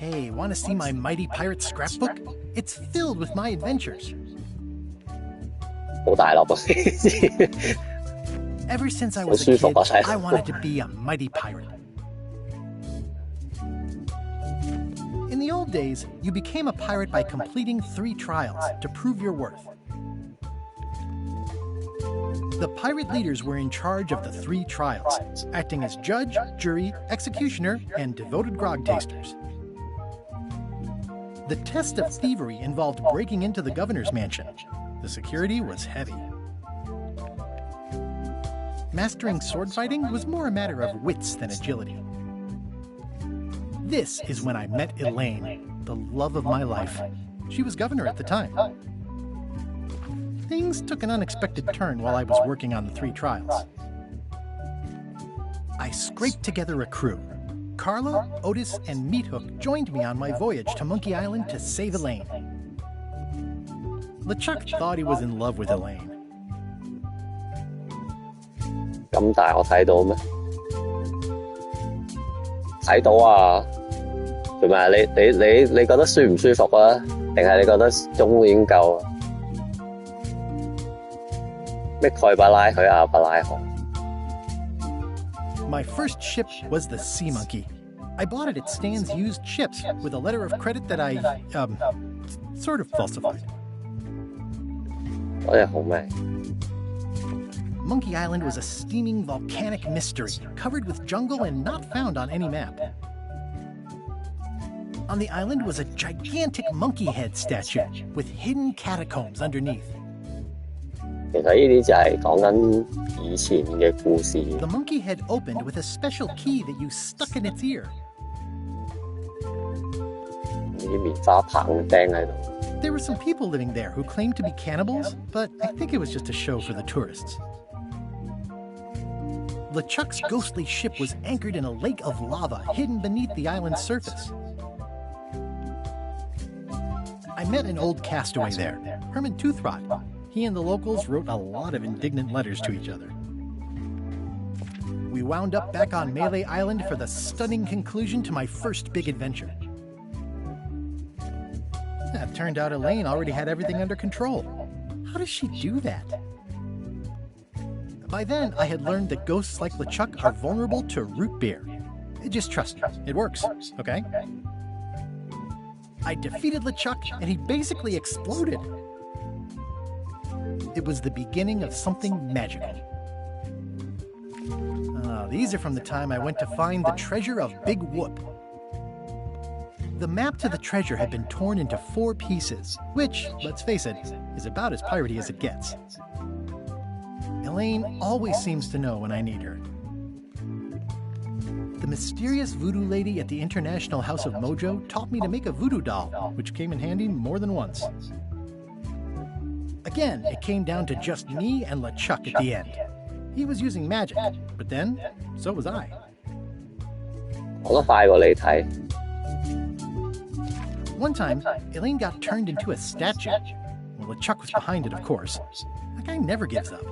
Hey, want to see my mighty pirate scrapbook? It's filled with my adventures. 好大粒啊！Ever since I was a kid, I wanted to be a mighty pirate. In the old days, you became a pirate by completing 3 trials to prove your worth. The pirate leaders were in charge of the 3 trials, acting as judge, jury, executioner, and devoted grog tasters. The test of thievery involved breaking into the governor's mansion. The security was heavy. Mastering sword fighting was more a matter of wits than agility. This is when I met Elaine, the love of my life. She was governor at the time. Things took an unexpected turn while I was working on the 3 trials. I scraped together a crew. Carlo, Otis, and Meathook joined me on my voyage to Monkey Island to save Elaine. LeChuck thought he was in love with Elaine. 咁大我睇到咩？睇到啊！做咩啊？你覺得舒唔舒服啊？定係你覺得鐘已經夠啊？咩蓋巴拉許亞伯拉罕？ My first ship was the Sea Monkey. I bought it at Stan's used ships with a letter of credit that I, sort of falsified. 嗰隻好味。 Monkey Island was a steaming volcanic mystery, covered with jungle and not found on any map. On the island was a gigantic monkey head statue with hidden catacombs underneath. 其實呢啲就係講緊以前嘅故事。 The monkey head opened with a special key that you stuck in its ear. 啲棉花棒釘喺度。 There were some people living there who claimed to be cannibals, but I think it was just a show for the tourists. LeChuck's ghostly ship was anchored in a lake of lava hidden beneath the island's surface. I met an old castaway there, Herman Toothrot. He and the locals wrote a lot of indignant letters to each other. We wound up back on Melee Island for the stunning conclusion to my first big adventure. It turned out Elaine already had everything under control. How does she do that? By then, I had learned that ghosts like LeChuck are vulnerable to root beer. Just trust me, it works, okay? I defeated LeChuck, and he basically exploded. It was the beginning of something magical. These are from the time I went to find the treasure of Big Whoop. The map to the treasure had been torn into 4 pieces, which, let's face it, is about as piratey as it gets. Elaine always seems to know when I need her. The mysterious voodoo lady at the International House of Mojo taught me to make a voodoo doll, which came in handy more than once. Again, it came down to just me and LeChuck at the end. He was using magic, but then, so was I. 我都快過你睇。 One time, Elaine got turned into a statue. Well, LeChuck was behind it, of course. That guy never gives up.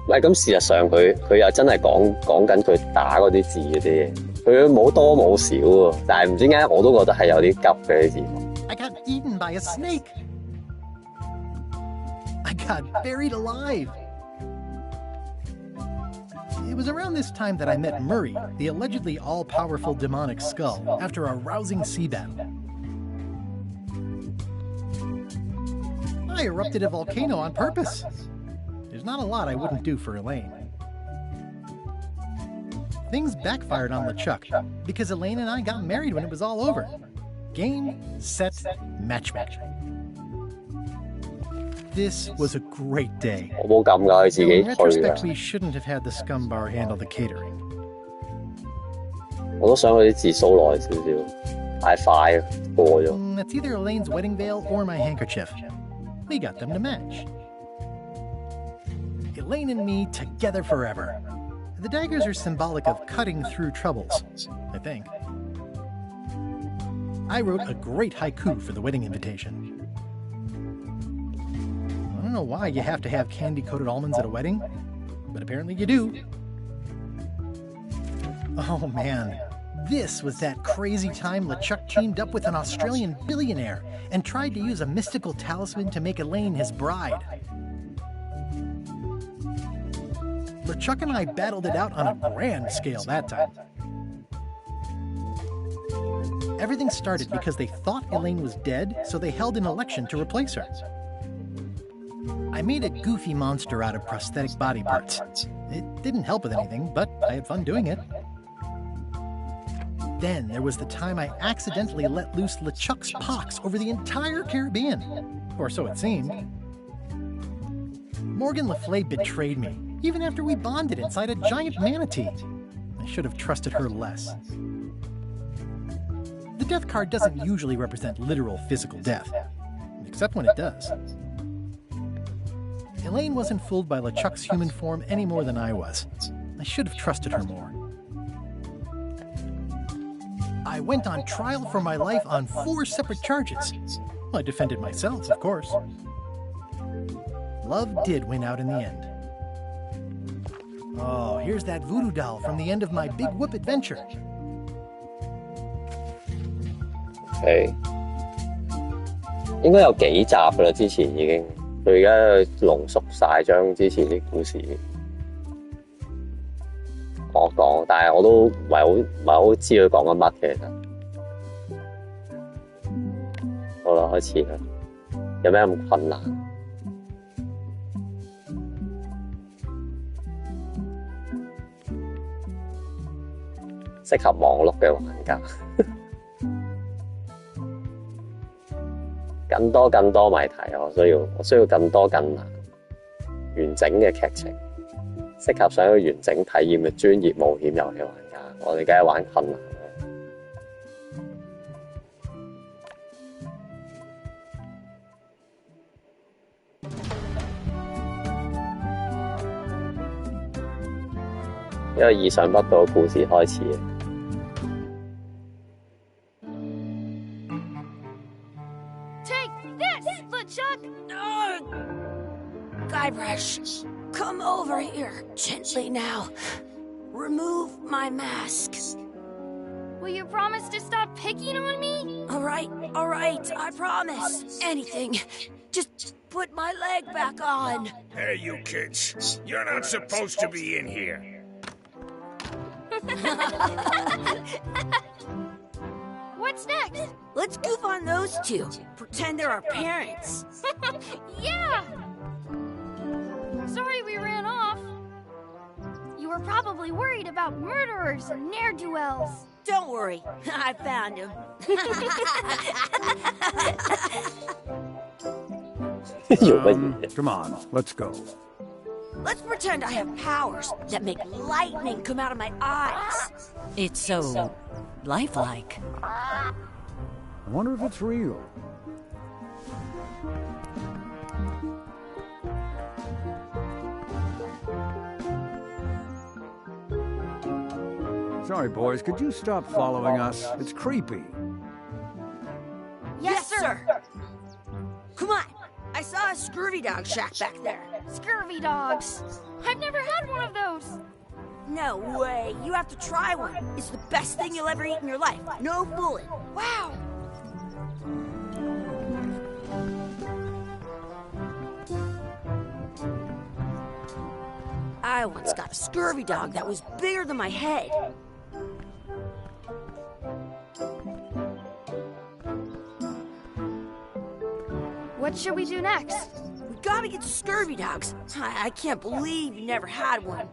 唔係咁，事實上佢又真係講緊佢打嗰啲字嗰啲嘢，佢冇多冇少喎，但係唔知點解我都覺得係有啲急嘅啲字。I got eaten by a snake. I got buried alive. It was around this time that I met Murray, the allegedly all-powerful demonic skull, after a rousing sea battle. I erupted a volcano on purpose. There's not a lot I wouldn't do for Elaine. Things backfired on LeChuck because Elaine and I got married when it was all over. Game, set, match. This was a great day. 我冇撳㗎，佢自己 In 去 retrospect, 㗎。 we shouldn't have had the scum bar handle the catering. 我都想佢啲字數耐少少，太快過咗。It's either Elaine's wedding veil or my handkerchief. We got them to match. Elaine and me together forever. The daggers are symbolic of cutting through troubles, I think. I wrote a great haiku for the wedding invitation. I don't know why you have to have candy-coated almonds at a wedding, but apparently you do. Oh man, This was that crazy time LeChuck teamed up with an Australian billionaire and tried to use a mystical talisman to make Elaine his bride. LeChuck and I battled it out on a grand scale that time. Everything started because they thought Elaine was dead, so they held an election to replace her. I made a goofy monster out of prosthetic body parts. It didn't help with anything, but I had fun doing it. Then there was the time I accidentally let loose LeChuck's pox over the entire Caribbean. Or so it seemed. Morgan Le Fay betrayed me, even after we bonded inside a giant manatee. I should have trusted her less. The death card doesn't usually represent literal physical death, except when it does. Elaine wasn't fooled by LeChuck's human form any more than I was. I should have trusted her more. I went on trial for my life on 4 separate charges. I defended myself, of course. Love did win out in the end. Oh, here's that voodoo doll from the end of my Big Whoop adventure. OK， 應該有幾集㗎啦，之前已經，佢而家濃縮晒將之前啲故事講，但係我都唔係好知佢講緊乜嘅。其實，好啦，開始啦。有咩咁困難？適合網絡嘅玩家。更多謎題，我需要更多更難完整嘅劇情，適合想要完整體驗嘅專業冒險遊戲玩家。我哋梗係玩困難啦。一個意想不到嘅故事開始。Guybrush, come over here, gently now. Remove my mask. Will you promise to stop picking on me? All right, I promise. Anything. Just put my leg back on. Hey, you kids. You're not supposed to be in here. What's next? Let's goof on those two. Pretend they're our parents. Yeah! Sorry we ran off. You were probably worried about murderers and ne'er-do-wells. Don't worry, I found him. Come on, let's go. Let's pretend I have powers that make lightning come out of my eyes. It's so lifelike. I wonder if it's real. Sorry, boys, could you stop following us? It's creepy. Yes, sir. Come on. I saw a scurvy dog shack back there. Scurvy dogs. I've never had one of those. No way. You have to try one. It's the best thing you'll ever eat in your life. No fooling. Wow. I once got a scurvy dog that was bigger than my head. What should we do next? We gotta get to scurvy dogs. I can't believe you never had one.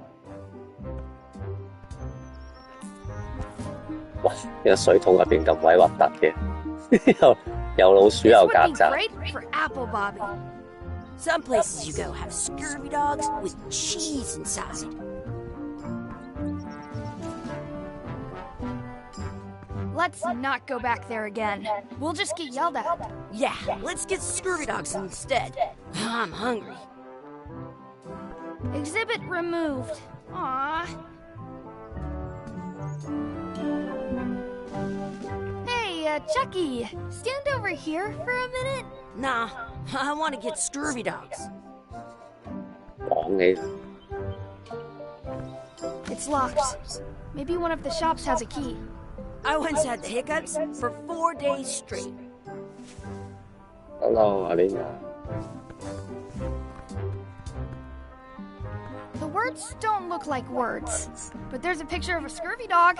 哇！呢個水桶入邊咁鬼核突嘅，有老鼠有曱 This 甴。 would be great for Apple Bobby. Some places you go have scurvy dogs with cheese inside. Let's not go back there again. We'll just get yelled at. Yeah, let's get scurvy dogs instead. I'm hungry. Exhibit removed. Aww. Hey, Chucky, stand over here for a minute. Nah, I want to get scurvy dogs. 講起 It's locked. Maybe one of the shops has a key. I once had the hiccups for 4 days straight. Hello, Alina. The words don't look like words, but there's a picture of a scurvy dog.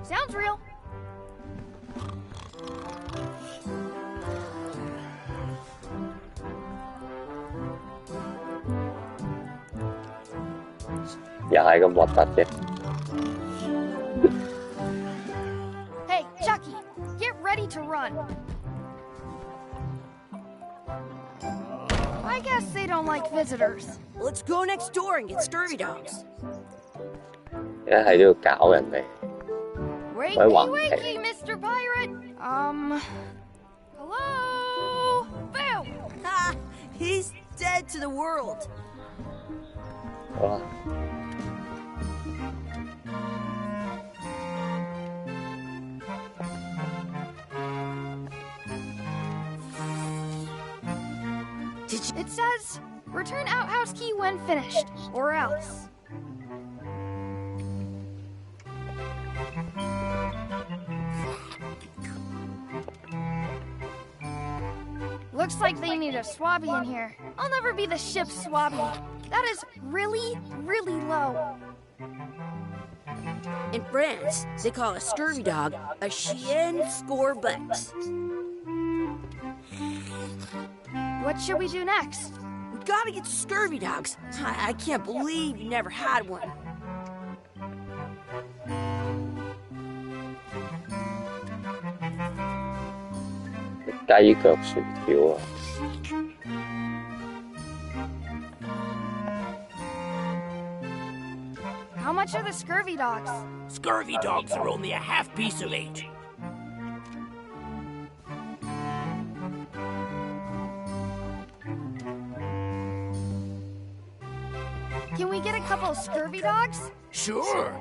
Sounds real. Yet咁核突嘅。 Hey, Chucky, get ready to run. I guess they don't like visitors. Let's go next door and get scurvy dogs. 一係都要搞人哋。 Wakey, wakey, Mr. Pirate. Hello? Bill! Ha! He's dead to the world. 哇！ It says, return outhouse key when finished, or else. Looks like they need a swabby in here. I'll never be the ship's swabby. That is really, really low. In France, they call a scurvy dog a chien scorbut. What should we do next? We gotta get scurvy dogs. I can't believe you never had one.雞腳薯條啊！ How much are the scurvy dogs? Scurvy dogs are only a half piece of 8. Can we get a couple of scurvy dogs? Sure.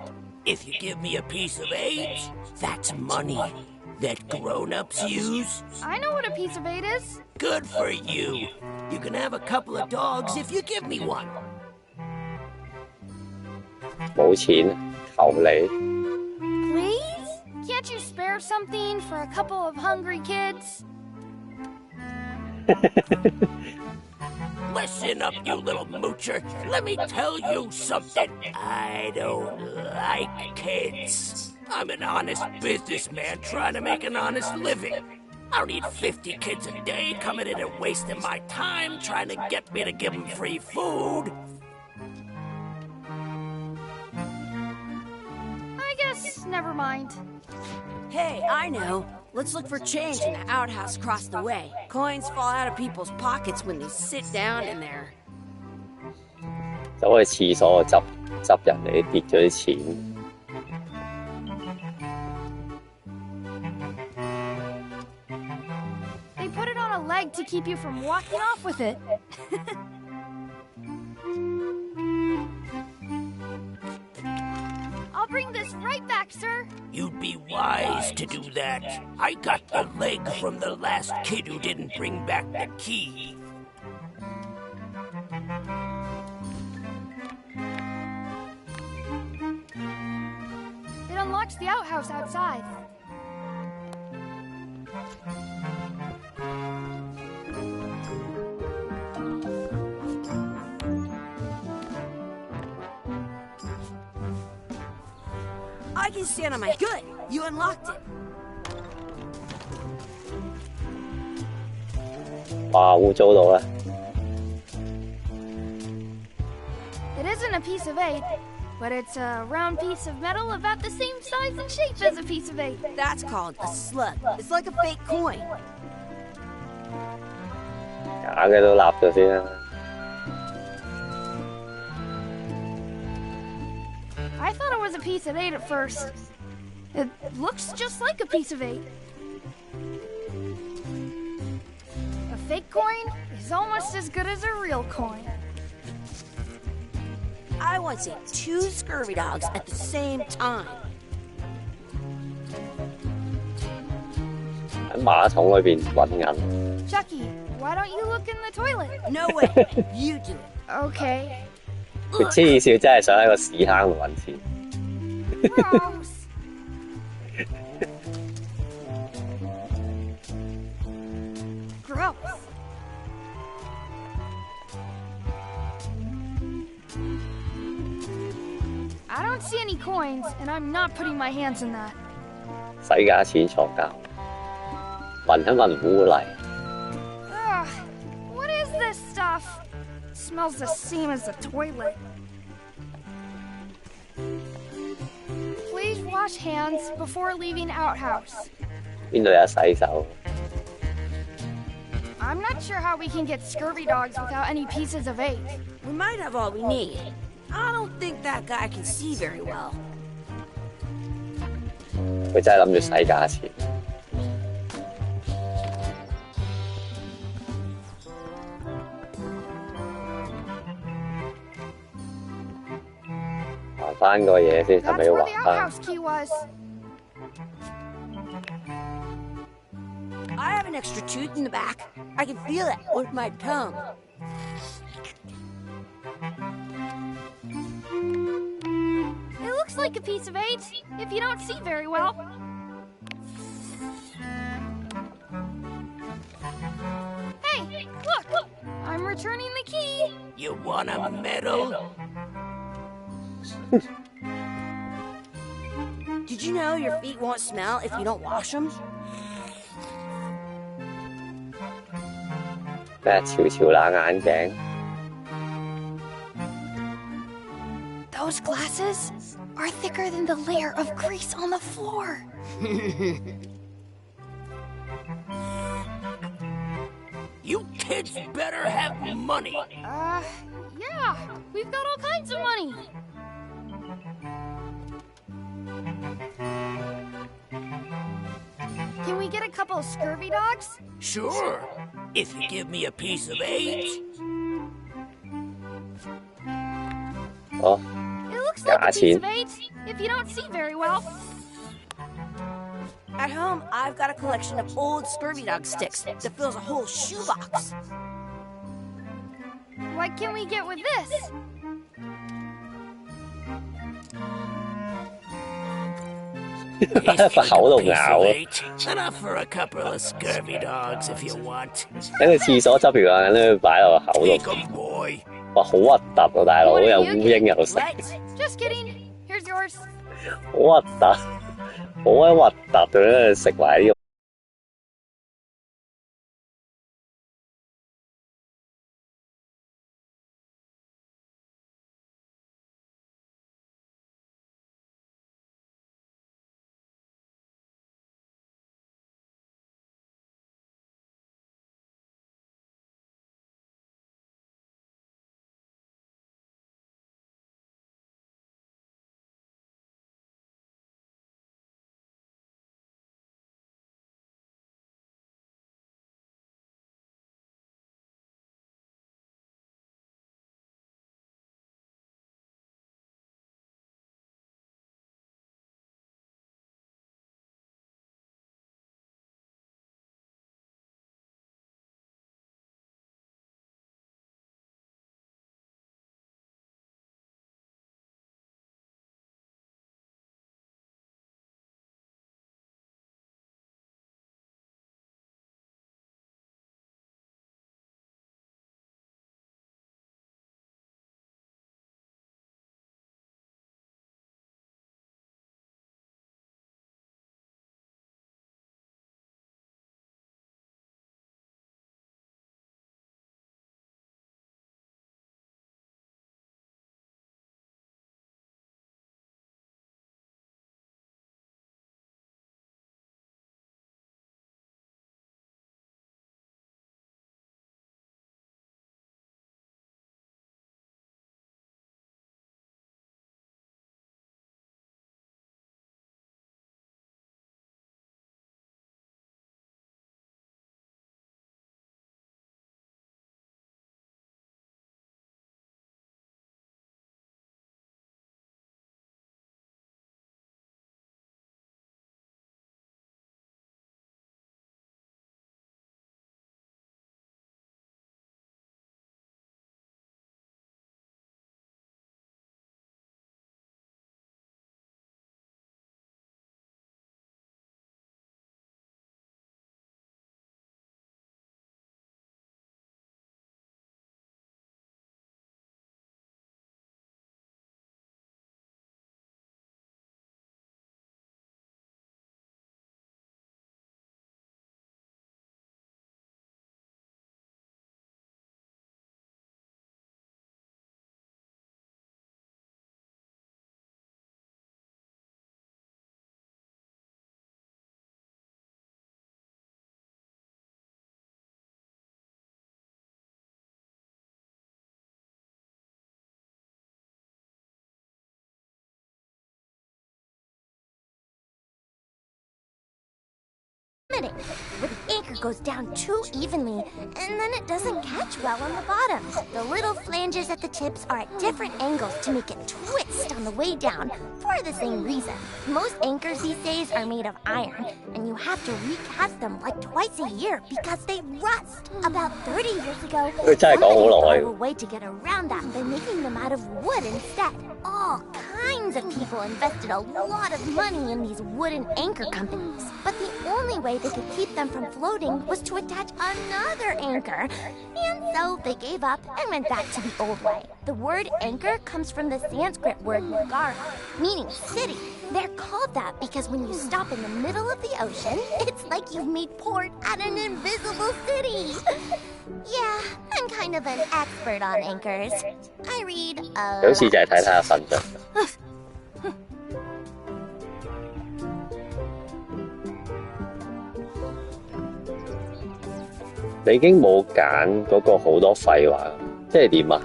If you give me a piece of 8, that's money that grown-ups use. I know what a piece of 8 is. Good for you. You can have a couple of dogs if you give me one. 冇錢，求你。 Please? Can't you spare something for a couple of hungry kids? Listen up, you little moocher. Let me tell you something. I don't like kids. I'm an honest businessman trying to make an honest living. I don't need 50 kids a day coming in and wasting my time trying to get me to give them free food. I guess never mind. Hey, I know. Let's look for change in the outhouse across the way. Coins fall out of people's pockets when they sit down in there. 走去廁所執人哋跌咗啲錢。 They put it on a leg to keep you from walking off with it. I'll bring this right back, sir. You'd be wise to do that. I got the leg from the last kid who didn't bring back the key. It unlocks the outhouse outside. I can stand on my good. You unlocked it. 哇！污糟到啦！ It isn't a piece of 8, but it's a round piece of metal about the same size and shape as a piece of 8. That's called a slug. It's like a fake coin. 假嘅都立咗先啦。 I thought it was a piece of 8 at first. It looks just like a piece of 8. A fake coin is almost as good as a real coin. I once ate 2 scurvy dogs at the same time. 喺馬桶裏邊揾銀。Chucky, why don't you look in the toilet? No way. You do it. Okay. 佢黐線，真係想喺個屎坑度揾錢。Gross. Gross. I don't see any coins, and I'm not putting my hands in that. 洗假錢錯交，聞一聞污泥。Ugh, what is this stuff? Smells the same as the toilet. Please wash hands before leaving outhouse. 邊度有洗手？ I'm not sure how we can get scurvy dogs without any pieces of eight. We might have all we need. I don't think that guy can see very well. 佢真係諗住洗假錢。還翻個嘢先，係 That's 咪要 where 還 the 翻？ outhouse key was. I have an extra tooth in the back. I can feel it with my tongue. It looks like a piece of eight, if you don't see very well. Hey, look! I'm returning the key. You want a medal? Did you know your feet won't smell if you don't wash them? 咩潮潮冷眼鏡？ Those glasses are thicker than the layer of grease on the floor. You kids better have money. Yeah, we've got all kinds of money. Can we get a couple of scurvy dogs? Sure, if you give me a piece of eight. 哦， It looks like a piece Gotcha. of eight, if you don't see very well. At home, I've got a collection of old scurvy dog sticks that fills a whole shoebox. What can we get with this? If you 個口度 piece 咬 of 啊！ eight, enough for a couple of scurvy dogs if you want. 喺個廁所執完眼咧，擺落個口 Take 度。 'em, boy. 哇，好核突啊，大佬， What are 有 you 烏蠅有食， Let's. Just kidding. Here's yours. 好核突，好鬼核突嘅，食埋呢個。plummeting, where the anchor goes down too evenly, and then it doesn't catch well on the bottom. The little flanges at the tips are at different angles to make it twist on the way down for the same reason. Most anchors these days are made of iron, and you have to recast them like twice a year because they rust. About 30 years ago,佢真係講好耐。 somebody thought of a way to get around that by making them out of wood instead. All kinds of people invested a lot of money in these wooden anchor companies, but the only way they could keep them from floating was to attach another anchor. And so they gave up and went back to the old way. The word anchor comes from the Sanskrit word nagara, meaning city. They're called that because when you stop in the middle of the ocean, it's like you've made port at an invisible city. Yeah, I'm kind of an expert on anchors. I read 好似就係睇下瞓着。你已經冇揀嗰個好多廢話，即係點啊？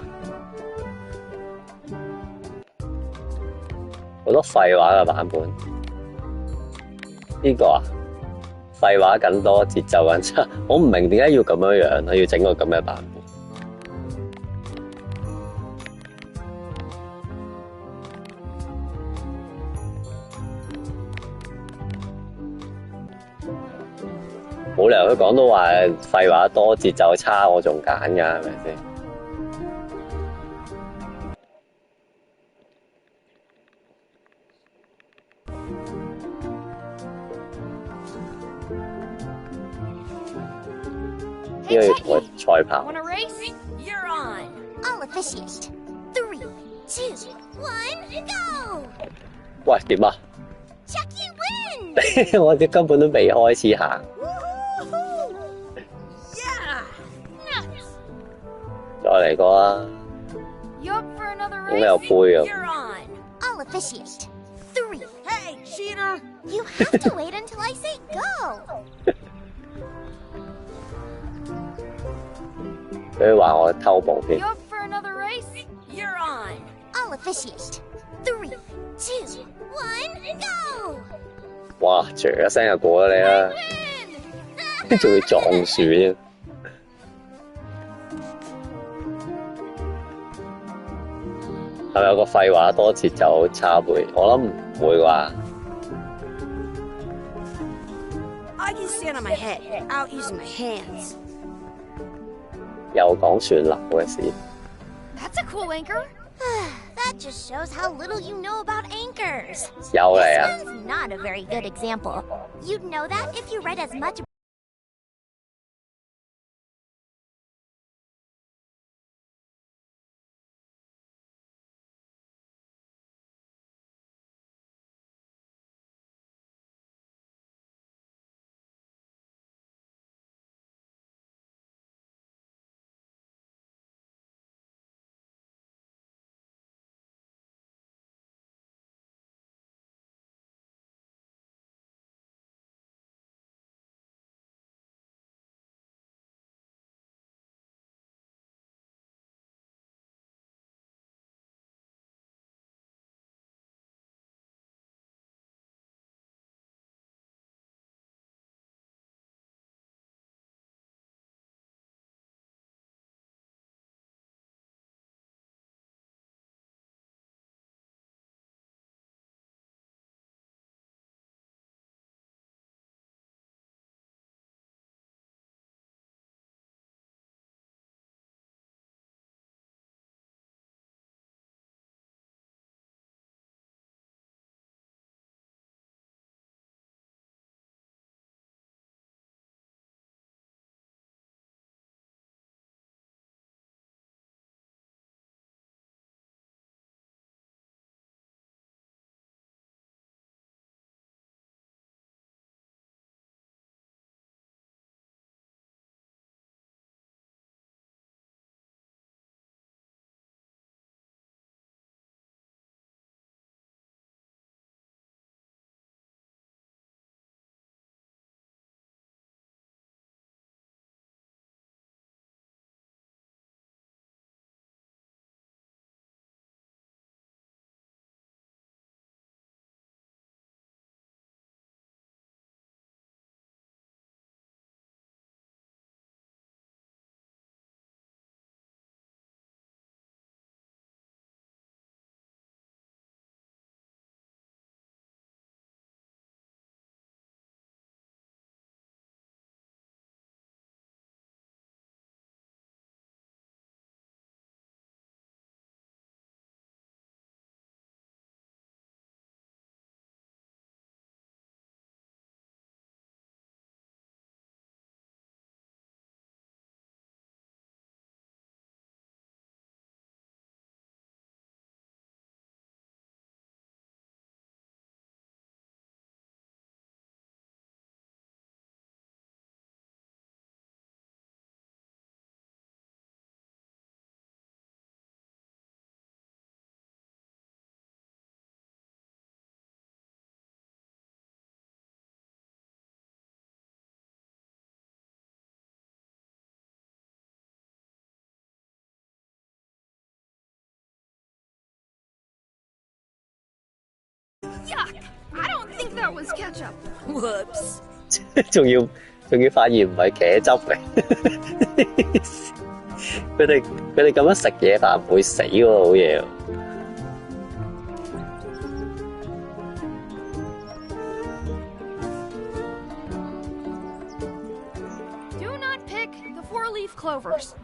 好多廢話嘅版本，呢個啊，廢話更多，節奏更差。我唔明點解要咁樣樣，要整個咁嘅版本。冇理由佢講到話廢話多、節奏差，我仲揀㗎，係咪先？呢個要同佢賽跑。 Want a race? You're on. I'll officiate. 3, 2, 1, go! 喂，點啊？ Chucky wins! 我哋根本都未開始行。 Yeah. 再嚟個啊！ You up for another 咁有 race? 杯啊！ You're on. I'll officiate. 3. Hey, cheater. You have to wait until I say go. 佢話我偷步添 You。up for another race? You're on. I'll officiate. 3, 2, 1, go! 哇！啜一聲就過咗你啦， Win! 仲要撞樹添。係咪有個廢話多節奏差倍？我諗唔會啩。 I can stand on my head without using my hands. 又講旋流嘅事。 That's a cool anchor. That just shows how little you know about anchors. 又嚟啊！ This one's not a very good example. You'd know that if you read as much Yuck! I don't think that was ketchup. Whoops. 仲要發現唔係茄汁嚟，佢哋咁樣食嘢飯唔會死喎，好嘢喎。Do not pick the four-leaf clovers.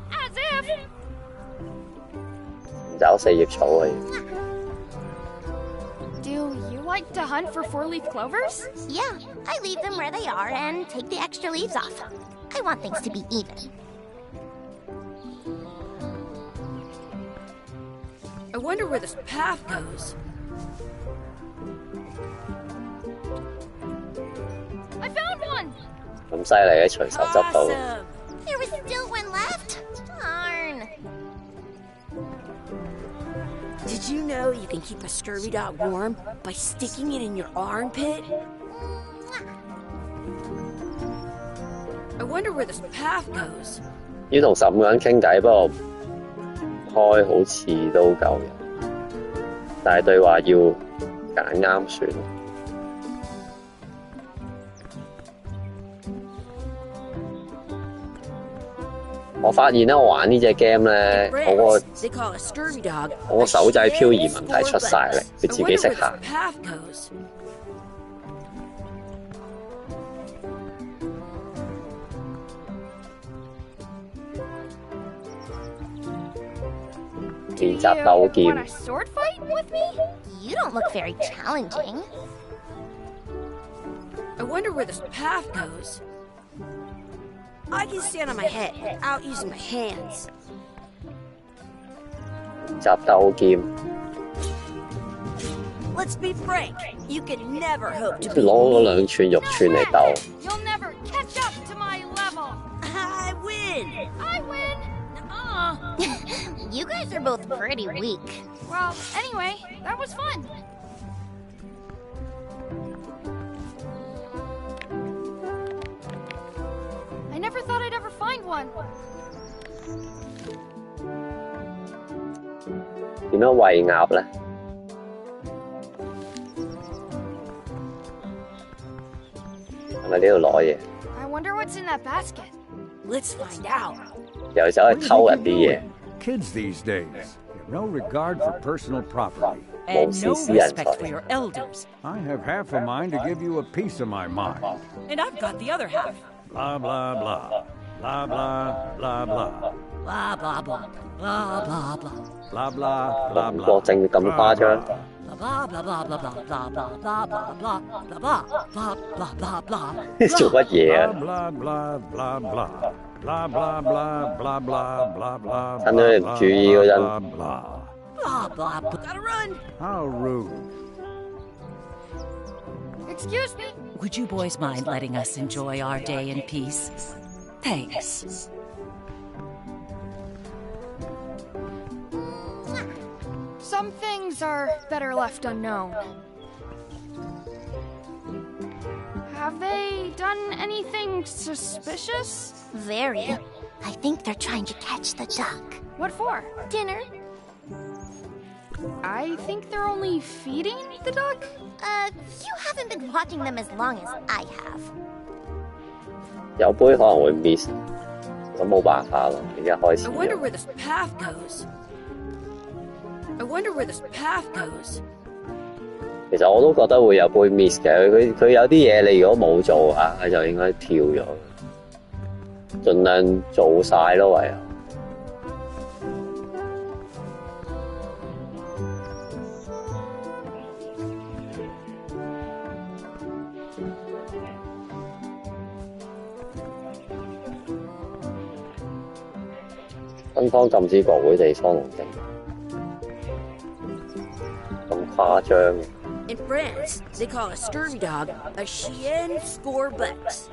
As if. 唔找四葉草啊！ Do you like to hunt for four-leaf clovers? Yeah, I leave them where they are and take the extra leaves off. I want things to be even. I wonder where this path goes. I found one! 咁犀利嘅，隨手執到。 Awesome. There was still one left. Darn. Did you know you can keep a scurvy dog warm by sticking it in your armpit? I wonder where this path goes. 要同15個人傾偈，不過開好似都夠人，但係對話要揀啱選。我發現咧，我玩呢隻 game 咧，我個手掣漂移問題出晒嚟，佢自己識行。練習鬥劍。 Want a sword fight with me? You don't look very challenging. I wonder where this path goes. I can stand on my head without using my hands. 練習鬥劍。 Let's be frank, you can never hope to 攞 be 嗰 me. 兩串肉串嚟鬥。 You'll never catch up to my level. I win. I win. You guys are both pretty weak. Well, anyway, that was fun. I never thought I'd ever find one. 點樣餵鴨咧？係咪呢度攞嘢？ I wonder what's in that basket. Let's find out. 又走去偷人啲嘢， Kids these days have no regard for personal property. And no Moses yan, respect sorry. for your elders. I have half a mind to give you a piece of my mind. And I've got the other half. Blah, blah, blah. Blah, blah, blah, blah. Blah, blah, blah. Blah, blah, blah. Blah, blah, blah, 唔 blah. 過正咁誇張。 Blah, blah, blah, blah, blah, blah, blah, blah, blah, blah, blah, blah, blah, blah, blah. 做乜嘢啊？ Blah, blah, blah, blah, blah. Blah, blah, blah, blah, blah, blah, blah. 趁到你唔注意嗰陣， Blah, blah. Blah, blah, blah. Gotta run. How rude. Excuse me. Would you boys mind letting us enjoy our day in peace? Thanks. Some things are better left unknown. Have they done anything suspicious? Very. I think they're trying to catch the duck. What for? Dinner? I think they're only feeding the duck? You haven't been watching them as long as I have. 有杯可能會 miss，咁冇辦法咯，而家開始 I。wonder where this path goes. I wonder where this path goes. 其實我都覺得會有杯 miss 嘅，佢有啲嘢你如果冇做啊，你就應該跳咗，盡量做晒咯，唯有。軍方禁止國會地方農地，咁誇張嘅。 In France, they call a scurvy dog a chien scorebutt.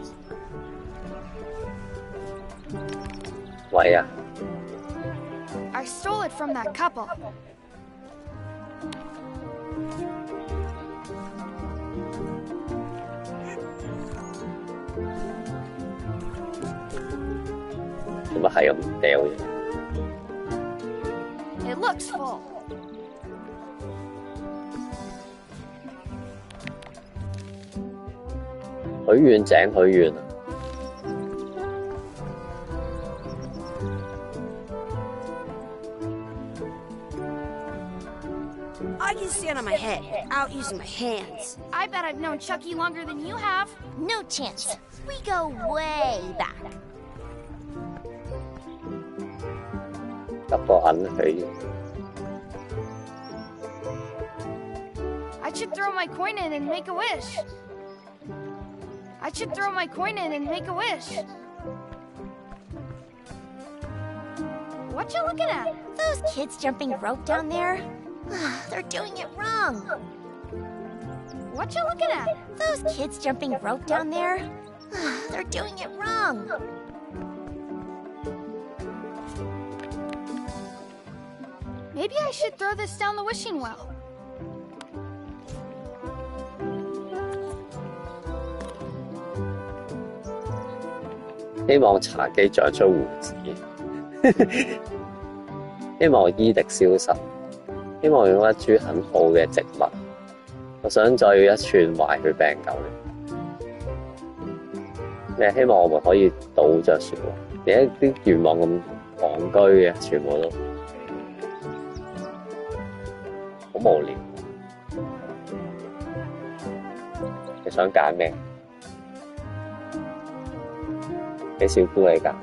喂啊！ I stole it from that couple. 做乜係咁掉嘢？ It looks full. 許願井許願啊！I can stand on my head without using my hands. I bet I've known Chucky longer than you have. No chance. We go way back. 急個肯許願。 I should throw my coin in and make a wish. I should throw my coin in and make a wish. What you looking at? Those kids jumping rope down there? They're doing it wrong. What you looking at? Those kids jumping rope down there? They're doing it wrong. Maybe I should throw this down the wishing well.「希望茶几長出胡子，希望伊迪消失，希望用一株很好嘅植物，我想再要一串壞血病狗。你係希望我們可以倒着説話？點解啲願望咁戇居嘅？全部都好無聊。你想揀咩？俾小姑你揀。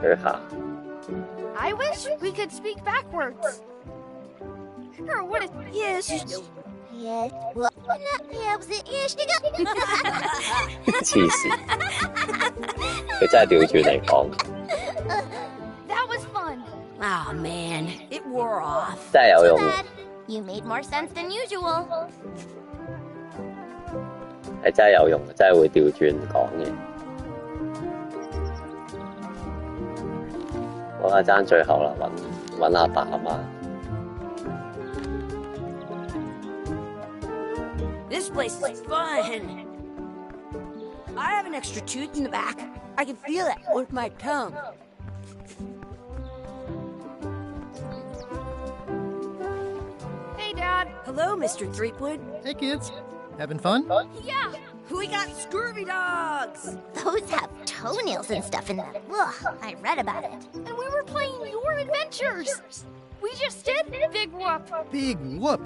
佢下。 I wish we could speak backwards. Or what if... Yes. Yeah. Well, yeah, was it? Yeah, 黐線，佢真係調轉嚟講， That was fun. Oh man, it wore off. 真係有 Too 用， bad. You made more sense than usual. 係真係有用，真係會調轉講嘢。好啦，爭最後啦，揾阿爸阿媽。 This place is fun. I have an extra tooth in the back. I can feel it with my tongue. Hey, Dad. Hello, Mr. Threepwood. Hey, kids. Having fun? Yeah. We got scurvy dogs. Those have toenails and stuff in them. Ugh, I read about it. And we were playing your adventures. We just did Big Whoop. Big whoop.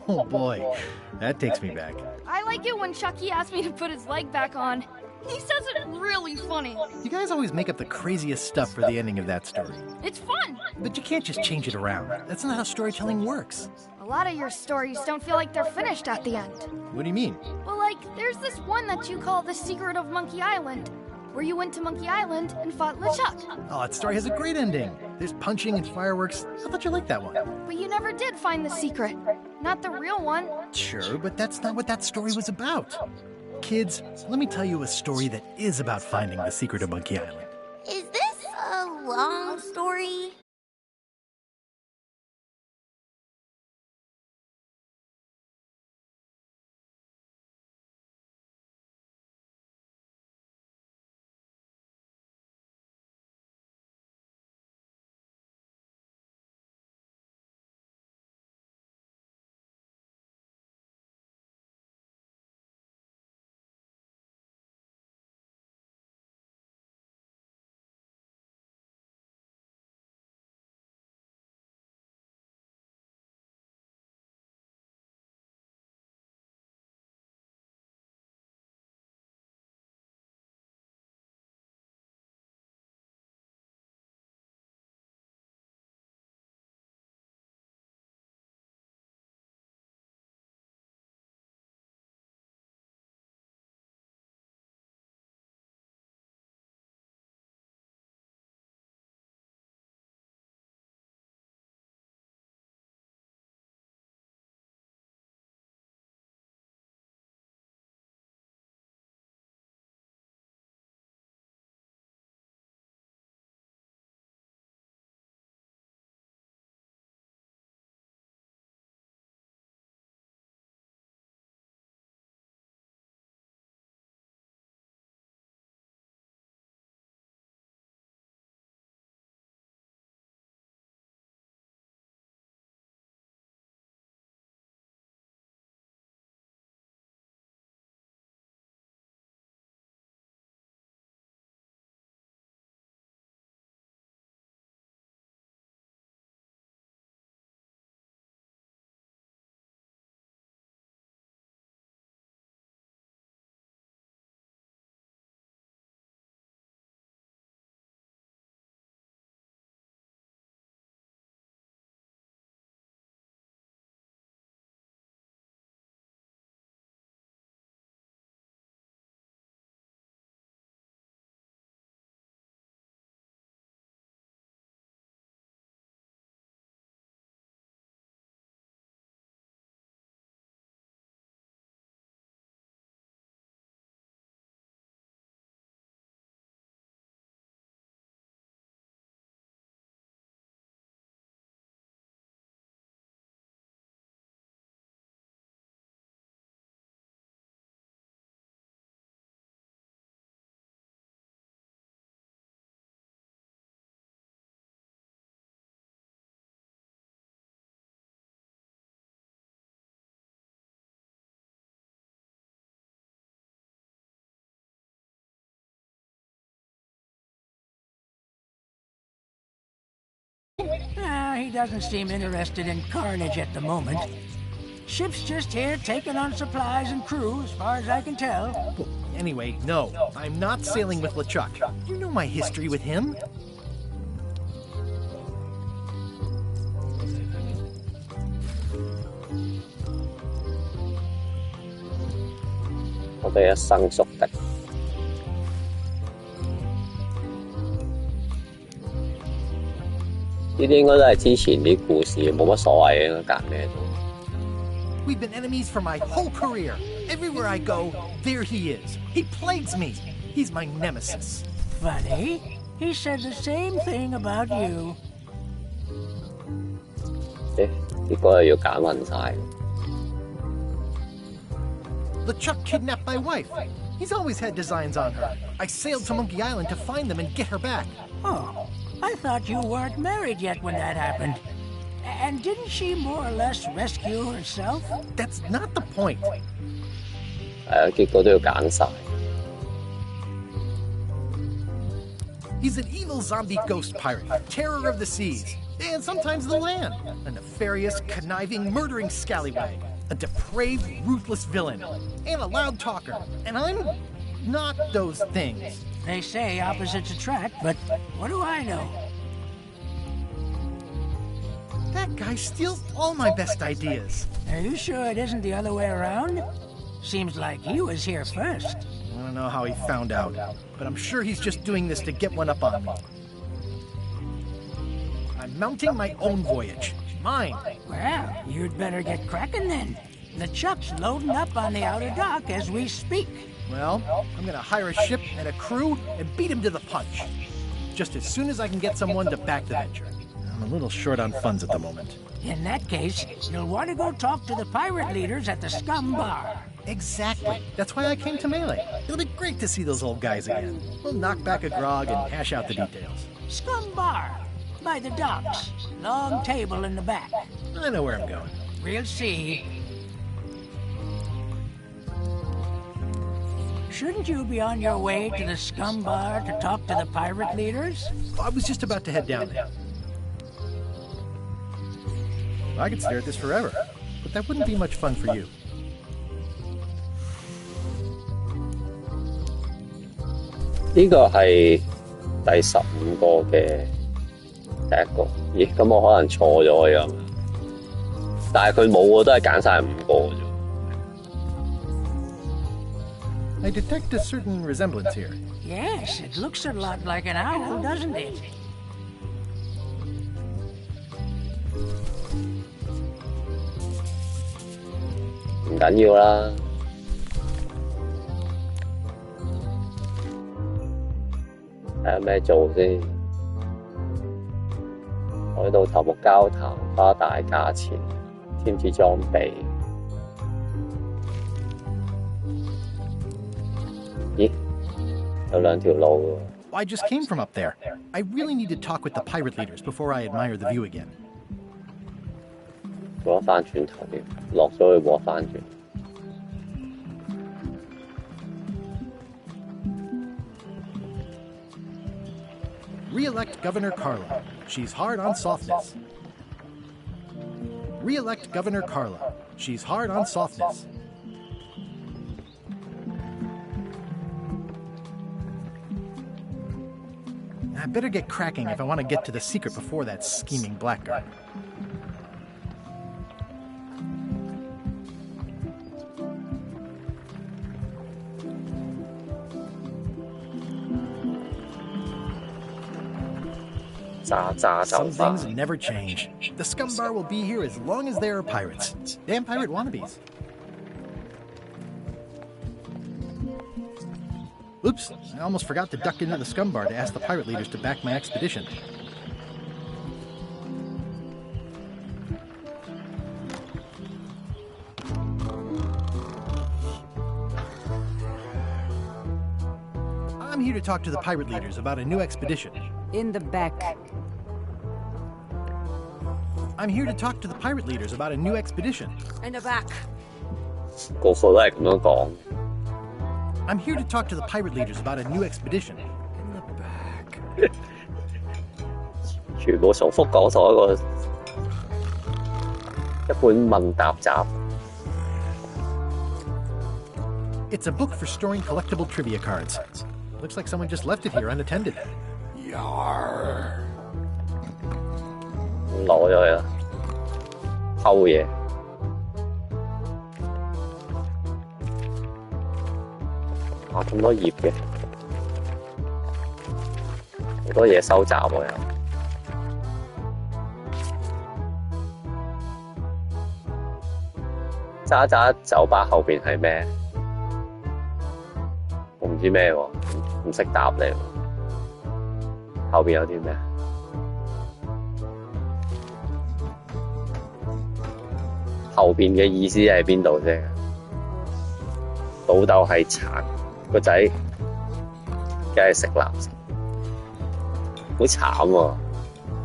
Oh, boy. That takes me back. I like it when Chucky asked me to put his leg back on. He says it really funny. You guys always make up the craziest stuff for the ending of that story. It's fun. But you can't just change it around. That's not how storytelling works. A lot of your stories don't feel like they're finished at the end. What do you mean? Well, like, there's this one that you call The Secret of Monkey Island, where you went to Monkey Island and fought LeChuck. Oh, that story has a great ending. There's punching and fireworks. I thought you liked that one. But you never did find the secret. Not the real one. Sure, but that's not what that story was about. Kids, let me tell you a story that is about finding the secret of Monkey Island. Is this a long story? He doesn't seem interested in carnage at the moment. Ship's just here taking on supplies and crew, as far as I can tell. Well, anyway, no, I'm not sailing with LeChuck. You know my history with him.我哋一生宿敵。呢啲應該都係之前啲故事，冇乜所謂嘅，揀咩都。We've been enemies for my whole career. Everywhere I go, there he is. He plagues me. He's my nemesis. Funny. He said the same thing about you. 呢個又要揀暈晒。LeChuck kidnapped my wife. He's always had designs on her. I sailed to Monkey Island to find them and get her back. Oh, I thought you weren't married yet when that happened. And didn't she more or less rescue herself? That's not the point. 結果都要揀晒。He's an evil zombie ghost pirate, terror of the seas, and sometimes the land. A nefarious, conniving, murdering scallywag. A depraved, ruthless villain. And a loud talker. And I'm not those things. They say opposites attract, but what do I know? That guy steals all my best ideas. Are you sure it isn't the other way around? Seems like he was here first. I don't know how he found out, but I'm sure he's just doing this to get one up on me. I'm mounting my own voyage. Mine. Well, you'd better get cracking then. The Chuck's loading up on the outer dock as we speak. Well, I'm gonna hire a ship and a crew and beat him to the punch. Just as soon as I can get someone to back the venture. I'm a little short on funds at the moment. In that case, you'll want to go talk to the pirate leaders at the Scum Bar. Exactly. That's why I came to Melee. It'll be great to see those old guys again. We'll knock back a grog and hash out the details. Scum Bar. By the docks. Long table in the back. I know where I'm going. We'll see. Shouldn't you be on your way to the Scum Bar to talk to the pirate leaders? I was just about to head down there. I could stare at this forever, but that wouldn't be much fun for you. This is第15個嘅第一個。咦？咁我可能錯咗嘅，但係佢冇喎，都係揀晒5個啫。I detect a certain resemblance here. Yes, it looks a lot like an owl, doesn't it?唔緊要啦。睇下咩做先。海盜頭目交談，花大價錢，添置裝備。咦？有2條路喎。I just came from up there. I really need to talk with the pirate leaders before I admire the view again. 冇得翻轉頭嘅，落咗去冇得翻轉。Re-elect Governor Carla. She's hard on softness. Re-elect Governor Carla. She's hard on softness. I better get cracking if I want to get to the secret before that scheming blackguard. Some things never change. The Scum Bar will be here as long as there are pirates. Damn pirate wannabes. Oops, I almost forgot to duck into the Scum Bar to ask the pirate leaders to back my expedition. I'm here to talk to the pirate leaders about a new expedition. In the back. I'm here to talk to the pirate leaders about a new expedition. In the back. 個個都係咁樣講。I'm here to talk to the pirate leaders about a new expedition. In the back. 全部重複講同一個一本問答集。It's a book for storing collectible trivia cards. Looks like someone just left it here unattended. Yarr. 攞咗佢啦，偷嘢。哇！咁多頁嘅，好多嘢收集喎又。渣渣酒吧後邊係咩？我唔知咩喎，唔識答你喎。後邊有啲咩？後邊嘅意思係邊度啫？老豆係殘，個仔梗係食垃圾，好慘喎。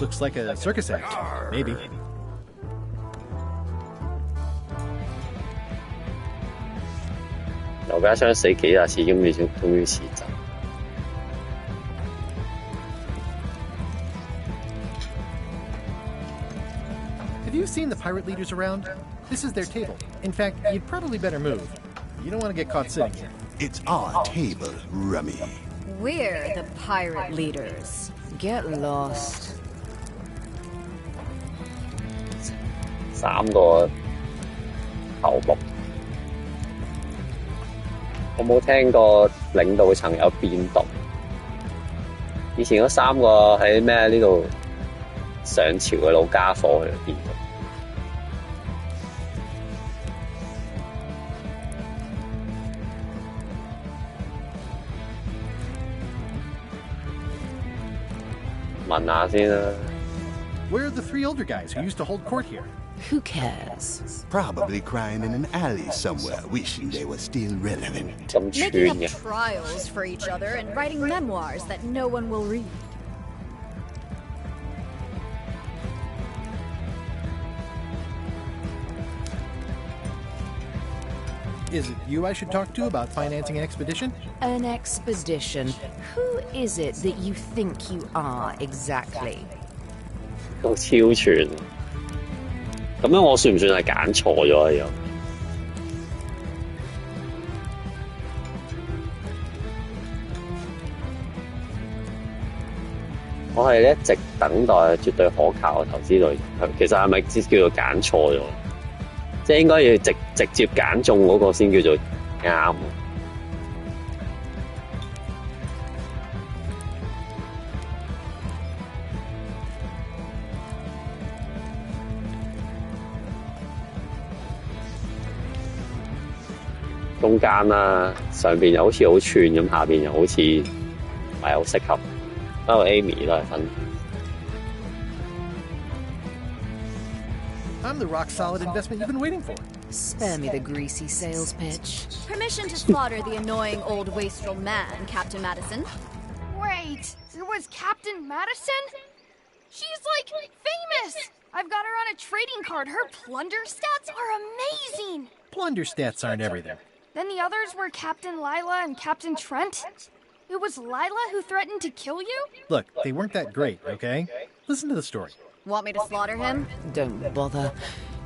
Looks like a circus act, maybe. 劉家昌死幾廿次，終於辭職。Have you seen the pirate leaders around? This is their table. In fact, you'd probably better move. You don't want to get caught sitting here. It's our table, Rummy. We're the pirate leaders. Get lost. 3個頭目，我冇聽過領導層有變動。以前嗰3個喺咩呢度上朝嘅老家伙去邊度？問下先啦。Where are the 3 older guys who used to hold court here? Who cares? Probably crying in an alley somewhere, wishing they were still relevant. 咁串 Making up 嘅。 trials for each other and writing memoirs that no one will read. Is it you I should talk to about financing an expedition? An expedition. Who is it that you think you are exactly? 好超串，咁樣我算唔算係揀錯咗啊？又我係一直等待絕對可靠嘅投資類型，其實係咪叫做揀錯咗？即係應該要直接揀中嗰個先叫做啱。中間啦，上邊又好似好串咁，下邊又好似唔係好適合。不過 Amy 都係分。I'm the rock-solid investment you've been waiting for. Spare me the greasy sales pitch. Permission to slaughter the annoying old wastrel man, Captain Madison. Wait, it was Captain Madison? She's like famous! I've got her on a trading card. Her plunder stats are amazing! Plunder stats aren't everything. Then the others were Captain Lila and Captain Trent? It was Lila who threatened to kill you? Look, they weren't that great, okay? Listen to the story. Want me to slaughter him? Don't bother.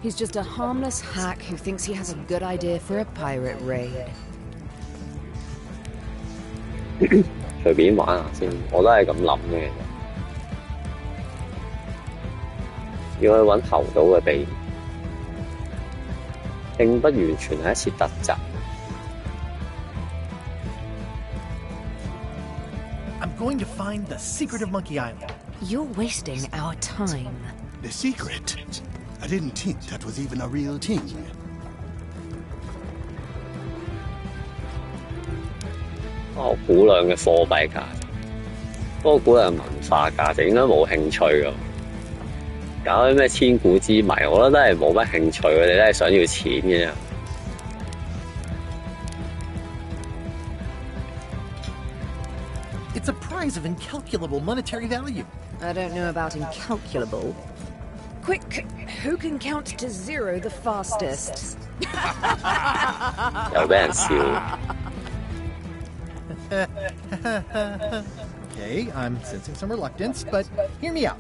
He's just a harmless hack who thinks he has a good idea for a pirate raid. 隨便玩下先，我都係咁諗嘅。要去揾猴島嘅秘，並不完全係一次突襲。I'm going to find the secret of Monkey Island. You're wasting our time. The secret? I didn't think that was even a real thing. 哦，估量嘅貨幣價值，不過估量文化價值應該冇興趣㗎。搞啲咩千古之謎，我覺得都係冇乜興趣，佢哋都係想要錢嘅啫。It's a prize of incalculable monetary value. I don't know about incalculable. Quick, who can count to 0 the fastest? 又俾人笑。Okay, I'm sensing some reluctance, but hear me out.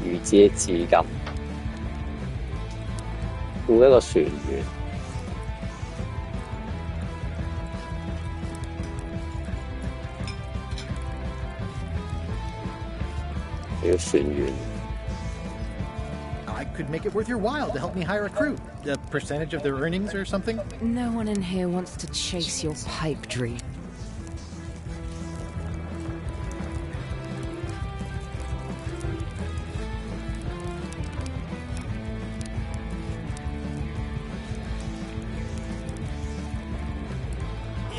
預支資金，雇一個船員。要船員。I could make it worth your while to help me hire a crew. A percentage of their earnings or something? No one in here wants to chase your pipe dream.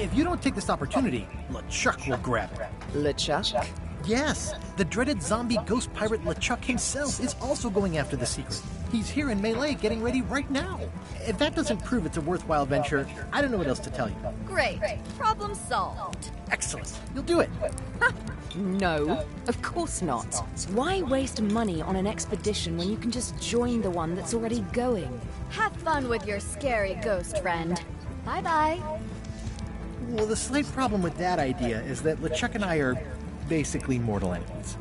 If you don't take this opportunity, LeChuck will grab it. LeChuck? Yes, the dreaded zombie ghost pirate LeChuck himself is also going after the secret. He's here in Melee getting ready right now. If that doesn't prove it's a worthwhile venture, I don't know what else to tell you. Great. Problem solved. Excellent. You'll do it. No, of course not. Why waste money on an expedition when you can just join the one that's already going? Have fun with your scary ghost friend. Bye-bye. Well, the slight problem with that idea is that LeChuck and I are basically mortal enemies.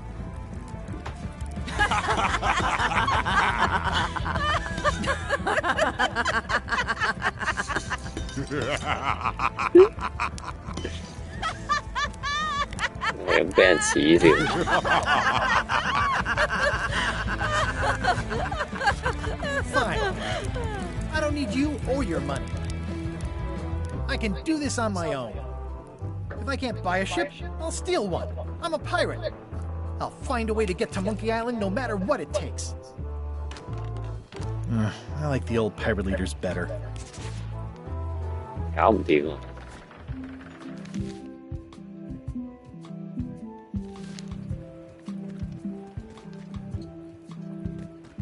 Fine. I don't need you or your money. I can do this on my own. If I can't buy a ship, I'll steal one. I'm a pirate. I'll find a way to get to Monkey Island no matter what it takes. I like the old pirate leaders better. 搞唔掂啊！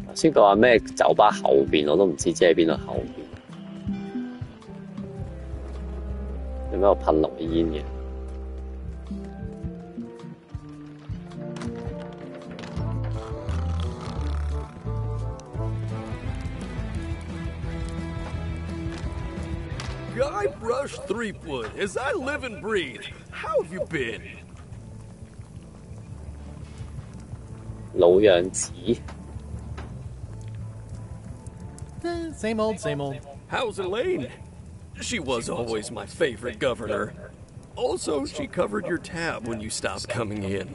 頭先佢話咩酒吧後邊，我都唔知即係邊度後邊。有咩噴落煙嘅？ Guybrush Threepwood, as I live and breathe. How have you been? 老樣子。Same old, same old. How's Elaine? She was always my favorite governor. Also, she covered your tab when you stopped coming in.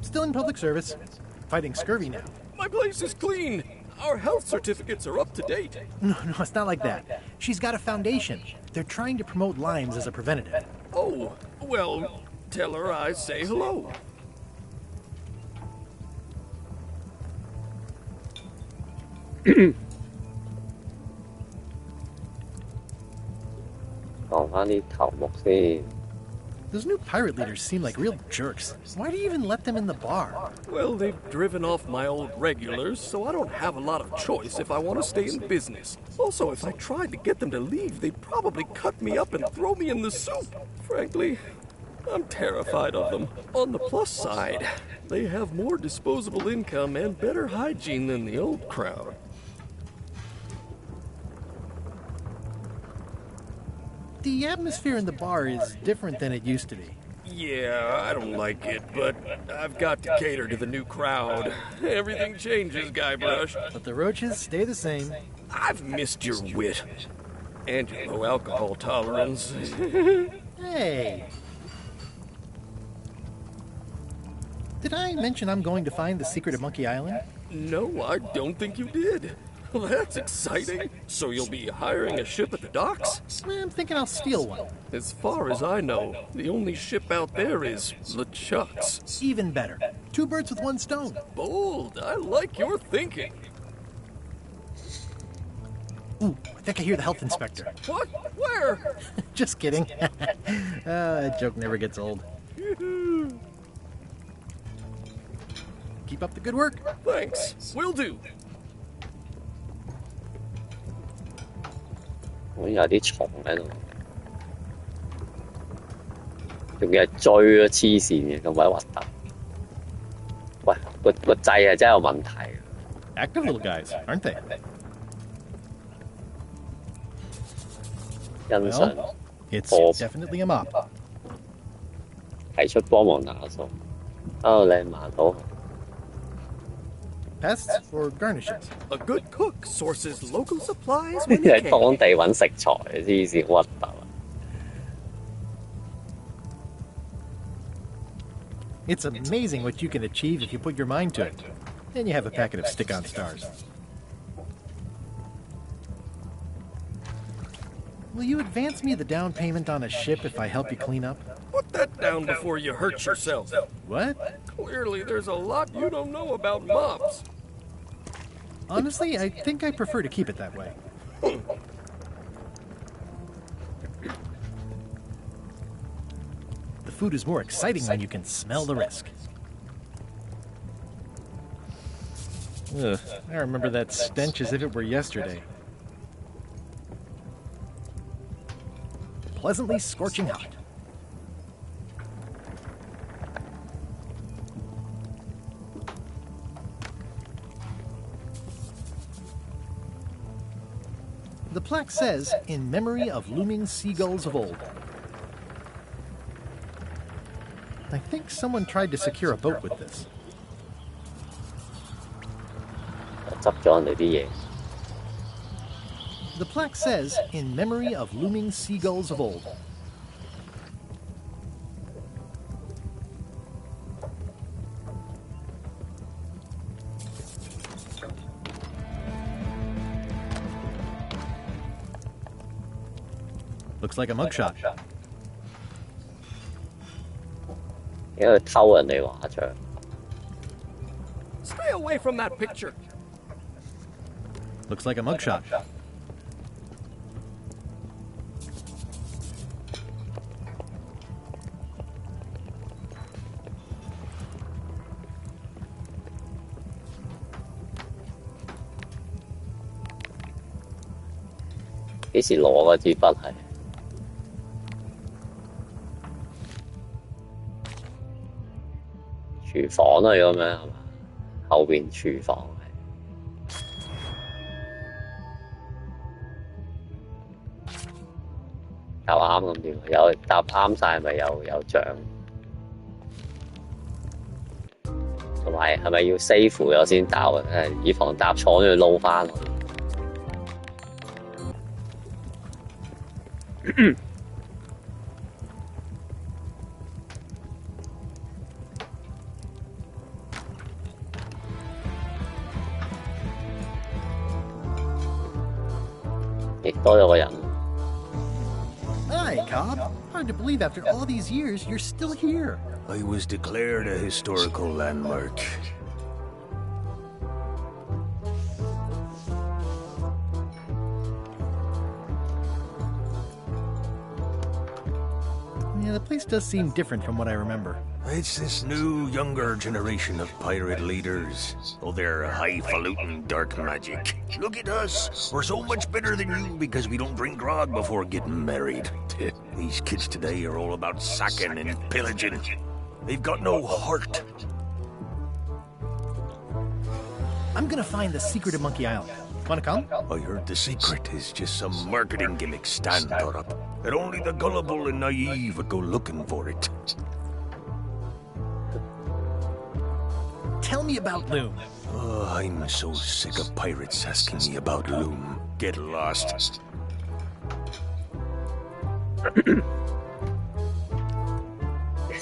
Still in public service. Fighting scurvy now. My place is clean. Our health certificates are up to date. No, it's not like that. She's got a foundation. They're trying to promote limes as a preventative. Oh, well, tell her I say hello. Those new pirate leaders seem like real jerks. Why do you even let them in the bar? Well, they've driven off my old regulars, so I don't have a lot of choice if I want to stay in business. Also, if I tried to get them to leave, they'd probably cut me up and throw me in the soup. Frankly, I'm terrified of them. On the plus side, they have more disposable income and better hygiene than the old crowd. The atmosphere in the bar is different than it used to be. Yeah, I don't like it, but I've got to cater to the new crowd. Everything changes, Guybrush. But the roaches stay the same. I've missed your wit. And your low alcohol tolerance. Hey! Did I mention I'm going to find the secret of Monkey Island? No, I don't think you did. Well, that's exciting. So you'll be hiring a ship at the docks? I'm thinking I'll steal one. As far as I know, the only ship out there is LeChuck's. Even better. 2 birds with 1 stone. Bold. I like your thinking. Ooh, I think I hear the health inspector. What? Where? Just kidding. That joke never gets old. Keep up the good work. Thanks. Will do. 我有啲蟲喺度，仲要係追啊！黐線嘅咁鬼核突。個掣係真係有問題。Active little guys, aren't they? 欣賞 Well, it's 我 definitely a mop. 提出幫忙打掃。哦，你麻到 Pests or garnishes? A good cook sources local supplies 呢 when 啲 he 係當 can. 地揾食材，黐線核突啊！ It's amazing what you can achieve if you put your mind to it. Then you have a packet of stick-on stars. Will you advance me the down payment on a ship if I help you clean up? Put that down before you hurt yourself. What? Clearly, there's a lot you don't know about mops. Honestly, I think I prefer to keep it that way. The food is more exciting when you can smell the risk. Ugh, I remember that stench as if it were yesterday. Pleasantly scorching hot. The plaque says, "In memory of looming seagulls of old." I think someone tried to secure a boat with this. 執咗人哋啲嘢。 The plaque says, "In memory of looming seagulls of old." Looks like a mugshot. 因為偷人哋畫像。 Stay away from that picture. Looks like a mugshot. "幾時攞嗰支筆係？ 廚房啊，咁樣係嘛？後邊廚房係又啱咁點？有答啱晒咪有獎？同埋係咪要 save 咗先答啊？以防答錯都要撈翻落。多咗個人。 Hi, Cobb. Hard to believe after all these years you're still here. I was declared a historical landmark. Yeah, the place does seem different from what I remember. It's this new, younger generation of pirate leaders. Oh, they're highfalutin dark magic. Look at us. We're so much better than you because we don't drink grog before getting married. These kids today are all about sacking and pillaging. They've got no heart. I'm gonna find the secret of Monkey Island. Wanna come? I heard the secret is just some marketing gimmick Stan thought up. That only the gullible and naive would go looking for it. Tell me about Loom. Oh, I'm so sick of pirates asking me about Loom. Get lost.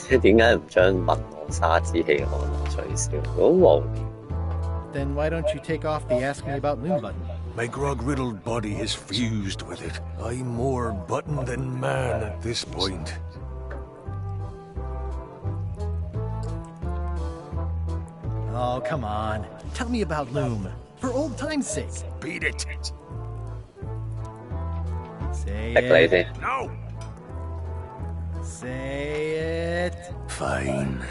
點解唔將文和沙子氣看取消？好無聊。 Then why don't you take off the Ask Me About Loom button? My grog-riddled body is fused with it. I'm more button than man at this point. Oh, come on. Tell me about Loom. For old time's sake. Beat it. Say it. it. No. Say it. Fine.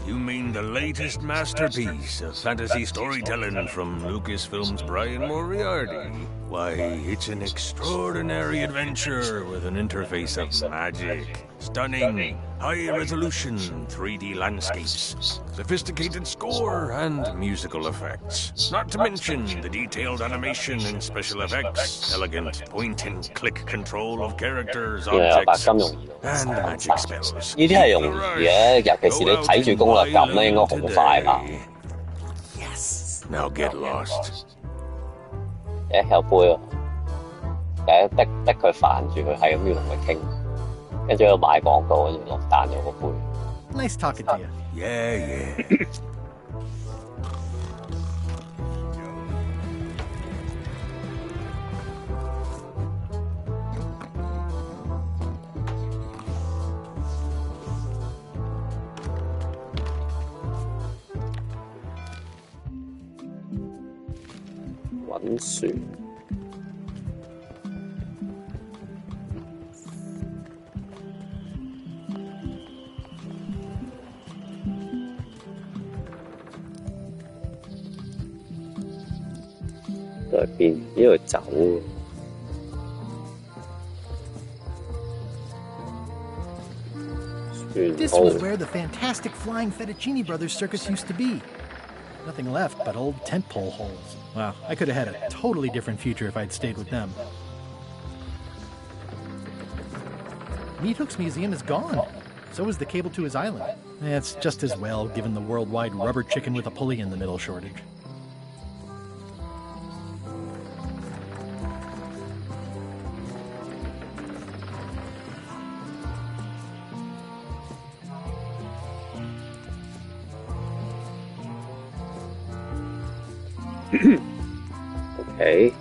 You mean the latest masterpiece of fantasy storytelling from Lucasfilm's Brian Moriarty? Why, it's an extraordinary adventure with an interface of magic, Stunning, high-resolution 3D landscapes, sophisticated score, and musical effects. Not to mention the detailed animation and special effects, elegant point-and-click control of characters, objects, and magic spells. 呢啲係容易嘅，尤其是你睇住攻略咁咧，應該好快吧。Yes. Now get lost. 有杯喎，逼佢煩住佢，係咁要同佢傾，跟住喺度買廣告，跟住落彈咗個杯。Nice talking to you. Yeah. 揾船。都係邊？呢度走喎。This was where the fantastic Flying Fettuccine Brothers circus used to be. Nothing left but old tent pole holes. Wow, I could have had a totally different future if I'd stayed with them. Meat Hook's museum is gone. So is the cable to his island. It's just as well, given the worldwide rubber chicken with a pulley in the middle shortage. OK，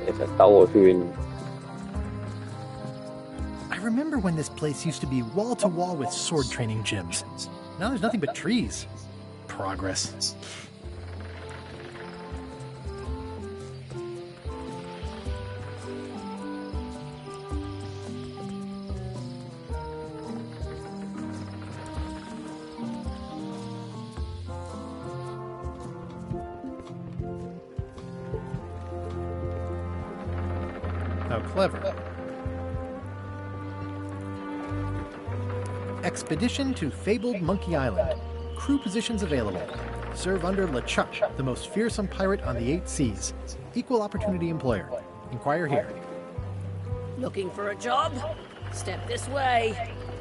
其實兜個圈。I remember when this place used to be wall to wall with sword training gyms. Now there's nothing but trees. Progress. How clever. Expedition to fabled Monkey Island. Crew positions available. Serve under LeChuck, the most fearsome pirate on the 8 seas. Equal opportunity employer. Inquire here. Looking for a job? Step this way.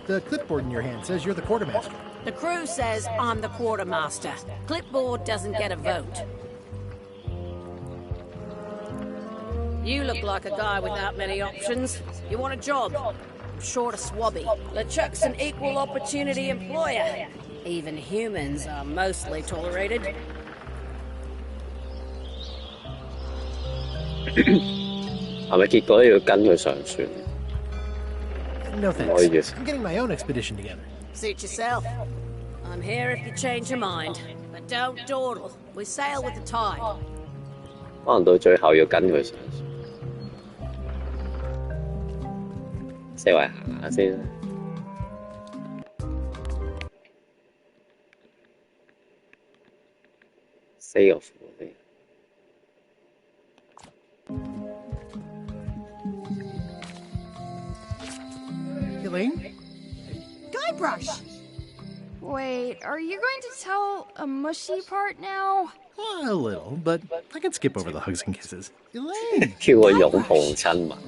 The clipboard in your hand says you're the quartermaster. The crew says I'm the quartermaster. Clipboard doesn't get a vote. You look like a guy without many options. You want a job? I'm short of swabby. LeChuck's an equal opportunity employer. Even humans are mostly tolerated. 係咪結果都要跟佢上船？ No thanks. I'm getting my own expedition together. Suit yourself. I'm here if you change your mind. But don't dawdle. We sail with the tide. 可能到最後要跟佢上船。四圍行下先。Sail for me. Elaine? Guybrush! Wait, are you going to tell a mushy part now? A little, but I can skip over the hugs and kisses. Elaine! 叫我擁抱親吻。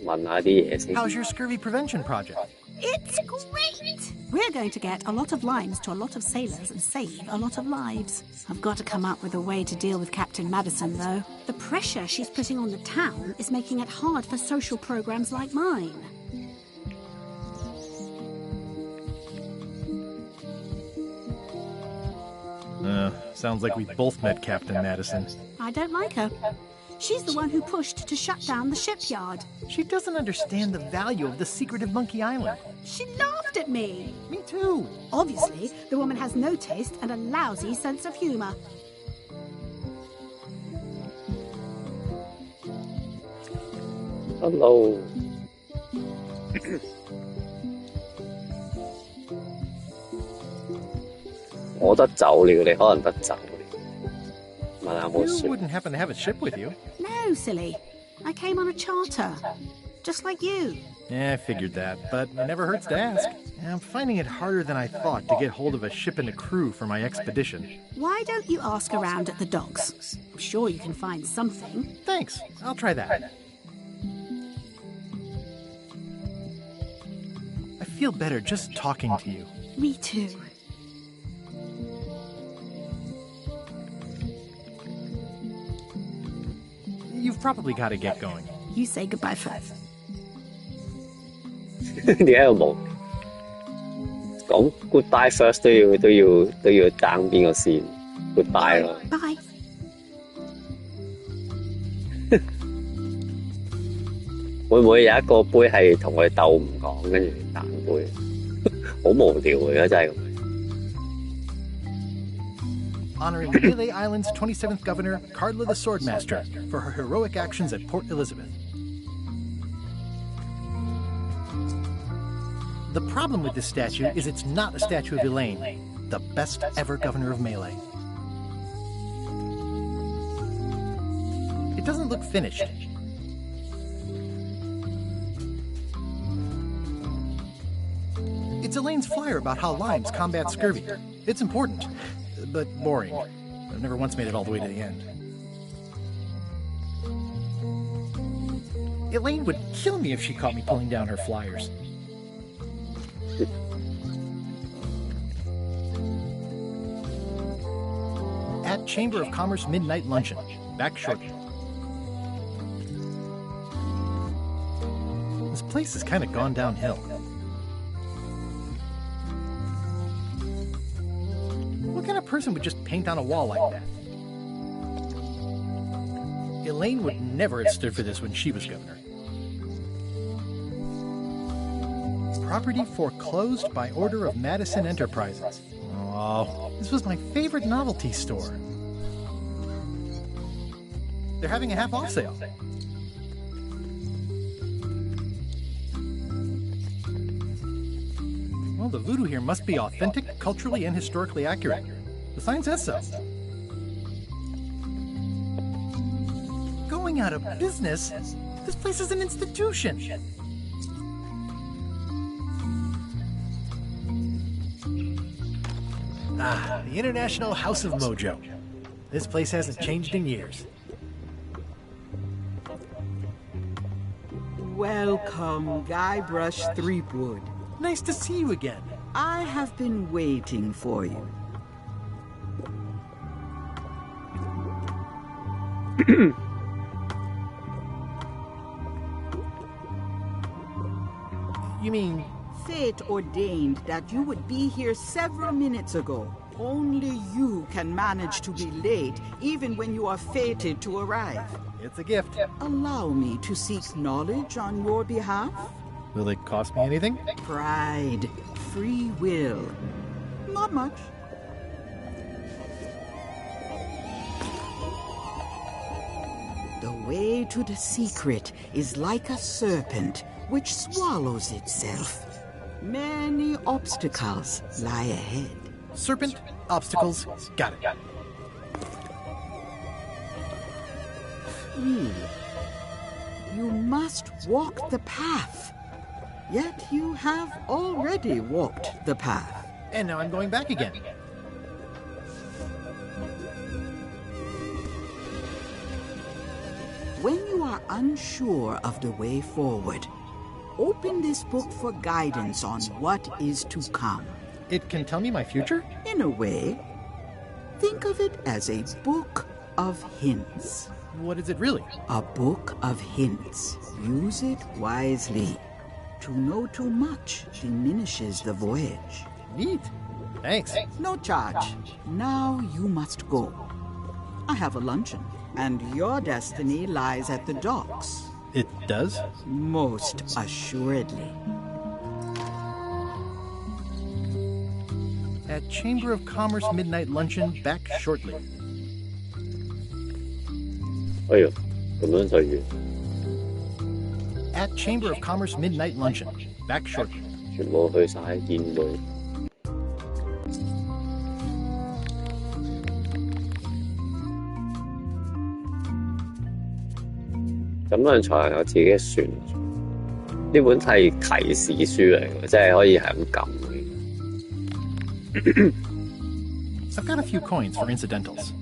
問下啲嘢先。 How's your scurvy prevention project? It's great! We're going to get a lot of lines to a lot of sailors and save a lot of lives. I've got to come up with a way to deal with Captain Madison, though. The pressure she's putting on the town is making it hard for social programs like mine. Sounds like we both met Captain Madison. I don't like her. She's the one who pushed to shut down the shipyard. She doesn't understand the value of the secret of Monkey Island. She laughed at me. Me too. Obviously, the woman has no taste and a lousy sense of humor. Hello。我得走了，你可能得走了。問下有冇 You 船？ wouldn't happen to have a ship with you. No, silly. I came on a charter. Just like you. Yeah, I figured that, but it never hurts to ask. I'm finding it harder than I thought to get hold of a ship and a crew for my expedition. Why don't you ask around at the docks? I'm sure you can find something. Thanks. I'll try that. I feel better just talking to you. Me too. You've probably got to get going. You say goodbye first. 點解又冇講 goodbye first 都要爭邊個先 goodbye 咯？ Bye. 會唔會有一個杯係同佢鬥唔講，跟住彈杯？好無聊嘅，真係咁。 Honoring Melee Island's 27th governor, Cardla the Swordmaster, for her heroic actions at Port Elizabeth. The problem with this statue is it's not a statue of Elaine, the best ever governor of Melee. It doesn't look finished. It's Elaine's flyer about how limes combat scurvy. It's important, but boring. I've never once made it all the way to the end. Elaine would kill me if she caught me pulling down her flyers. At Chamber of Commerce Midnight Luncheon. Back shortly. This place has kind of gone downhill. What kind of person would just paint on a wall like that? Elaine would never have stood for this when she was governor. Property foreclosed by order of Madison Enterprises. Oh, this was my favorite novelty store. They're having a half-off sale. Well, the voodoo here must be authentic, culturally, and historically accurate. The sign says so. Going out of business? This place is an institution. Ah, the International House of Mojo. This place hasn't changed in years. Welcome, Guybrush Threepwood. Nice to see you again. I have been waiting for you. You mean... Fate ordained that you would be here several minutes ago. Only you can manage to be late, even when you are fated to arrive. It's a gift. Allow me to seek knowledge on your behalf. Will it cost me anything? Pride, free will. Not much. The way to the secret is like a serpent which swallows itself. Many obstacles lie ahead. Serpent, obstacles, got it. Really? You must walk the path. Yet you have already walked the path. And now I'm going back again. When you are unsure of the way forward, open this book for guidance on what is to come. It can tell me my future? In a way. Think of it as a book of hints. What is it really? A book of hints. Use it wisely. To know too much diminishes the voyage. Neat. Thanks. No charge. Now you must go. I have a luncheon, and your destiny lies at the docks. It does? Most assuredly. At Chamber of Commerce Midnight Luncheon, back shortly. 哎呦，咁樣就完。at Chamber of Commerce Midnight Luncheon. Back shortly. 全部去晒宴會。咁樣才能有自己嘅船。呢本係提示書嚟嘅，即係可以係咁撳嘅。I've got a few coins for incidentals.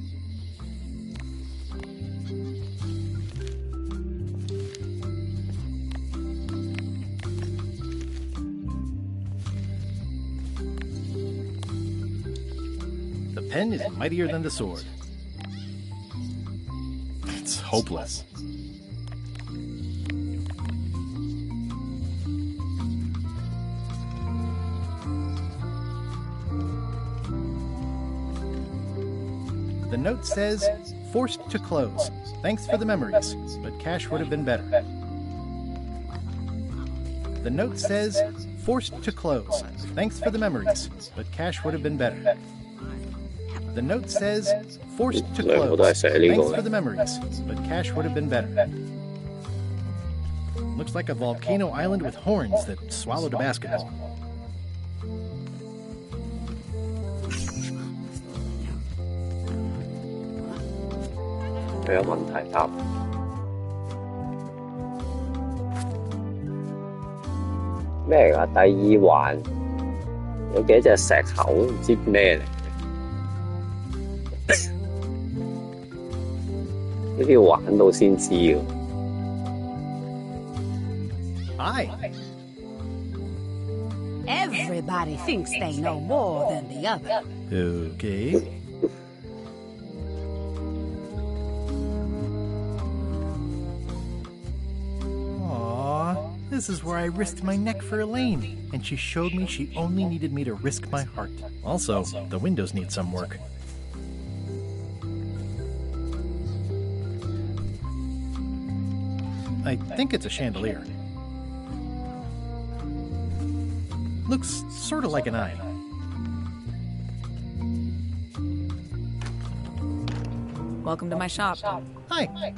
The pen is mightier than the sword. It's hopeless. The note says, forced to close. Thanks for the memories, but cash would have been better. The note says, forced to close. Thanks for the memories, but cash would have been better. The note says, forced to close. Thanks for the memories, but cash would have been better. Looks like a volcano island with horns that swallowed a basketball. Có問題答。咩嚟㗎？第二環有幾隻石頭，唔知咩嚟。呢啲要玩到先知㗎。Hi. Everybody thinks they know more than the other. Okay. This is where I risked my neck for Elaine, and she showed me she only needed me to risk my heart. Also, the windows need some work. I think it's a chandelier. Looks sort of like an eye. Welcome to my shop. Hi.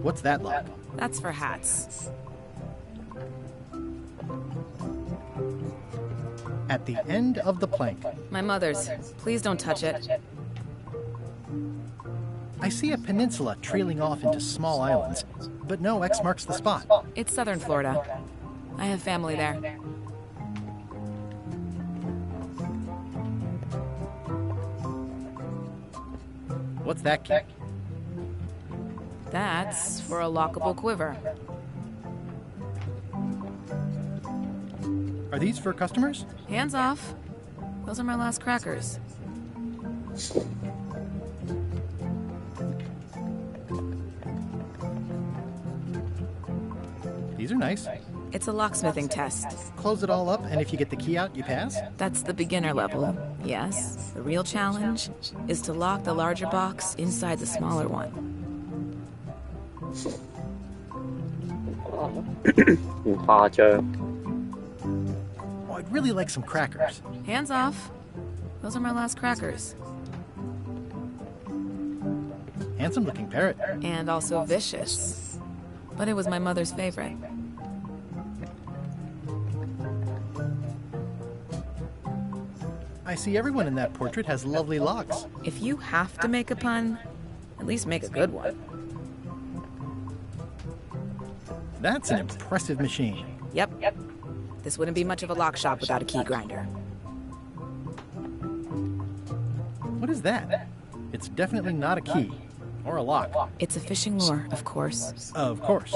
What's that lock? That's for hats. At the end of the plank. My mother's. Please don't touch it. I see a peninsula trailing off into small islands, but no X marks the spot. It's southern Florida. I have family there. What's that key? That's for a lockable quiver. Are these for customers? Hands off. Those are my last crackers. These are nice. It's a locksmithing test. Close it all up, and if you get the key out, you pass? That's the beginner level, yes. The real challenge is to lock the larger box inside the smaller one. Oh, I'd really like some crackers. Hands off. Those are my last crackers. Handsome looking parrot. And also vicious. But it was my mother's favorite. I see everyone in that portrait has lovely locks. If you have to make a pun, at least make a good one. That's an impressive machine. Yep. This wouldn't be much of a lock shop without a key grinder. What is that? It's definitely not a key. Or a lock. It's a fishing lure, of course. Of course.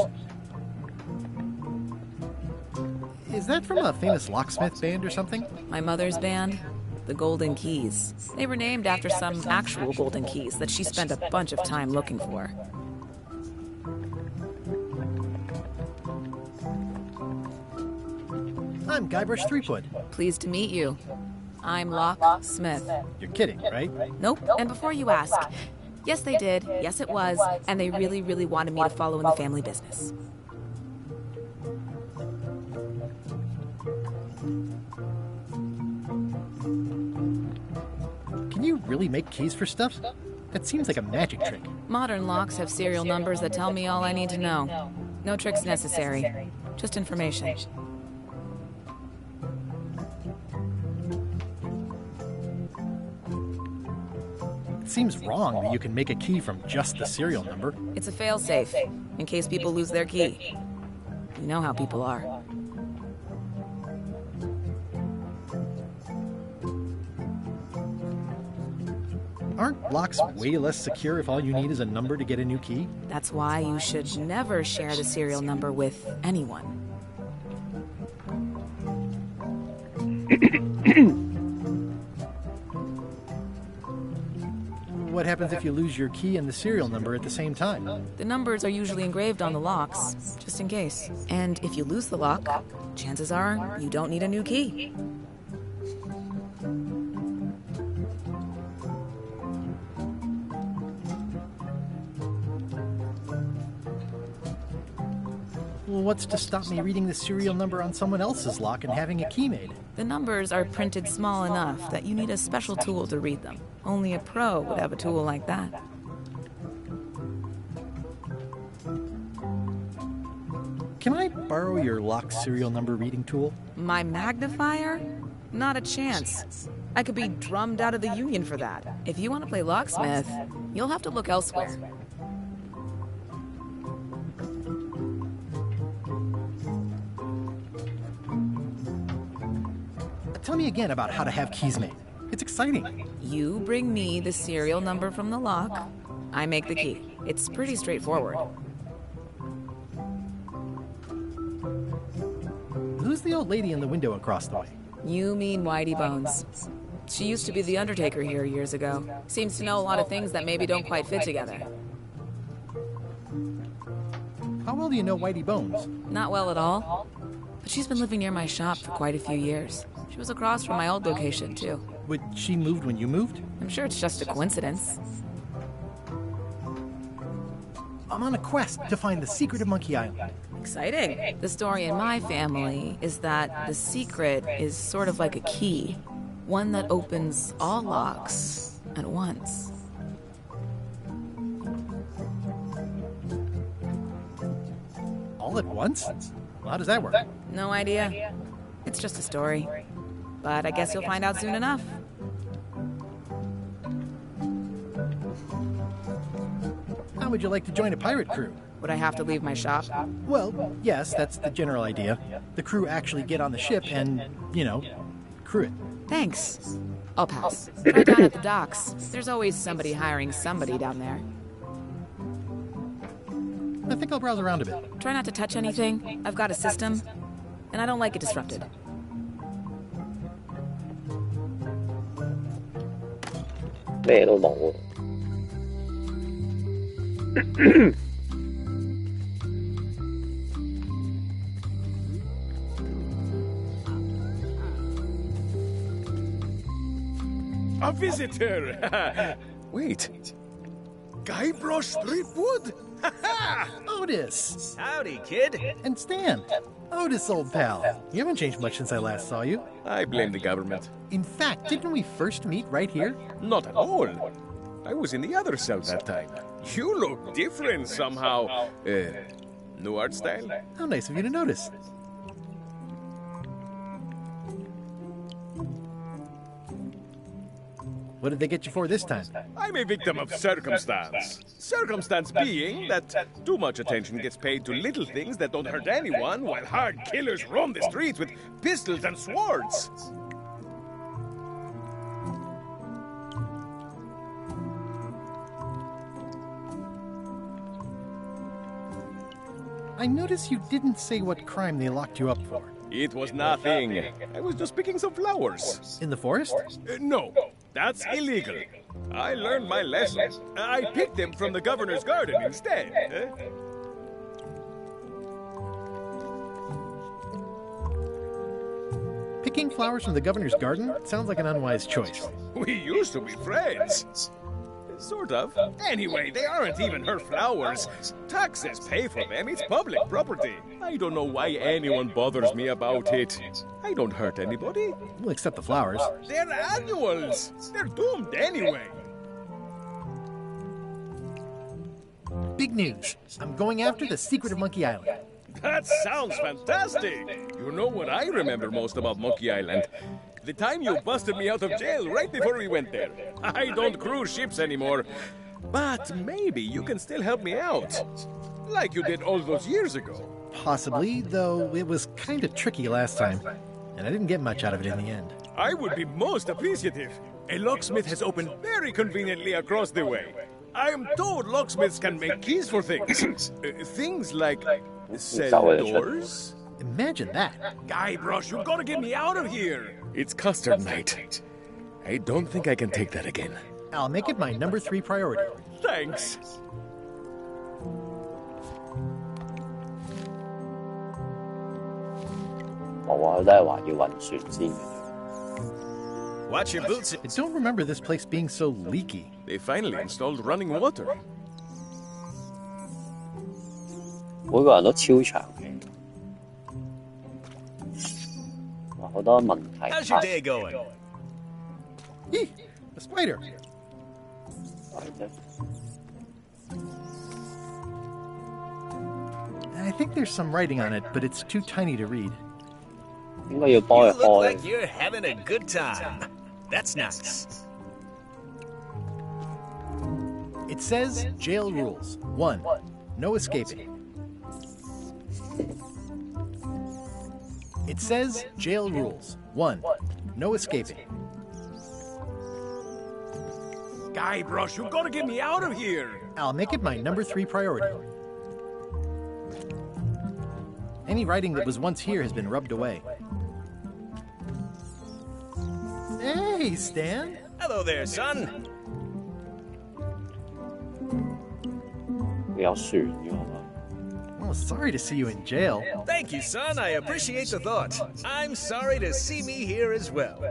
Is that from a famous locksmith band or something? My mother's band? The Golden Keys. They were named after some actual golden keys that she spent a bunch of time looking for. I'm Guybrush Threepwood. Pleased to meet you. I'm Locksmith. You're kidding, right? Nope. And before you ask, Yes, they did. Yes, it was. And they really, really wanted me to follow in the family business. Can you really make keys for stuff? That seems like a magic trick. Modern locks have serial numbers that tell me all I need to know. No tricks necessary. Just information. It seems wrong that you can make a key from just the serial number. It's a failsafe, in case people lose their key. You know how people are. Aren't locks way less secure if all you need is a number to get a new key? That's why you should never share the serial number with anyone. What happens if you lose your key and the serial number at the same time? The numbers are usually engraved on the locks, just in case. And if you lose the lock, chances are you don't need a new key. Well, what's to stop me reading the serial number on someone else's lock and having a key made? The numbers are printed small enough that you need a special tool to read them. Only a pro would have a tool like that. Can I borrow your lock serial number reading tool? My magnifier? Not a chance. I could be drummed out of the union for that. If you want to play locksmith, you'll have to look elsewhere. Tell me again about how to have keys made. It's exciting. You bring me the serial number from the lock. I make the key. It's pretty straightforward. Who's the old lady in the window across the way? You mean Whitey Bones. She used to be the Undertaker here years ago. Seems to know a lot of things that maybe don't quite fit together. How well do you know Whitey Bones? Not well at all. But she's been living near my shop for quite a few years. She was across from my old location, too. Would she moved when you moved? I'm sure it's just a coincidence. I'm on a quest to find the secret of Monkey Island. Exciting. The story in my family is that the secret is sort of like a key. One that opens all locks at once. All at once? How does that work? No idea. It's just a story. But I guess you'll find out soon enough. How would you like to join a pirate crew? Would I have to leave my shop? Well, yes, that's the general idea. The crew actually get on the ship and, crew it. Thanks. I'll pass. Try down at the docks. There's always somebody hiring somebody down there. I think I'll browse around a bit. Try not to touch anything. I've got a system, and I don't like it disrupted.咩都冇。A visitor! Wait. Guybrush Threepwood? Otis! Howdy, kid. And Stan. Otis, old pal. You haven't changed much since I last saw you. I blame the government. In fact, didn't we first meet right here? Not at all. I was in the other cell that time. You look different somehow. New art style? How nice of you to notice. What did they get you for this time? I'm a victim of circumstance. Circumstance being that too much attention gets paid to little things that don't hurt anyone, while hard killers roam the streets with pistols and swords. I notice you didn't say what crime they locked you up for. It was nothing. I was just picking some flowers. In the forest? No, that's illegal. I learned my lesson. I picked them from the governor's garden instead. Picking flowers from the governor's garden sounds like an unwise choice. We used to be friends. Sort of. Anyway, they aren't even her flowers. Taxes pay for them. It's public property. I don't know why anyone bothers me about it. I don't hurt anybody. Well, except the flowers. They're annuals. They're doomed anyway. Big news. I'm going after the secret of Monkey Island. That sounds fantastic. You know what I remember most about Monkey Island? The time you busted me out of jail right before we went there. I don't cruise ships anymore. But maybe you can still help me out. Like you did all those years ago. Possibly, though it was kind of tricky last time. And I didn't get much out of it in the end. I would be most appreciative. A locksmith has opened very conveniently across the way. I am told locksmiths can make keys for things. Things like cell doors. Imagine that. Guybrush, you gotta get me out of here. It's custard night. I don't think I can take that again. I'll make it my number 3 priority. Thanks. Watch your boots. I don't remember this place being so leaky. They finally installed running water. 每個人都超長氣，好多問題。How's your day going? Eeh, a spider. I think there's some writing on it, but it's too tiny to read. You look like you're having a good time. That's nice. It says jail rules. 1. No escaping. It says jail rules. 1. No escaping. Guybrush, you gotta get me out of here. I'll make it my number 3 priority. Any writing that was once here has been rubbed away. Hey, Stan. Hello there, son. Oh, sorry to see you in jail. Thank you, son. I appreciate the thought. I'm sorry to see me here as well.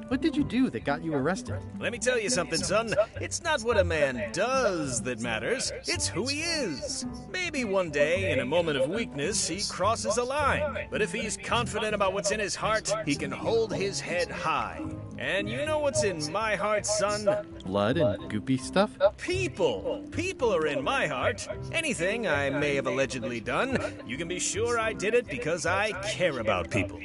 What did you do that got you arrested? Let me tell you something, son. It's not what a man does that matters. It's who he is. Maybe one day, in a moment of weakness, he crosses a line. But if he's confident about what's in his heart, he can hold his head high. And you know what's in my heart, son? Blood and goopy stuff? People. People are in my heart. Anything I may have allegedly done, you can be sure I did it because I care about people.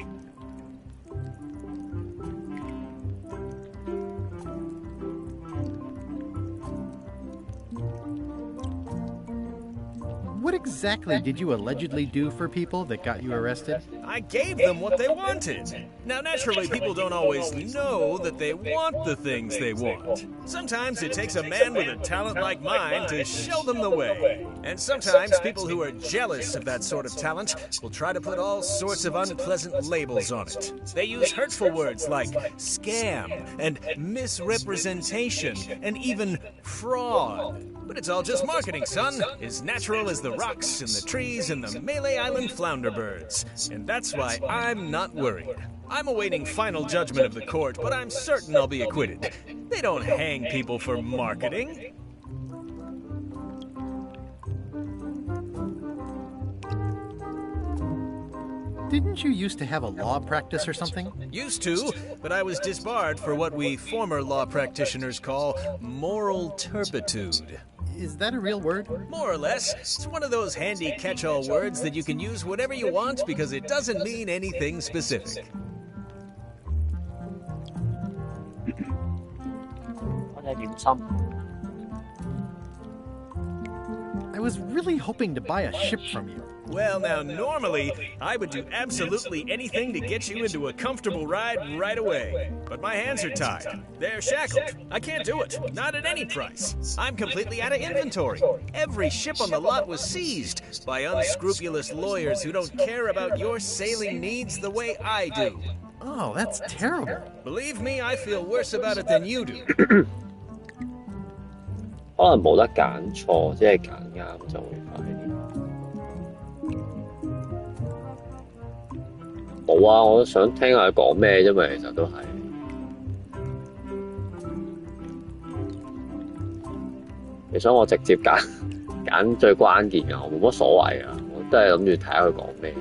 What exactly did you allegedly do for people that got you arrested? I gave them what they wanted. Now, naturally, people don't always know that they want the things they want. Sometimes it takes a man with a talent like mine to show them the way. And sometimes people who are jealous of that sort of talent will try to put all sorts of unpleasant labels on it. They use hurtful words like scam and misrepresentation and even fraud. But it's all just marketing, son. As natural as the rocks and the trees and the Melee Island flounder birds. And that's why I'm not worried. I'm awaiting final judgment of the court, but I'm certain I'll be acquitted. They don't hang people for marketing. Didn't you used to have a law practice or something? Used to, but I was disbarred for what we former law practitioners call moral turpitude. Is that a real word? More or less. It's one of those handy catch-all words that you can use whatever you want because it doesn't mean anything specific. I was really hoping to buy a ship from you. Well, now, normally, I would do absolutely anything to get you into a comfortable ride right away. But my hands are tied. They're shackled. I can't do it. Not at any price. I'm completely out of inventory. Every ship on the lot was seized by unscrupulous lawyers who don't care about your sailing needs the way I do. Oh, that's terrible. Believe me, I feel worse about it than you do. 可能冇得揀錯，即係揀啱就會快啲。冇啊，我都想聽下佢講咩啫嘛，其實都係。其實我直接揀最關鍵嘅，我冇乜所謂啊！我都係諗住睇下佢講咩。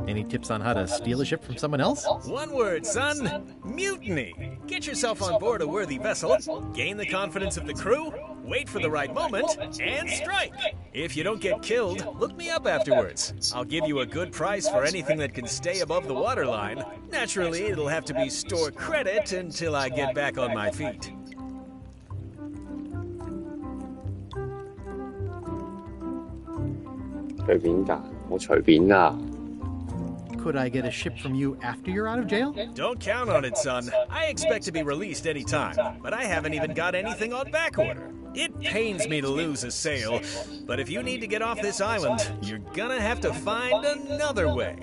Any tips on how to steal a ship from someone else? One word, son. Mutiny. Get yourself on board a worthy vessel, gain the confidence of the crew, wait for the right moment, and strike. If you don't get killed, look me up afterwards. I'll give you a good price for anything that can stay above the waterline. Naturally, it'll have to be store credit until I get back on my feet. Could I get a ship from you after you're out of jail? Don't count on it, son. I expect to be released any time, but I haven't even got anything on back order. It pains me to lose a sale, but if you need to get off this island, you're gonna have to find another way.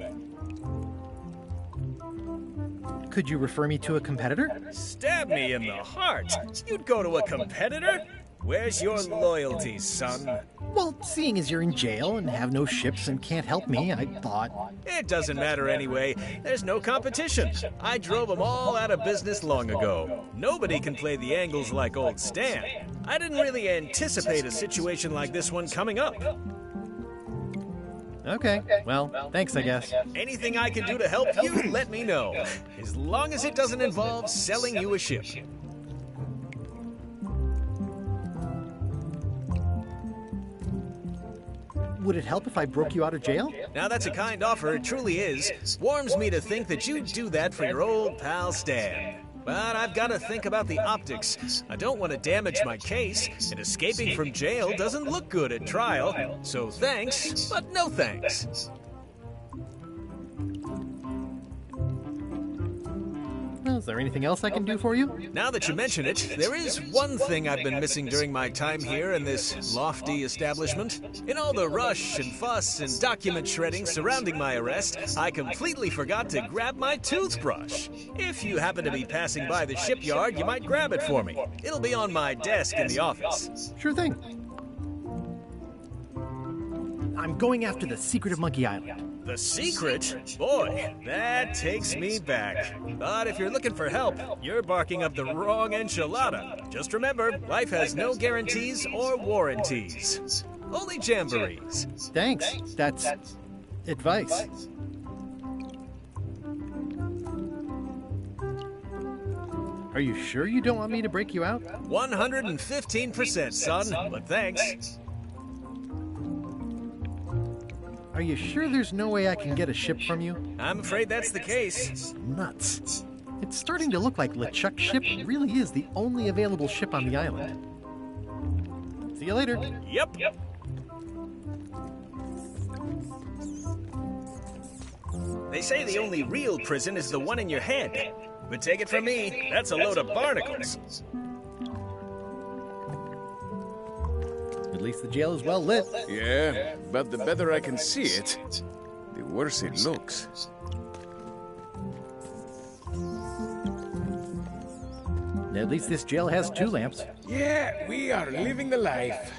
Could you refer me to a competitor? Stab me in the heart. You'd go to a competitor? Where's your loyalty, son? Well, seeing as you're in jail and have no ships and can't help me, I thought... It doesn't matter anyway. There's no competition. I drove them all out of business long ago. Nobody can play the angles like old Stan. I didn't really anticipate a situation like this one coming up. Okay, well, thanks, I guess. Anything I can do to help you, let me know. As long as it doesn't involve selling you a ship. Would it help if I broke you out of jail? Now that's a kind offer, it truly is. Warms me to think that you'd do that for your old pal Stan. But I've got to think about the optics. I don't want to damage my case, and escaping from jail doesn't look good at trial. So thanks, but no thanks. Well, is there anything else I can do for you? Now that you mention it, there is one thing I've been missing during my time here in this lofty establishment. In all the rush and fuss and document shredding surrounding my arrest, I completely forgot to grab my toothbrush. If you happen to be passing by the shipyard, you might grab it for me. It'll be on my desk in the office. Sure thing. I'm going after the secret of Monkey Island. The secret? Boy, that takes me back. But if you're looking for help, you're barking up the wrong enchilada. Just remember, life has no guarantees or warranties. Only jamborees. Thanks. That's advice. Are you sure you don't want me to break you out? 115%, son, but thanks. Are you sure there's no way I can get a ship from you? I'm afraid that's the case. Nuts. It's starting to look like LeChuck's ship really is the only available ship on the island. See you later. Yep. They say the only real prison is the one in your head. But take it from me, that's a load of barnacles. At least the jail is well lit. Yeah, but the better I can see it, the worse it looks. At least this jail has 2 lamps. Yeah, we are living the life.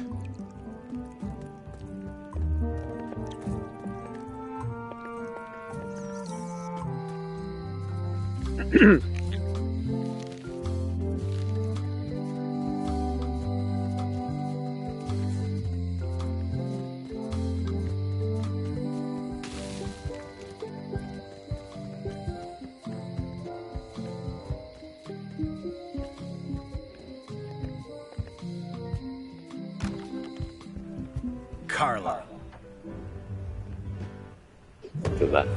Carla. Good.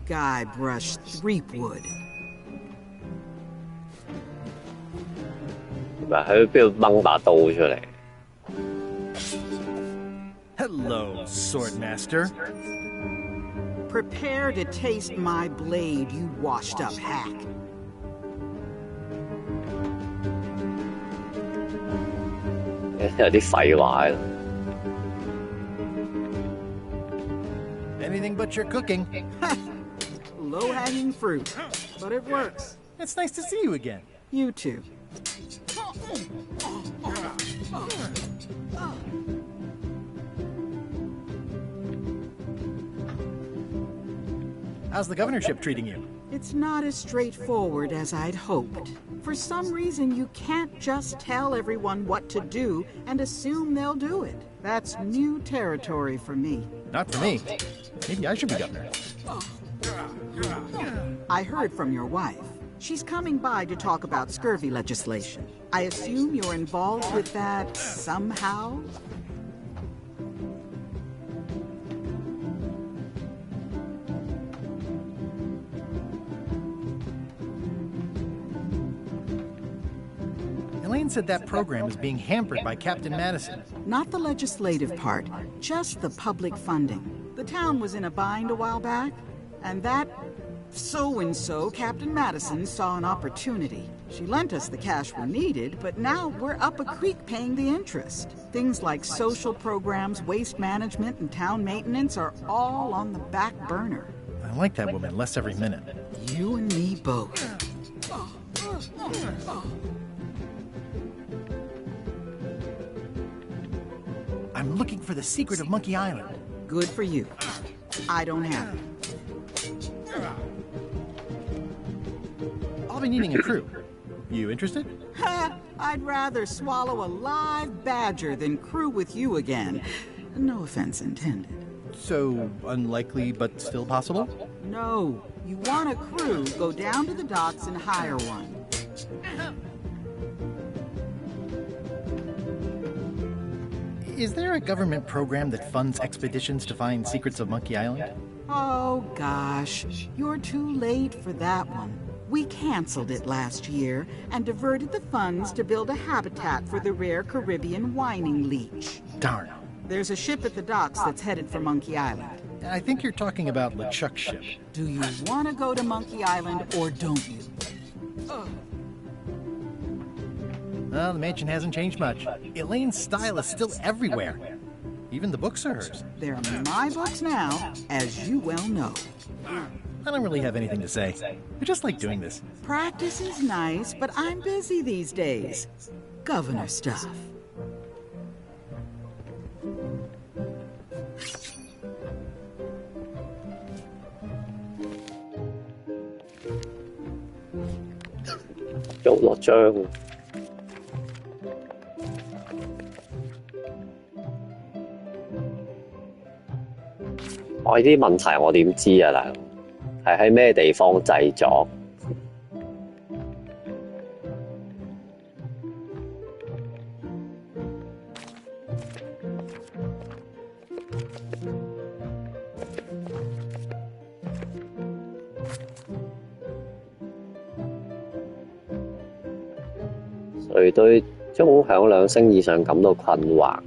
Guybrush Threepwood. 喺邊度掹把刀出嚟？ Hello, Swordmaster. Prepare to taste my blade, you washed-up hack.有啲廢話啦。 Anything but your cooking. Low-hanging fruit, but it works. It's nice to see you again. You too. How's the governorship treating you? It's not as straightforward as I'd hoped. For some reason, you can't just tell everyone what to do and assume they'll do it. That's new territory for me. Not for me. Maybe I should be governor. I heard from your wife. She's coming by to talk about scurvy legislation. I assume you're involved with that somehow? Elaine said that program is being hampered by Captain Madison. Not the legislative part, just the public funding. The town was in a bind a while back, and that so-and-so, Captain Madison, saw an opportunity. She lent us the cash we needed, but now we're up a creek paying the interest. Things like social programs, waste management, and town maintenance are all on the back burner. I like that woman less every minute. You and me both. I'm looking for the secret of Monkey Island. Good for you. I don't have it. I'll be needing a crew. You interested? Ha! I'd rather swallow a live badger than crew with you again. No offense intended. So, unlikely but still possible? No. You want a crew, go down to the docks and hire one. Is there a government program that funds expeditions to find secrets of Monkey Island? Oh, gosh. You're too late for that one. We canceled it last year and diverted the funds to build a habitat for the rare Caribbean whining leech. Darn. There's a ship at the docks that's headed for Monkey Island. I think you're talking about LeChuck's ship. Do you want to go to Monkey Island or don't you? Well, the mansion hasn't changed much. Elaine's style is still everywhere. Even the books are hers. They're my books now, as you well know. I don't really have anything to say. I just like doing this. Practice is nice, but I'm busy these days. Governor stuff.做落章。我呢啲問題我點知啊，大佬？係喺咩地方製作？誰對鐘響兩聲以上感到困惑？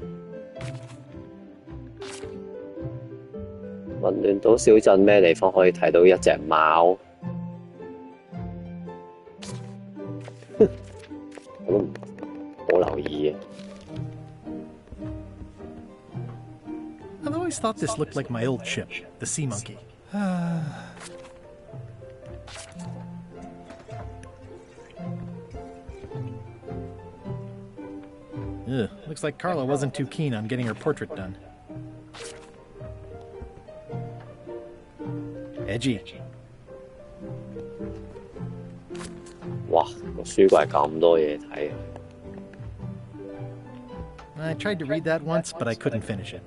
混亂島小鎮咩地方可以睇到一隻貓？我都冇留意嘅。I've always thought this looked like my old ship, the Sea Monkey. Ugh, looks like Carla wasn't too keen on getting her portrait done. Edgy. 哇！個書櫃咁多嘢睇。I tried to read that once, but I couldn't finish it.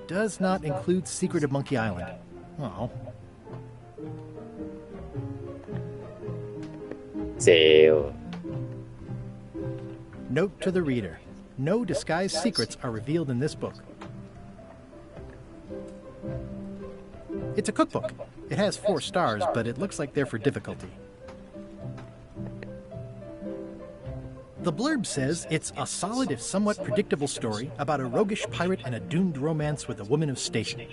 Does not include Secret of Monkey Island. Oh. 謝 Note to the reader. No disguised secrets are revealed in this book. It's a cookbook. It has 4 stars, but it looks like they're for difficulty. The blurb says it's a solid if somewhat predictable story about a roguish pirate and a doomed romance with a woman of station.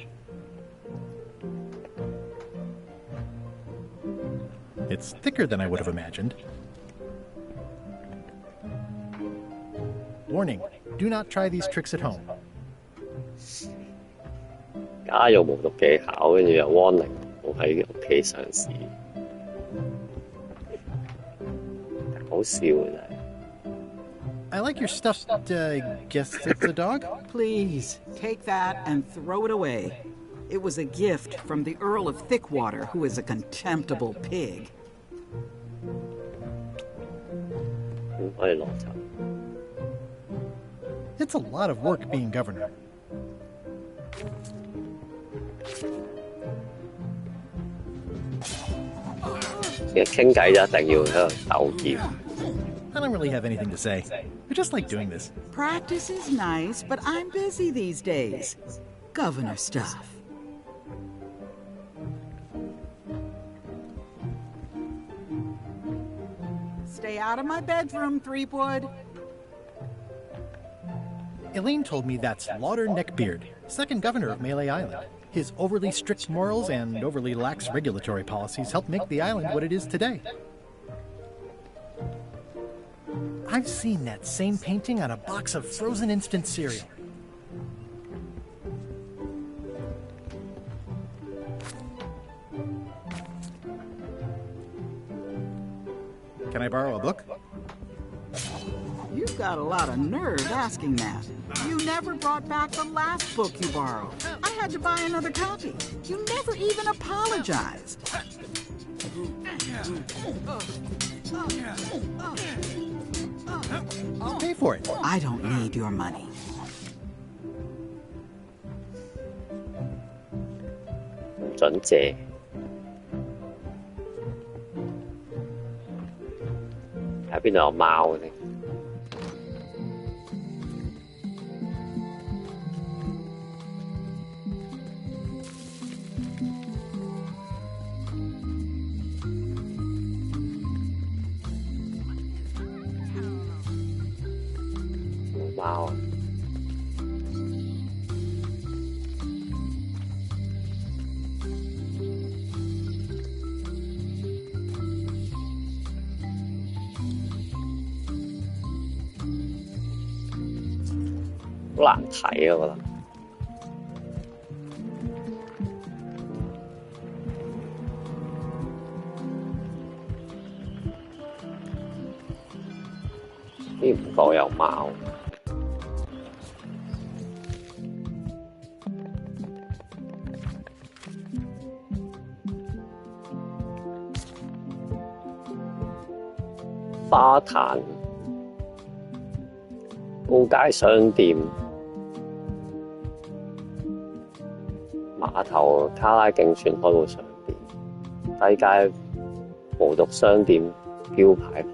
It's thicker than I would have imagined. Warning, do not try these tricks at home. 家用無毒技巧，跟住又warning，冇喺屋企嘗試。好笑嘅真係。I like your stuffed, guess it's a dog? Please, take that and throw it away. It was a gift from the Earl of Thickwater, who is a contemptible pig. 唔可以攞走。It's a lot of work being governor. 其實傾偈就一定要喺度鬥劍。I don't really have anything to say. I just like doing this. Practice is nice, but I'm busy these days. Governor stuff. Stay out of my bedroom, Threepwood. Elaine told me that's Lauder Neckbeard, second governor of Melee Island. His overly strict morals and overly lax regulatory policies helped make the island what it is today. I've seen that same painting on a box of frozen instant cereal. Can I borrow a book? You've got a lot of nerve asking that. You never brought back the last book you borrowed. I had to buy another copy. You never even apologized. I'll pay for it. I don't need your money. Don't借。喺邊度有貓嘅？冇貓啊！好難睇啊！我覺得。呢唔覺有貓。花壇、高街商店、碼頭卡拉徑船開到上邊，低街無毒商店標牌旁。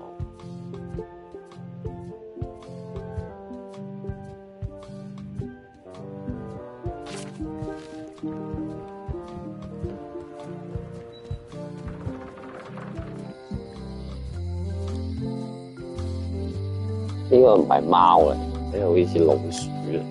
呢個唔係貓嚟，呢個好似老鼠嚟。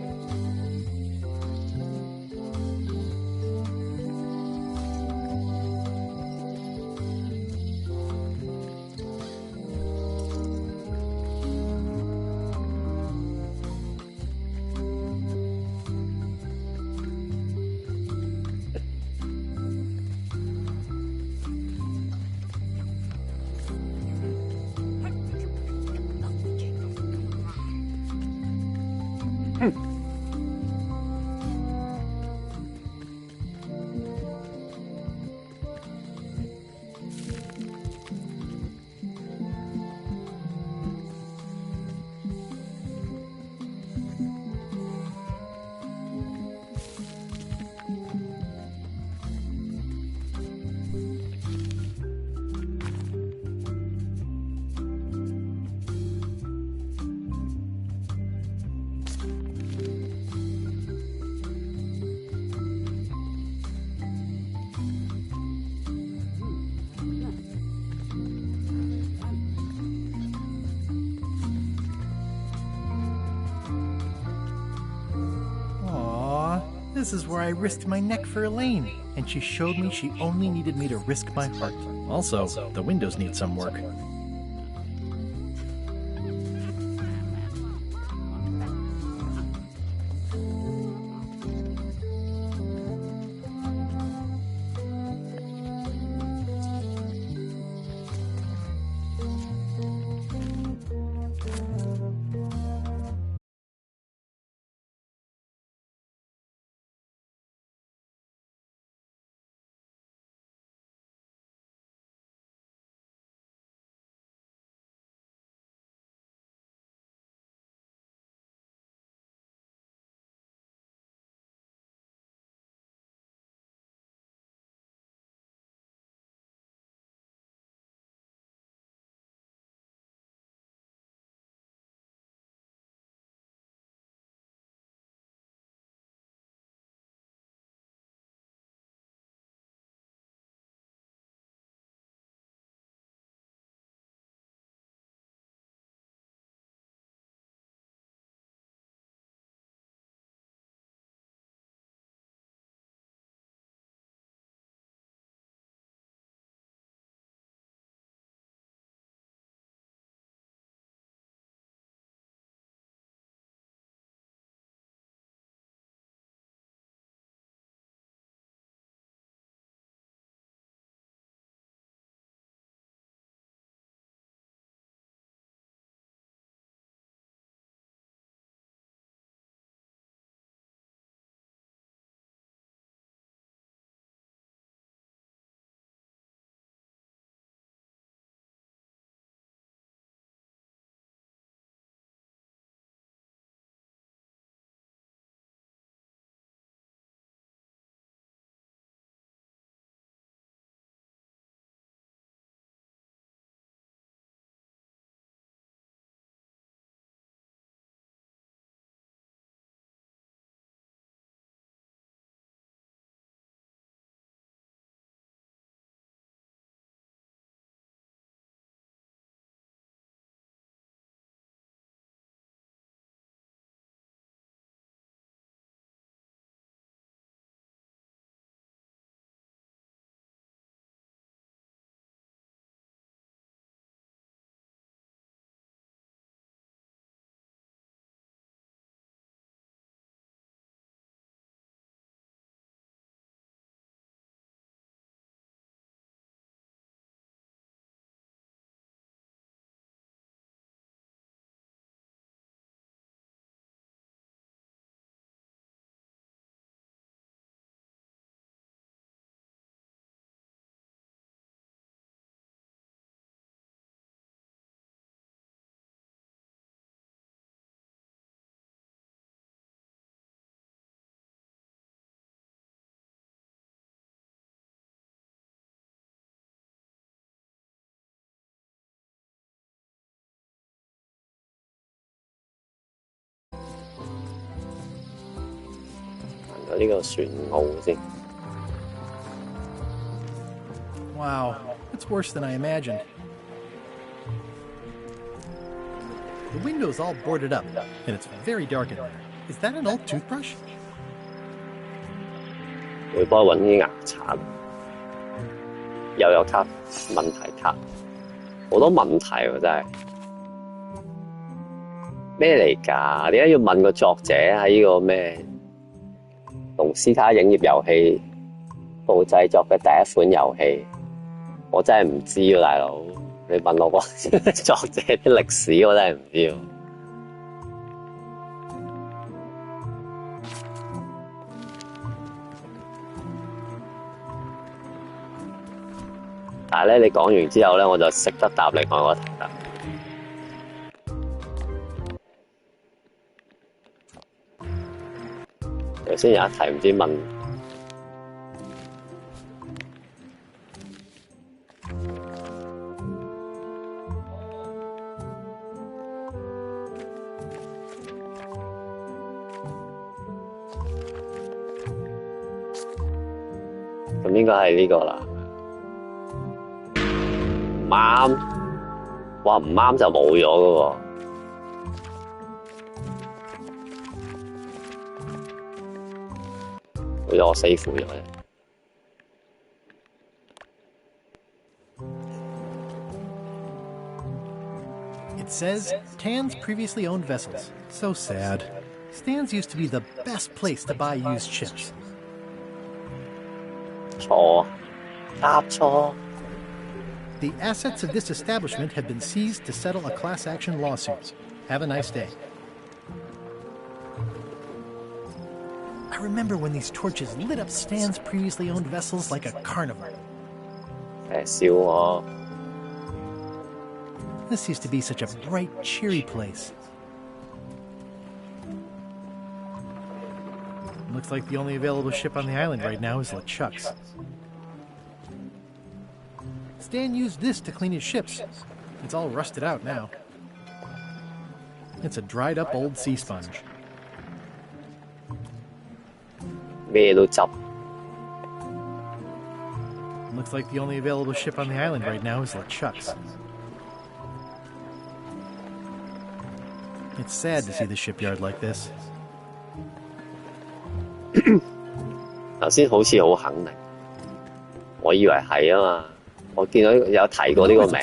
This is where I risked my neck for Elaine, and she showed me she only needed me to risk my heart. Also, the windows need some work. 咗呢個船澳先。Wow, it's worse than I imagined. The window's all boarded up, and it's very dark in there. Is that an old toothbrush? 會幫我揾啲牙刷，又有卡問題卡，好多問題喎真係。咩嚟㗎？點解要問個作者喺呢個咩龍斯卡影業遊戲部製作嘅第一款遊戲？我真係唔知喎，大佬。你問我個作者啲歷史，我真係唔知喎。但係咧，你講完之後咧，我就識得答另外個題啦。頭先有一題唔知問咁應該係呢個啦。唔啱，話唔啱就冇咗㗎喎。好似我死符咗嘅。It says Tan's previously owned vessels. So sad. Stan's used to be the best place to buy used ships. 錯，答錯。The assets of this establishment have been seized to settle a class action lawsuit. Have a nice day. I remember when these torches lit up Stan's previously owned vessels like a carnival. 笑我。This used to be such a bright, cheery place. Looks like the only available ship on the island right now is LeChuck's. Stan used this to clean his ships. It's all rusted out now. It's a dried up old sea sponge. 咩都執。Looks like the only available ship on the island right now is LeChuck's. It's sad to see the shipyard like this. 頭先好似好肯定，我以為係啊嘛，我見到有提過呢個名。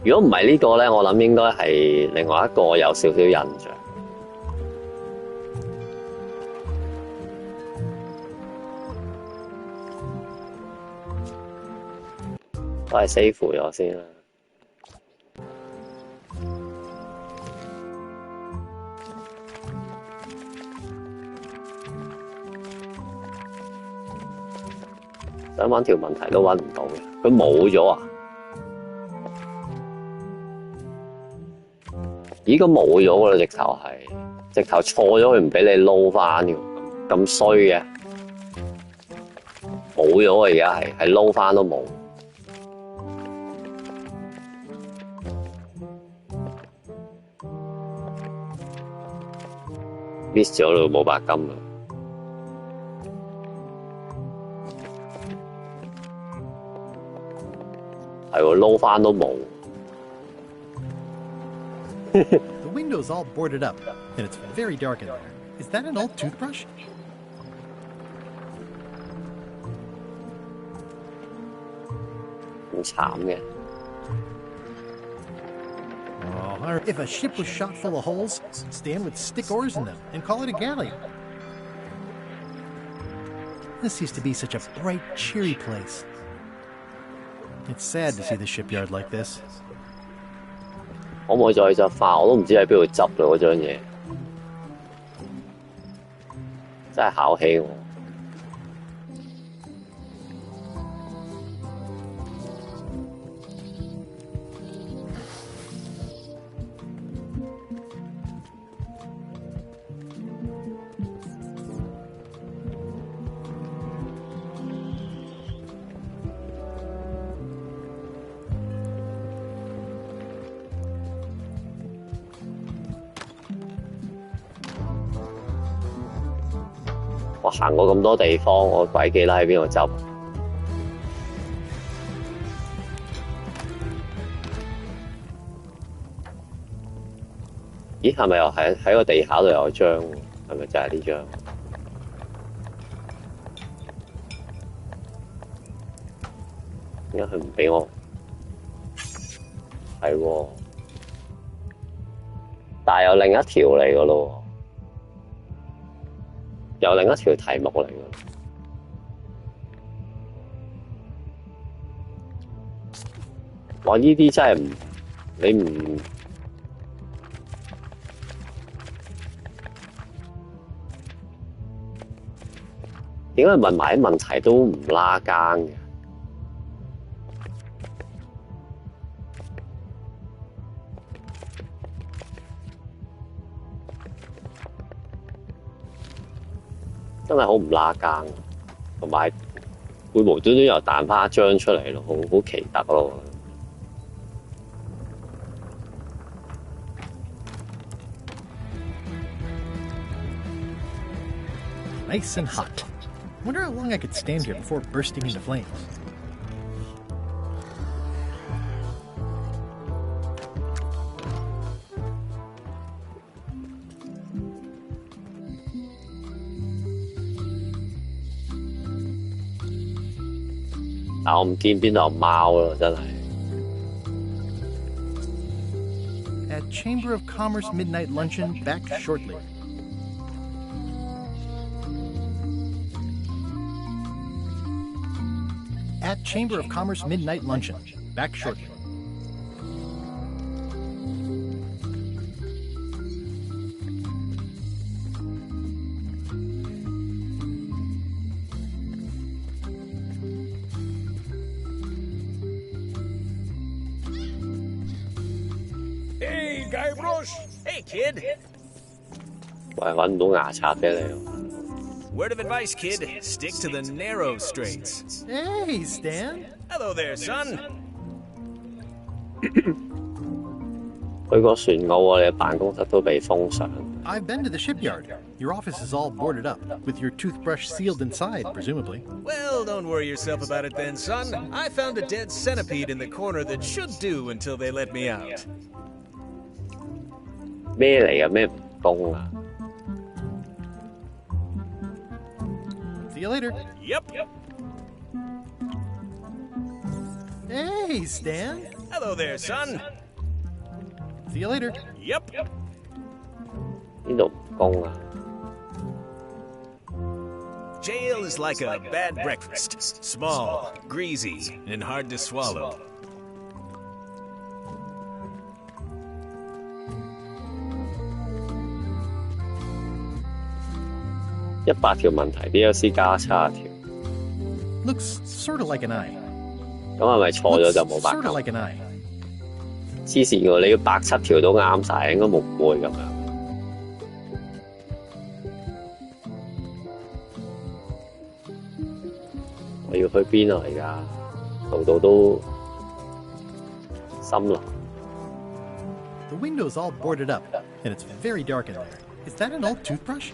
如果唔係呢個咧，我諗應該係另外一個有少少印象。都係 save 咗先啦。想揾條問題都揾唔到嘅，佢冇咗啊？咦，咁冇咗㗎啦，直頭錯咗，佢唔俾你撈翻嘅，咁衰嘅，冇咗啊！而家係撈翻都冇。miss 咗咯，冇白金啦。係喎，撈翻都冇。The window's all boarded up, and it's very dark in there. Is that an old toothbrush? Oh, if a ship was shot full of holes, Stan would stick oars in them and call it a galley. This used to be such a bright, cheery place. It's sad to see the shipyard like this. 可唔可以再執翻？我都唔知喺邊度執啦嗰張嘢，真係考起我。我行過咁多地方，我鬼記得喺邊度執。咦，係咪又喺個地下度有張？係咪就係呢張？點解佢唔俾我？係喎，但係有另一條嚟㗎咯，有另一條題目嚟㗎。哇！呢啲真係唔，你唔〜點解問埋啲問題都唔拉更嘅？真係好唔拉更，同埋會無端端又彈翻一張出嚟咯，好奇特咯。Nice and hot. Wonder how long I could stand here before bursting into flames.但我唔見邊度有貓咯，真係。At Chamber of Commerce Midnight Luncheon, back shortly. At Chamber of Commerce Midnight Luncheon. Back shortly. Hey, Guy Brush! Hey, kid! 喂，搵唔到牙刷俾你喎。Word of advice, kid. Stick to the narrow straights. Hey, Stan. Hello there, son. 去個船澳啊！你嘅辦公室都被封上。I've been to the shipyard. Your office is all boarded up, with your toothbrush sealed inside, presumably. Well, don't worry yourself about it then, son. I found a dead centipede in the corner that should do until they let me out. 咩嚟㗎？咩蜈蚣啊？ See you later. Yep. Hey, Stan. Hello there, son. See you later. Yep. 邊度蜈蚣啊？ Jail is like a bad breakfast. Small, greasy, and hard to swallow. 100條問題 DLC 加70條。Looks sort of like an eye. 咁係咪錯咗就冇白 Sort of like an eye. 黐線喎！你要107條都啱晒，應該冇唔會咁樣。我要去邊啊？而家度度都森林。The window's all boarded up, and it's very dark in there. Is that an old toothbrush?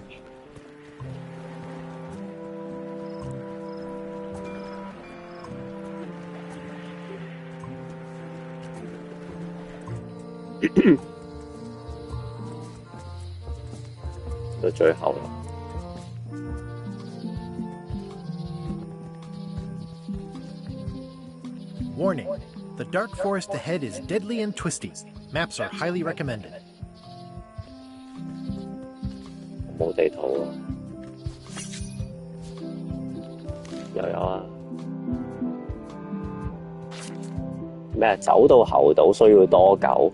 Warning: 到最後啦。Warning: the dark forest ahead is deadly and twisty. Maps are highly recommended. 冇地圖啊，又有啊。咩？走到猴島需要多久？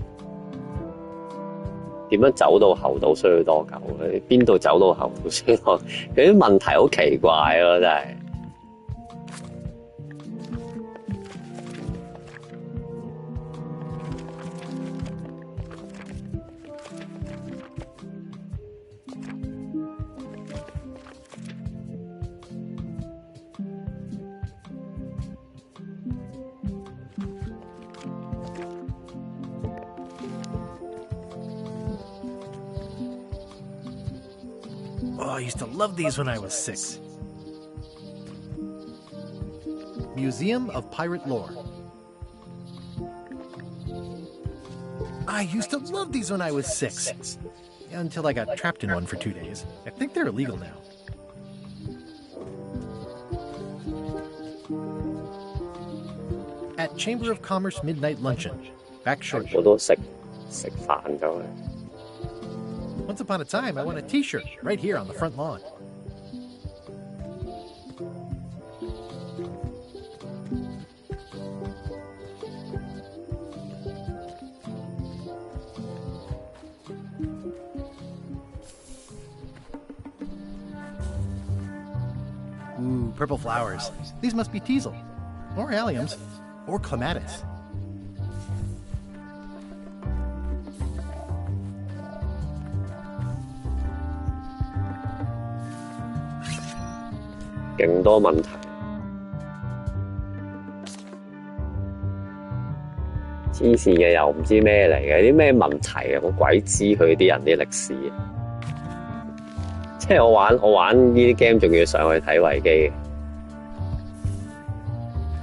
點樣走到猴島需要多久？邊度走到猴島需要多久？佢啲問題好奇怪咯，真係。I used to love these when I was 6. Museum of Pirate Lore. I used to love these when I was 6. Until I got trapped in one for 2 days. I think they're illegal now. At Chamber of Commerce Midnight Luncheon. Back shortly. 我都食飯㗎。 Once upon a time, I won a t-shirt right here on the front lawn. Ooh, purple flowers. These must be teasel, or alliums, or clematis.勁多問題。黐線嘅又唔知咩嚟嘅，啲咩問題啊？我鬼知佢啲人啲歷史啊！即係我玩呢啲 game 仲要上去睇維基嘅。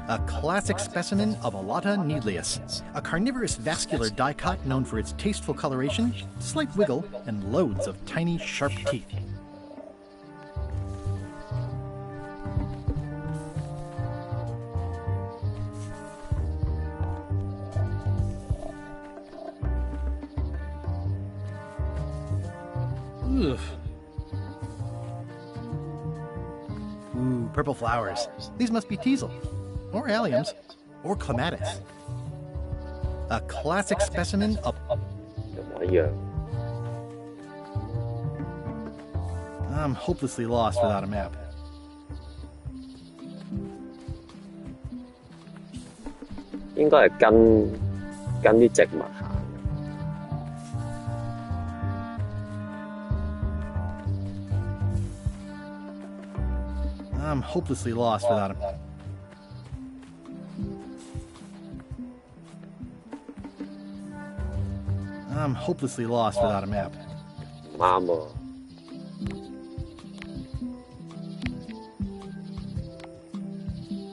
A classic specimen of Alata needlius, a carnivorous vascular dicot known for its tasteful coloration, slight wiggle, and loads of tiny, sharp teeth. Ugh. Ooh, purple flowers. These must be teasel, or alliums, or clematis. A classic specimen of... I'm hopelessly lost without a map. I'm hopelessly lost without a map. I'm hopelessly lost without a map. 啱喎。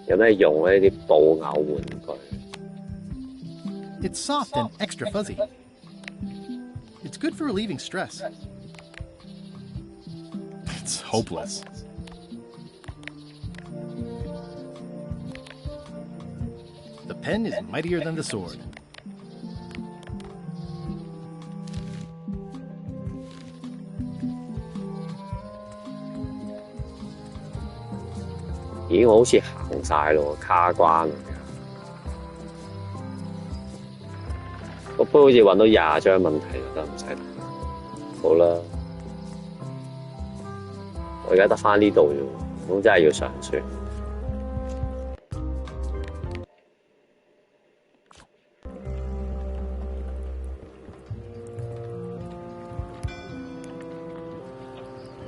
有咩用咧？呢啲布偶玩具。It's soft and extra fuzzy. It's good for relieving stress. It's hopeless. The pen is mightier than the sword.咦，我好似行晒咯，卡關啊！個杯好似揾到20張問題就得，唔使睇。好啦，我而家得返呢度啫喎，咁真係要上船。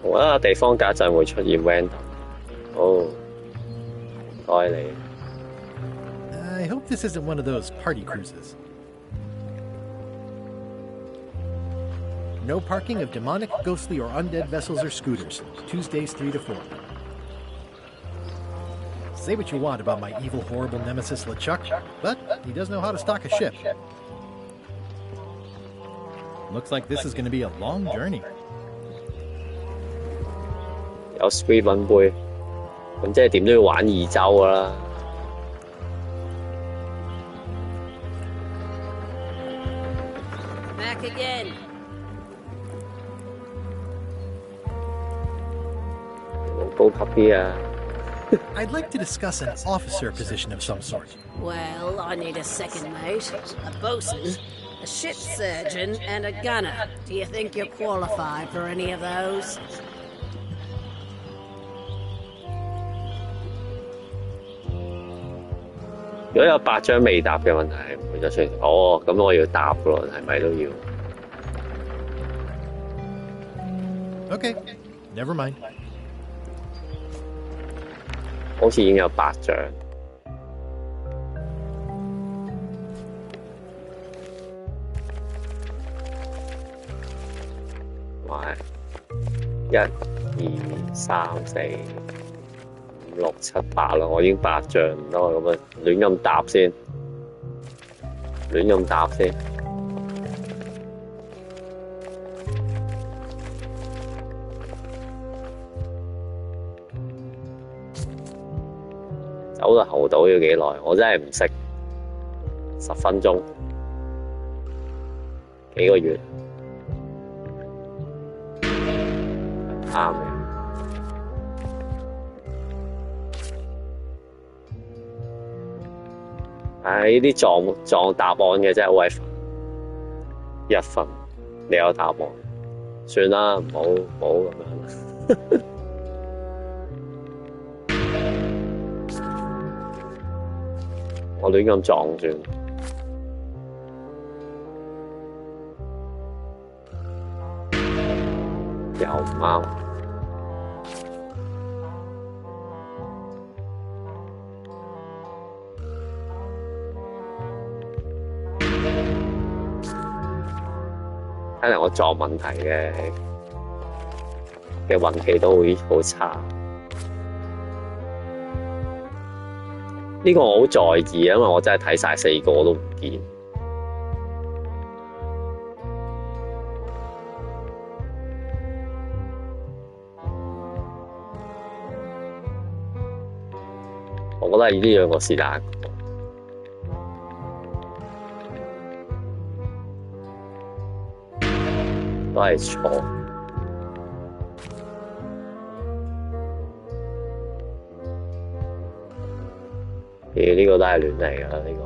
同一個地方隔陣會出現 random。哦。I hope this isn't one of those party cruises. No parking of demonic, ghostly, or undead vessels or scooters. Tuesdays 3 to 4. Say what you want about my evil, horrible nemesis LeChuck, but he does know how to stock a ship. Looks like this is going to be a long journey. 有 speed 揾杯。咁即係點都要玩2周㗎啦。Back again. I'd like to discuss an officer position of some sort. Well, I need a second mate, a bosun, a ship surgeon, and a gunner. Do you think you're qualified for any of those? If 如果有8張未答嘅問題，唔會再出現。哦，咁我要答㗎咯，係咪都要 ？Okay, never mind. 好似已經有8張。喂，1、2、3、4、5、6、7、8啦，我已經8張咯，咁啊亂咁搭先，走到猴島要幾耐？我真係唔識，10分鐘，幾個月，啱嘅。唉，呢啲撞答案嘅真係好鬼煩，1分你有答案，算啦，唔好咁樣。我亂咁撞算，又唔啱。睇嚟我撞問題嘅運氣都好差。呢個我好在意，因為我真係睇晒4個都唔見。我覺得係呢兩個是但一個。都係錯。呢個都係亂嚟㗎啦，呢個。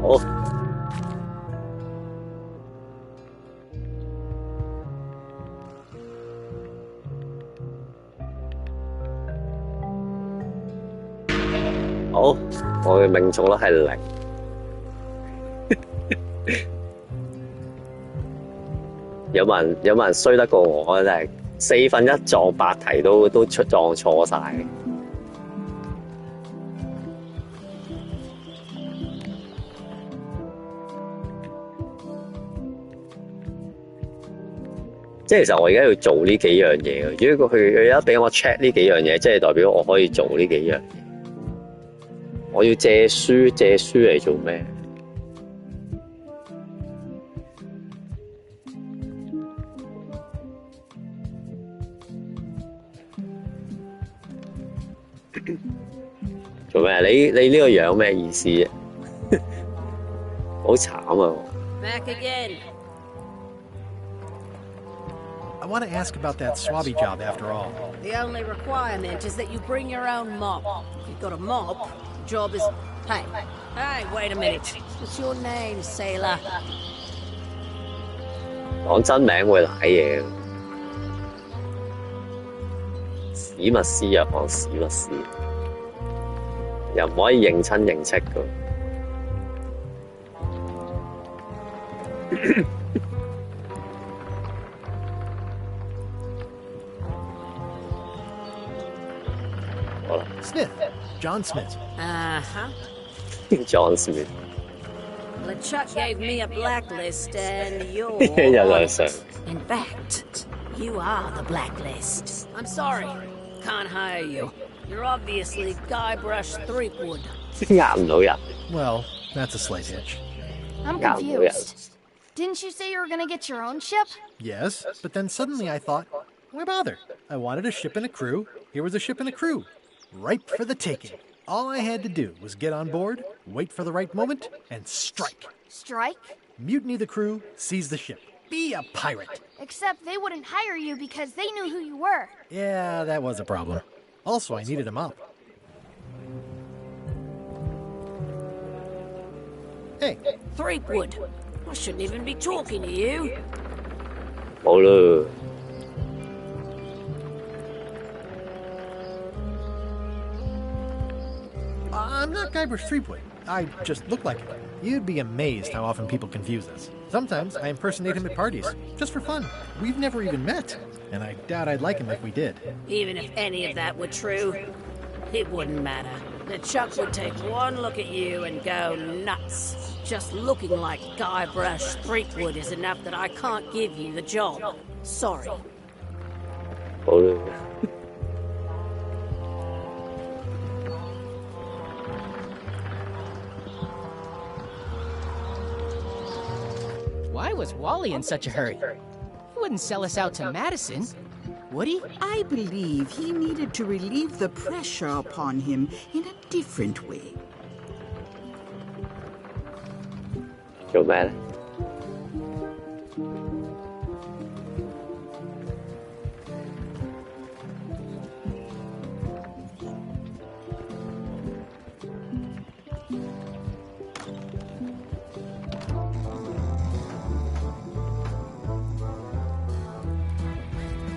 好。好，我嘅命中率係0。有冇人衰得過我？真係4分1撞8題都撞錯晒。即係其實我而家要做呢幾樣嘢，如果佢而家俾我 check 呢幾樣嘢，即係代表我可以做呢幾樣嘢。我要借書嚟做咩？做咩？你呢個樣咩意思啊？好慘啊！Back again. I want to ask about that swabby job after all. The only requirement is that you bring your own mop. If you've got a mop, the job is... Hey, wait a minute. What's your name, sailor? 講真名會賴嘢。史密斯藥房史密斯，又唔可以認親認戚㗎。Smith. John Smith. John Smith. LeChuck gave me a blacklist and you're... In fact, you are the blacklist. I'm sorry. Can't hire you. You're obviously Guybrush Threepwood. Well, that's a slight hitch. I'm confused. Didn't you say you were gonna get your own ship? Yes, but then suddenly I thought, why bother? I wanted a ship and a crew. Here was a ship and a crew. Ripe for the taking. All I had to do was get on board, wait for the right moment, and strike. Strike? Mutiny the crew, seize the ship. Be a pirate. Except they wouldn't hire you because they knew who you were. Yeah, that was a problem. Also, I needed a mop. Hey. Threepwood. I shouldn't even be talking to you. Hello. I'm not Guybrush Threepwood. I just look like him. You'd be amazed how often people confuse us. Sometimes I impersonate him at parties, just for fun. We've never even met, and I doubt I'd like him if we did. Even if any of that were true, it wouldn't matter. The Chuck would take one look at you and go nuts. Just looking like Guybrush Threepwood is enough that I can't give you the job. Sorry. 好啦。Why was Wally in such a hurry? He wouldn't sell us out to Madison, would he? I believe he needed to relieve the pressure upon him in a different way. 做咩咧？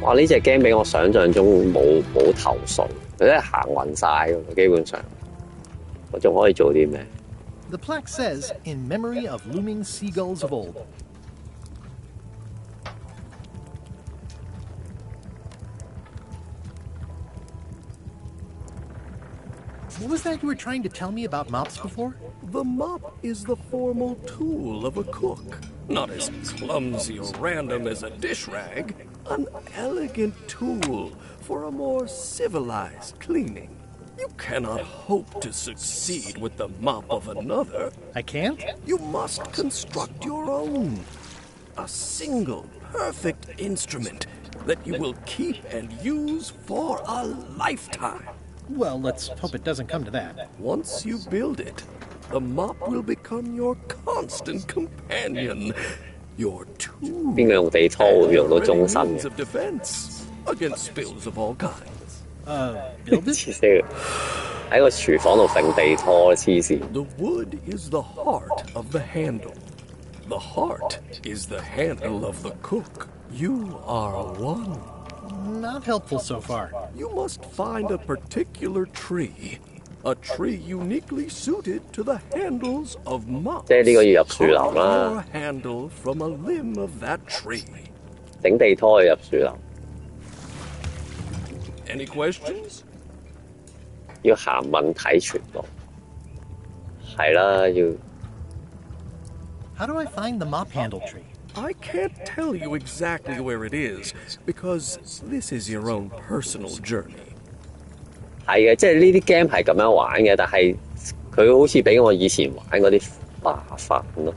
哇！呢隻 game 比我想象中冇頭緒，佢真係行暈晒㗎，基本上。我仲可以做啲咩？ The plaque says, in memory of looming seagulls of old. What was that you were trying to tell me about mops before? The mop is the formal tool of a cook. Not as clumsy or random as a dish rag. An elegant tool for a more civilized cleaning. You cannot hope to succeed with the mop of another. I can't? You must construct your own. A single, perfect instrument that you will keep and use for a lifetime. Well, let's hope it doesn't come to that. Once you build it, the mop will become your constant companion. Your tool 邊個用地拖會用到終身 means of defense against spills of all kinds. Build it? 黐線喺個廚房度揈地拖，黐線。The wood is the heart of the handle. The heart is the handle of the cook. You are one. Not helpful so far. You must find a particular tree. A tree uniquely suited to the handles of mops. 即係呢個要入樹林 Carve 啦 your，handle from a limb of that tree. 整地拖去入樹林， Any questions? 要行問題全部。係啦，要 How do I find the mop handle tree? I can't tell you exactly where it is, because this is your own personal journey. 係嘅，即係呢啲 game 係咁樣玩嘅，但係佢好似比我以前玩嗰啲麻煩咯。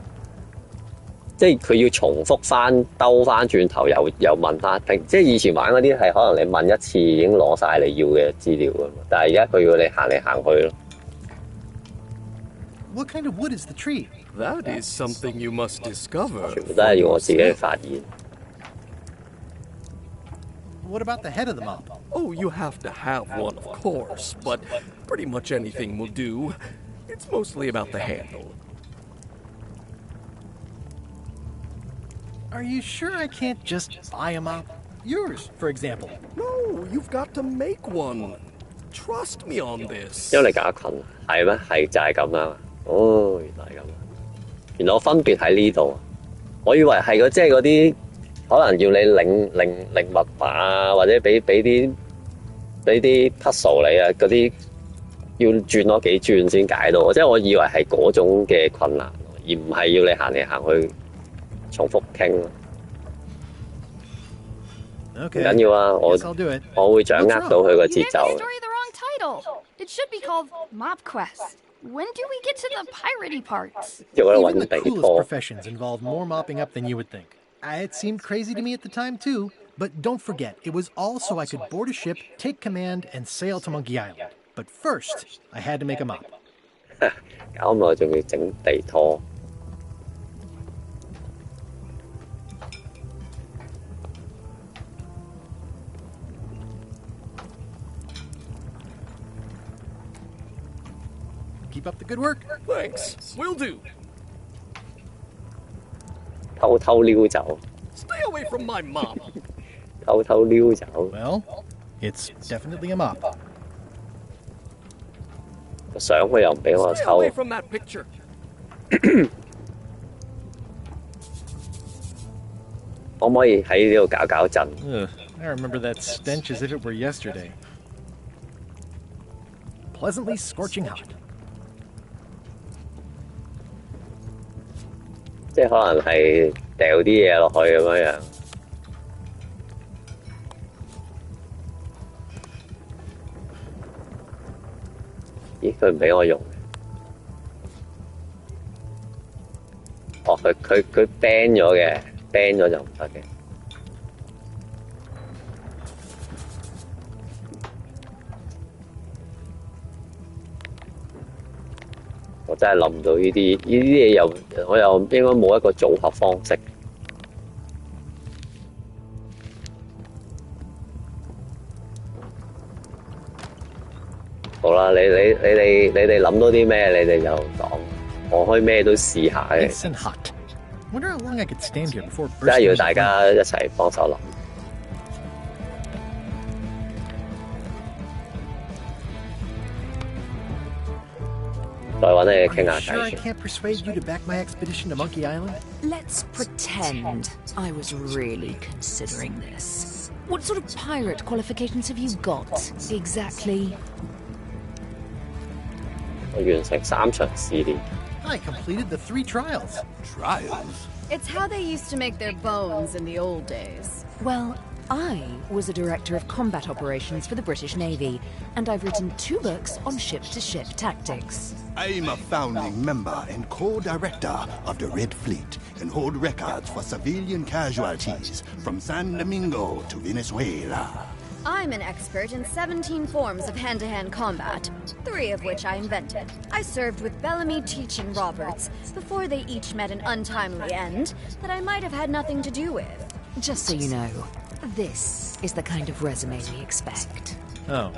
即係佢要重複翻兜翻轉頭又問翻，即係以前玩嗰啲係可能你問一次已經攞晒你要嘅資料㗎嘛，但係而家佢要你行嚟行去咯。What kind of wood is the tree? That is something you must discover. 全部都係要我自己去發現。What about the head of the mop? Oh, you have to have one, of course, but pretty much anything will do. It's mostly about the handle. Are you sure I can't just buy a mop? Yours, for example. No, you've got to make one. Trust me on this. 因為你搞群係咩？係就係咁啦。哦，原來係咁。原來我分別喺呢度。我以為係即係嗰啲可能要你領密碼啊，或者俾啲 puzzle 你啊，嗰啲要轉多幾轉先解到。即係我以為係嗰種嘅困難，而唔係要你行嚟行去重複傾咯。唔緊要啊，我會掌握到佢個節奏。It should be called Mop Quest. When do we get to the piratey parts? Even the coolest professions involve more mopping up than you would think. It seemed crazy to me at the time, too. But don't forget, it was all so I could board a ship, take command, and sail to Monkey Island. But first, I had to make a mop. 搞咁耐仲要整地拖。Keep up the good work. Thanks. Will do. 偷偷溜走。Stay away from my mop. 偷偷溜走。Well, it's definitely a mop. 個相佢又唔俾我 Stay 抽。 away from that picture. 可唔可以喺呢度搞搞震？ I remember that stench as if it were yesterday. Pleasantly scorching hot. 即係可能係掉啲嘢落去咁樣樣。咦？佢唔俾我用。哦，佢 ban 咗嘅 ，ban 咗就唔得嘅。我真係諗唔到呢啲嘢又，我又應該冇一個組合方式。好啦，你哋諗到啲咩？你哋就講，我可以咩都試下嘅。Nice and hot. Wonder how long I could stand here before 真係 bursting 要 into 大家 flame. 一齊幫手諗。再揾你傾下 Are you sure I 偈先。 can't persuade you to back my expedition to Monkey Island? Let's pretend I was really considering this. What sort of pirate qualifications have you got, exactly? 我完成3場試練。 I completed the 3 trials. Trials? It's how they used to make their bones in the old days. Well, I was a director of combat operations for the British Navy, and I've written 2 books on ship-to-ship tactics. I'm a founding member and co-director of the Red Fleet and hold records for civilian casualties from San Domingo to Venezuela. I'm an expert in 17 forms of hand-to-hand combat, 3 of which I invented. I served with Bellamy Teach and Roberts before they each met an untimely end that I might have had nothing to do with. Just so you know, this is the kind of resume we expect. Oh.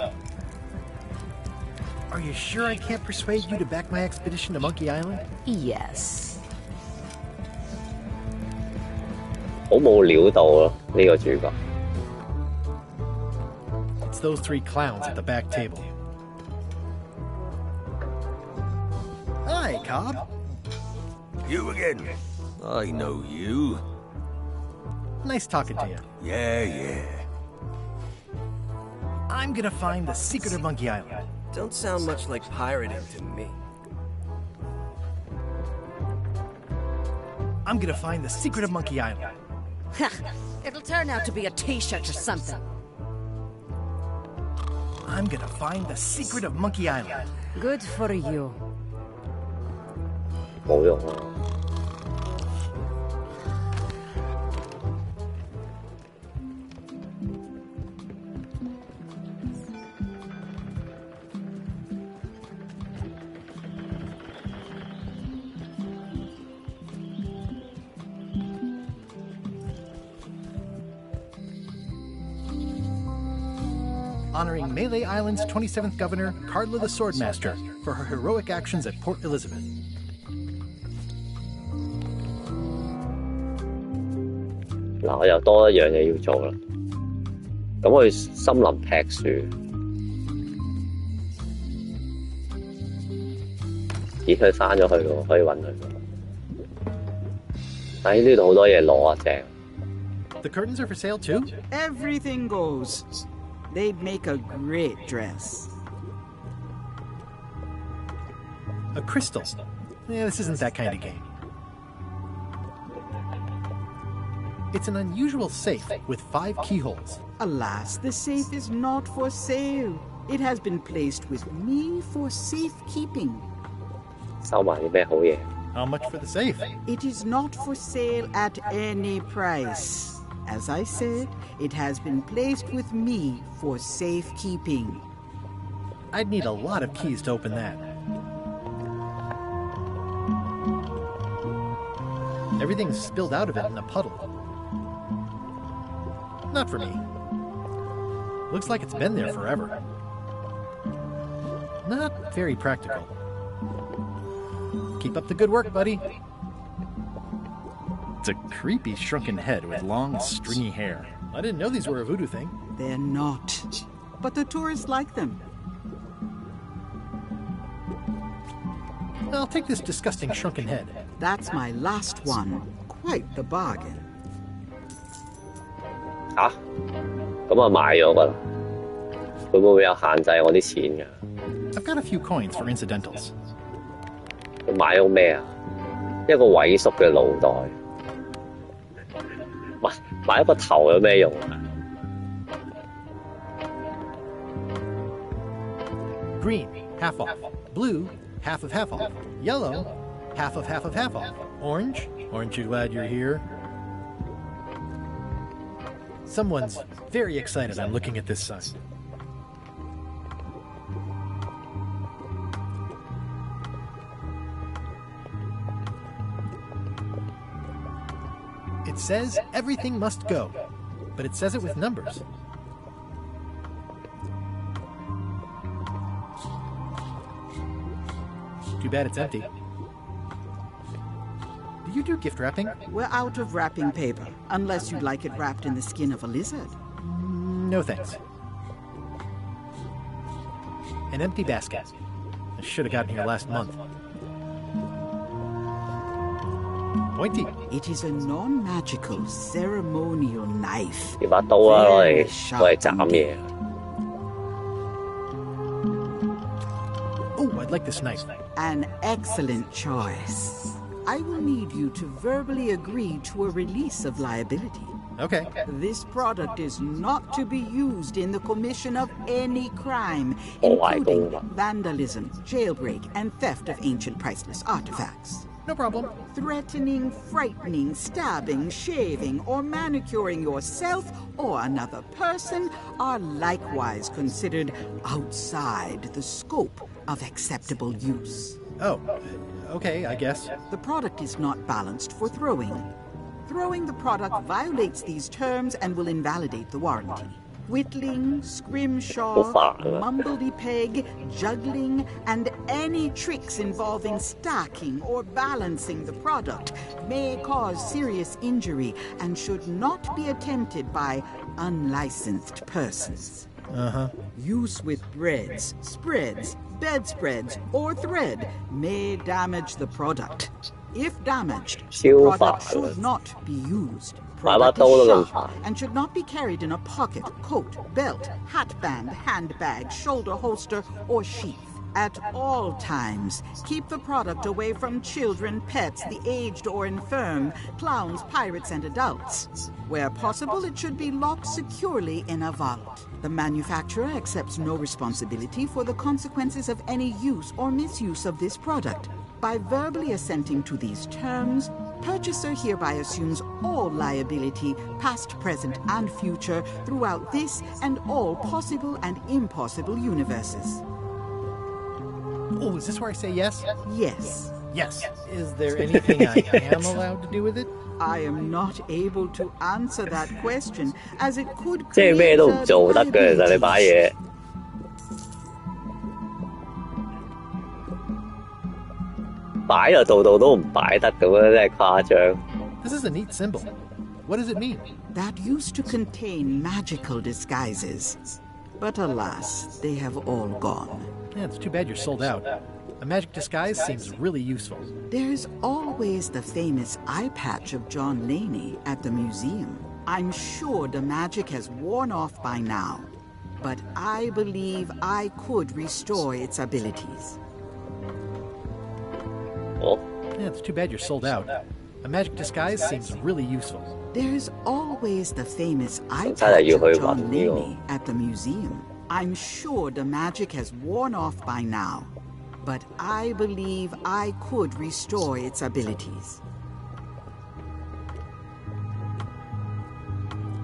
Are you sure I can't persuade you to back my expedition to Monkey Island? Yes. 好冇料到咯，呢個主角。 It's those 3 clowns at the back table. Hi, Cobb. You again. I know you. Nice talking to you. Yeah. I'm gonna find the secret of Monkey Island. Don't sound much like pirating to me. I'm gonna find the secret of Monkey Island. It'll turn out to be a t-shirt or something. I'm gonna find the secret of Monkey Island. Good for you. 冇用啊！ Honoring Melee Island's 27th governor, Carla the Swordmaster, for her heroic actions at Port Elizabeth. 嗱，我又多一樣嘢要做啦。咁去森林劈樹。咦，佢翻咗去喎，可以揾佢喎。但係呢度好多嘢攞啊，正。 The curtains are for sale too? Everything goes. They'd make a great dress. A crystal. Yeah, this isn't that kind of game. It's an unusual safe with 5 keyholes. Alas, the safe is not for sale. It has been placed with me for safekeeping. 收埋啲咩好嘢？ How much for the safe? It is not for sale at any price. As I said, it has been placed with me for safekeeping. I'd need a lot of keys to open that. Everything's spilled out of it in a puddle. Not for me. Looks like it's been there forever. Not very practical. Keep up the good work, buddy. It's a creepy shrunken head with long, stringy hair. I didn't know these were a voodoo thing. They're not. But the tourists like them. I'll take this disgusting shrunken head. That's my last one. Quite the bargain. 嚇，咁啊買咗㗎啦。佢會唔會有限制我啲錢㗎？ I've got a few coins for incidentals. 佢買咗咩啊？一個萎縮嘅腦袋。買一個頭有咩用啊？ Green, half off. Blue, half of half off. Yellow, half of half of half off. Orange, aren't you glad you're here? Someone's very excited I'm looking at this sign. It says everything must go, but it says it with numbers. Too bad it's empty. Do you do gift wrapping? We're out of wrapping paper, unless you'd like it wrapped in the skin of a lizard. No thanks. An empty basket. I should have gotten here last month. Pointy. It is a non-magical ceremonial knife. 呢把刀啊，攞嚟斬嘢。 Oh, I'd like this knife. An excellent choice. I will need you to verbally agree to a release of liability. Okay. This product is not to be used in the commission of any crime, including vandalism, jailbreak, and theft of ancient priceless artifacts. No problem. Threatening, frightening, stabbing, shaving, or manicuring yourself or another person are likewise considered outside the scope of acceptable use. Oh, okay, I guess. The product is not balanced for throwing. Throwing the product violates these terms and will invalidate the warranty. Whittling, scrimshaw, mumbledy-peg, juggling, and any tricks involving stacking or balancing the product may cause serious injury and should not be attempted by unlicensed persons. Uh-huh. Use with breads, spreads, bedspreads, or thread may damage the product. If damaged, the product should not be used. Product is sharp and should not be carried in a pocket, coat, belt, hatband, handbag, shoulder holster, or sheath. At all times, keep the product away from children, pets, the aged or infirm, clowns, pirates, and adults. Where possible, it should be locked securely in a vault. The manufacturer accepts no responsibility for the consequences of any use or misuse of this product. By verbally assenting to these terms, purchaser hereby assumes all liability, past, present, and future, throughout this and all possible and impossible universes. Oh, is this where I say yes? Yes. Yes. Is there anything I am allowed to do with it? I am not able to answer that question, as it could 即係咩都唔做得嘅，其實你擺嘢。擺就度度都唔擺得咁樣，真係誇張。This is a neat symbol. What does it mean? That used to contain magical disguises. But alas, they have all gone. Yeah, it's too bad you're sold out. A magic disguise seems really useful. There's always the famous eye patch of John Laney at the museum. I'm sure the magic has worn off by now, but I believe I could restore its abilities. Oh. Yeah, it's too bad you're sold out. A magic disguise seems really useful. There's always the famous eye patch of John Laney at the museum. I'm sure the magic has worn off by now, but I believe I could restore its abilities.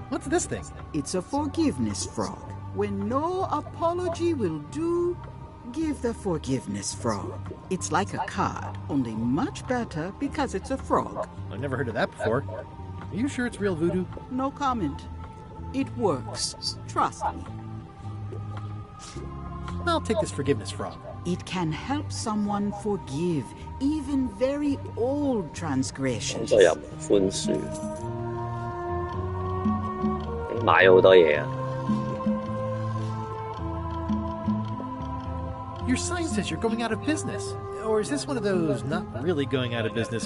What's this thing? It's a forgiveness frog. When no apology will do, give the forgiveness frog. It's like a card, only much better because it's a frog. I've never heard of that before. Are you sure it's real voodoo? No comment. It works. Trust me. I'll take this forgiveness frog. It can help someone forgive even very old transgressions. 咁就有寬恕。買好多嘢啊！ Your sign says you're going out of business. Or is this one of those not really going out of business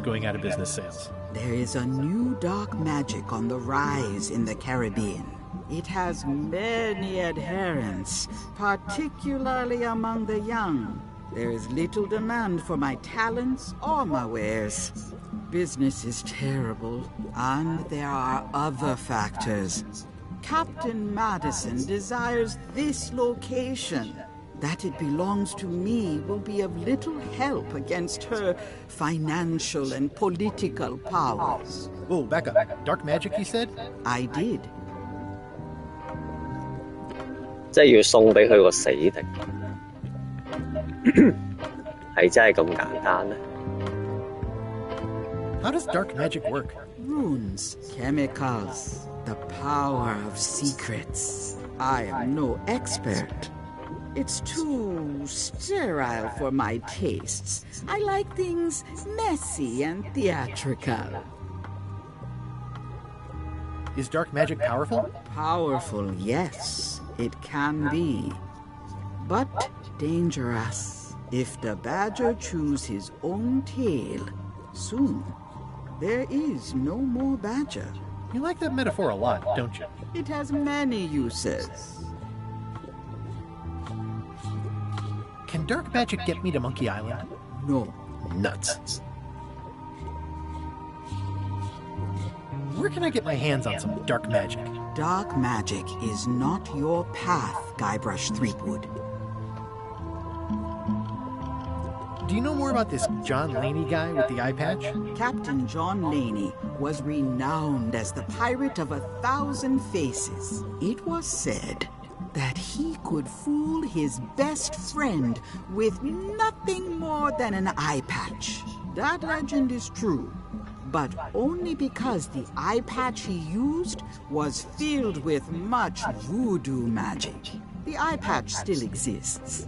sales? There is a new dark magic on the rise in the Caribbean. It has many adherents, particularly among the young. There is little demand for my talents or my wares. Business is terrible, and there are other factors. Captain Madison desires this location. That it belongs to me will be of little help against her financial and political powers. Oh, back up. Dark magic, you said? I did. 即係要送俾佢個死敵，係真係咁簡單呢？ How does dark magic work? Runes, chemicals, the power of secrets. I am no expert. It's too sterile for my tastes. I like things messy and theatrical. Is dark magic powerful? Powerful, yes. It can be. But dangerous. If the badger chews his own tail, soon there is no more badger. You like that metaphor a lot, don't you? It has many uses. Can dark magic get me to Monkey Island? No. Nuts. Where can I get my hands on some dark magic? Dark magic is not your path, Guybrush Threepwood. Do you know more about this John Laney guy with the eye patch? Captain John Laney was renowned as the pirate of 1,000 faces. It was said that he could fool his best friend with nothing more than an eye patch. That legend is true, but only because the eye patch he used was filled with much voodoo magic. The eye patch still exists.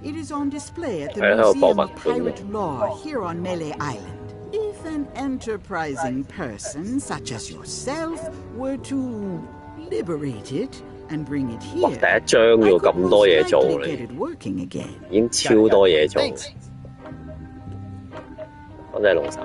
It is on display at the Museum of Pirate Lore here on Melee Island. If an enterprising person such as yourself were to liberate it and bring it here, 哇！第一章要咁多嘢做 get it working again. 已經超多嘢做。多謝龍生。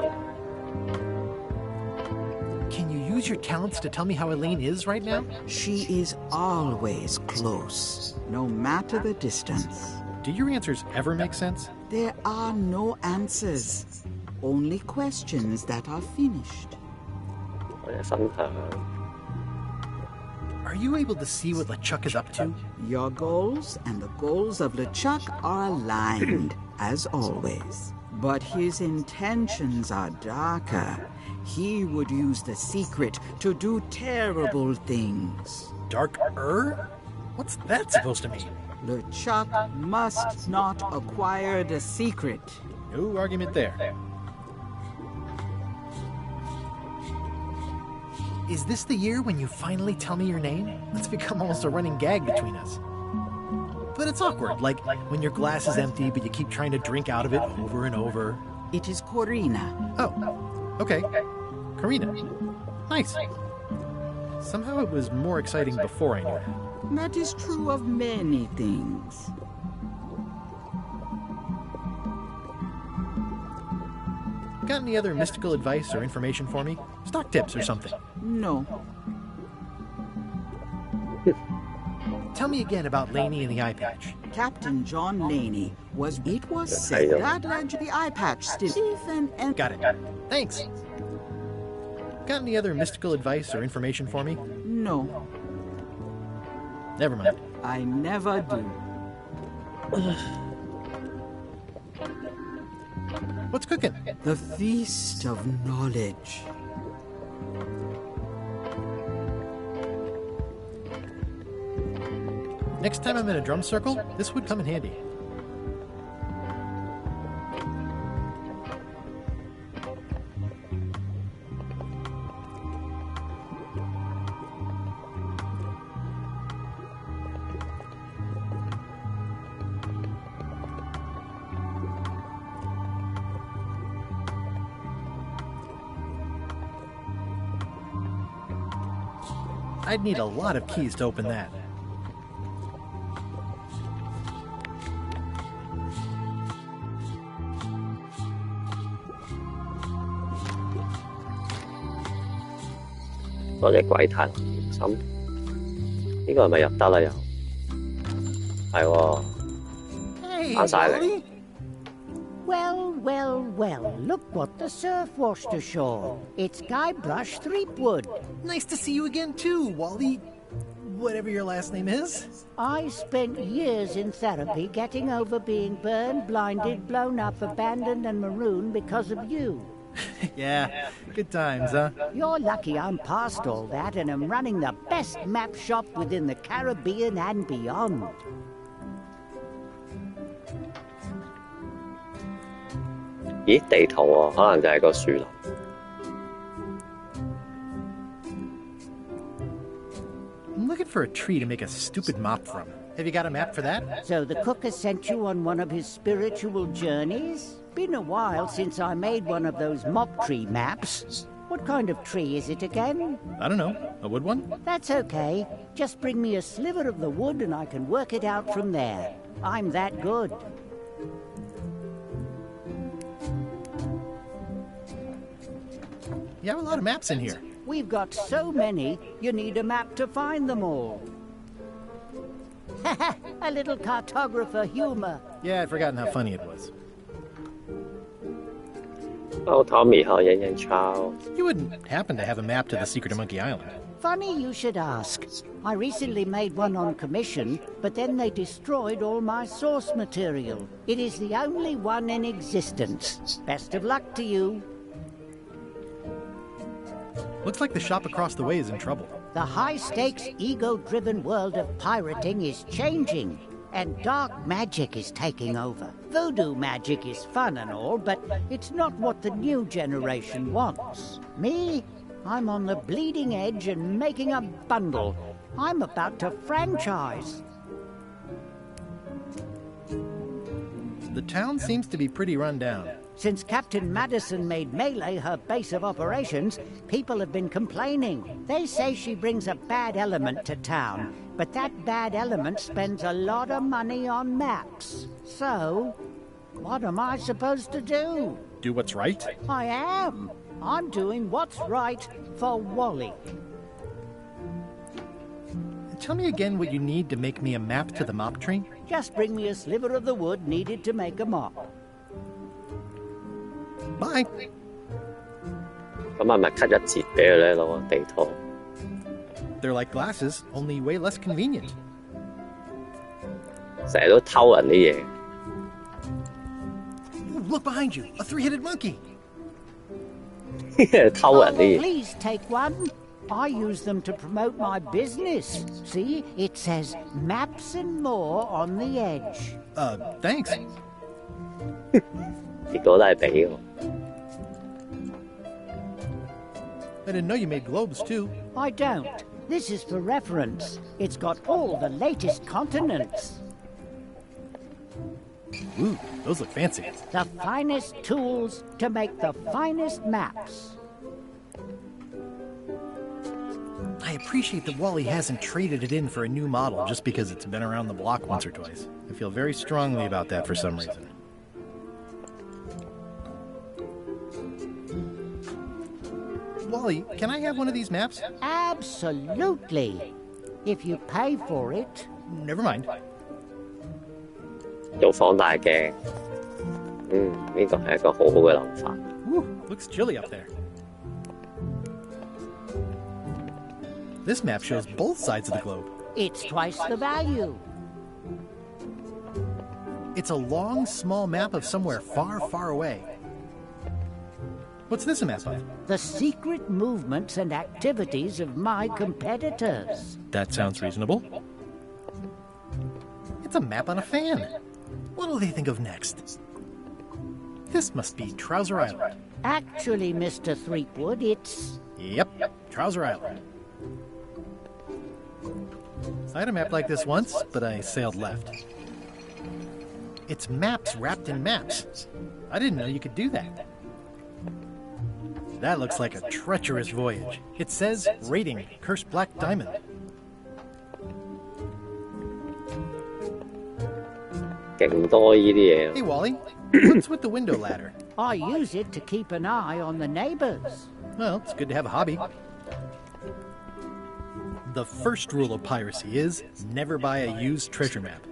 Can you use your talents to tell me how Elaine is right now? She is always close, no matter the distance. Do your answers ever make sense? There are no answers, only questions that are finished. 我嘅分享。 Are you able to see what LeChuck is up to? Your goals and the goals of LeChuck are aligned, as always. But his intentions are darker. He would use the secret to do terrible things. Darker? What's that supposed to mean? LeChuck must not acquire the secret. No argument there. Is this the year when you finally tell me your name? It's become almost a running gag between us. But it's awkward, like when your glass is empty but you keep trying to drink out of it over and over. It is Corina. Oh, okay. Karina. Nice. Somehow it was more exciting before I knew her. That is true of many things. Got any other mystical advice or information for me? Stock tips or something? No. Tell me again about Laney and the eye patch. Captain John Laney was... It was said that led to the eye patch still... Even... Got it. Thanks. Got any other mystical advice or information for me? No. Never mind. I never do. What's cooking? The Feast of Knowledge. Next time I'm in a drum circle, this would come in handy. I'd need a lot of keys to open that. 嗰隻鬼太郎點心，呢個係咪入得啦又？係喎，啱晒你。 Well, well, well, look what the surf washed ashore. It's Guybrush Threepwood. Nice to see you again too, Wally. Whatever your last name is. I spent years in therapy getting over being burned, blinded, blown up, abandoned and marooned because of you. Yeah, good times, huh? You're lucky I'm past all that and am running the best map shop within the Caribbean and beyond. 咦，地圖喎，可能就係個樹林。I'm looking for a tree to make a stupid mop from. Have you got a map for that? So the cook has sent you on one of his spiritual journeys? Been a while since I made one of those mop tree maps. What kind of tree is it again? I don't know. A wood one? That's okay. Just bring me a sliver of the wood and I can work it out from there. I'm that good. You have a lot of maps in here. We've got so many, you need a map to find them all. A little cartographer humor. Yeah, I'd forgotten how funny it was. Oh, Tommy, how you Charles? You wouldn't happen to have a map to the secret of Monkey Island. Funny you should ask. I recently made one on commission, but then they destroyed all my source material. It is the only one in existence. Best of luck to you. Looks like the shop across the way is in trouble. The high-stakes, ego-driven world of pirating is changing, and dark magic is taking over. Voodoo magic is fun and all, but it's not what the new generation wants. Me? I'm on the bleeding edge and making a bundle. I'm about to franchise. The town seems to be pretty run down. Since Captain Madison made Melee her base of operations, people have been complaining. They say she brings a bad element to town, but that bad element spends a lot of money on maps. So, what am I supposed to do? Do what's right? I am. I'm doing what's right for Wally. Tell me again what you need to make me a map to the mop tree? Just bring me a sliver of the wood needed to make a mop. Bye. 咁係咪 cut 一截俾佢咧攞個地圖？ They're like glasses, only way less convenient. 成日都偷人啲嘢。 Ooh, look behind you, a three-headed monkey. 偷人啲嘢。 Please take one. I use them to promote my business. See, it says maps and more on the edge. Thanks. 結果都係俾我。 I didn't know you made globes too. I don't. This is for reference. It's got all the latest continents. Ooh, those look fancy. The finest tools to make the finest maps. I appreciate that Wally hasn't traded it in for a new model just because it's been around the block once or twice. I feel very strongly about that for some reason. Wally, can I have one of these maps? Absolutely. If you pay for it. Never mind. 做放大鏡，呢個係一個好好嘅諗法。 Ooh, looks chilly up there. This map shows both sides of the globe. It's twice the value. It's a long, small map of somewhere far, far away. What's this a map of? The secret movements and activities of my competitors. That sounds reasonable. It's a map on a fan. What'll they think of next? This must be Trouser Island. Actually, Mr. Threepwood, it's... Yep, Trouser Island. I had a map like this once, but I sailed left. It's maps wrapped in maps. I didn't know you could do that. That looks like a treacherous voyage. It says, rating, Cursed Black Diamond. Hey, Wally, what's with the window ladder? I use it to keep an eye on the neighbors. Well, it's good to have a hobby. The first rule of piracy is never buy a used treasure map.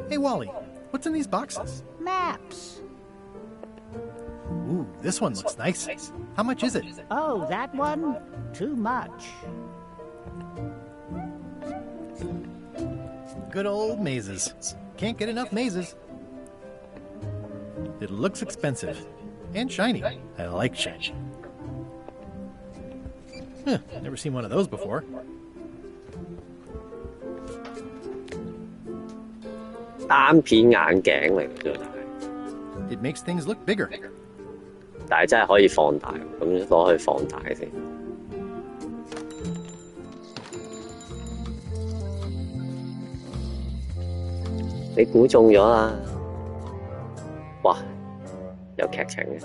Hey, Wally, what's in these boxes? Maps. Ooh, this one looks nice. How much is it? Oh, that one? Too much. Good old mazes. Can't get enough mazes. It looks expensive. And shiny. I like shiny. Huh, never seen one of those before. 單片眼鏡嚟嘅啫， It makes things look bigger. 但係真係可以放大，咁攞去放大先。你估中咗啦！哇，有劇情嘅。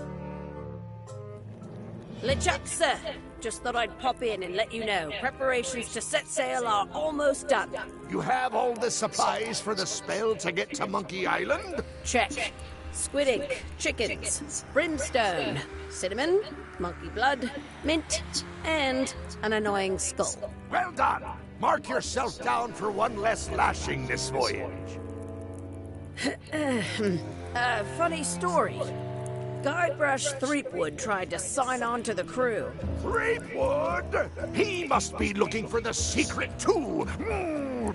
LeChuck, sir. Just thought I'd pop in and let you know. Preparations to set sail are almost done. You have all the supplies for the spell to get to Monkey Island? Check. Squid ink, chickens, brimstone, cinnamon, monkey blood, mint, and an annoying skull. Well done! Mark yourself down for one less lashing this voyage. Funny story. Guybrush Threepwood tried to sign on to the crew. Threepwood? He must be looking for the secret too.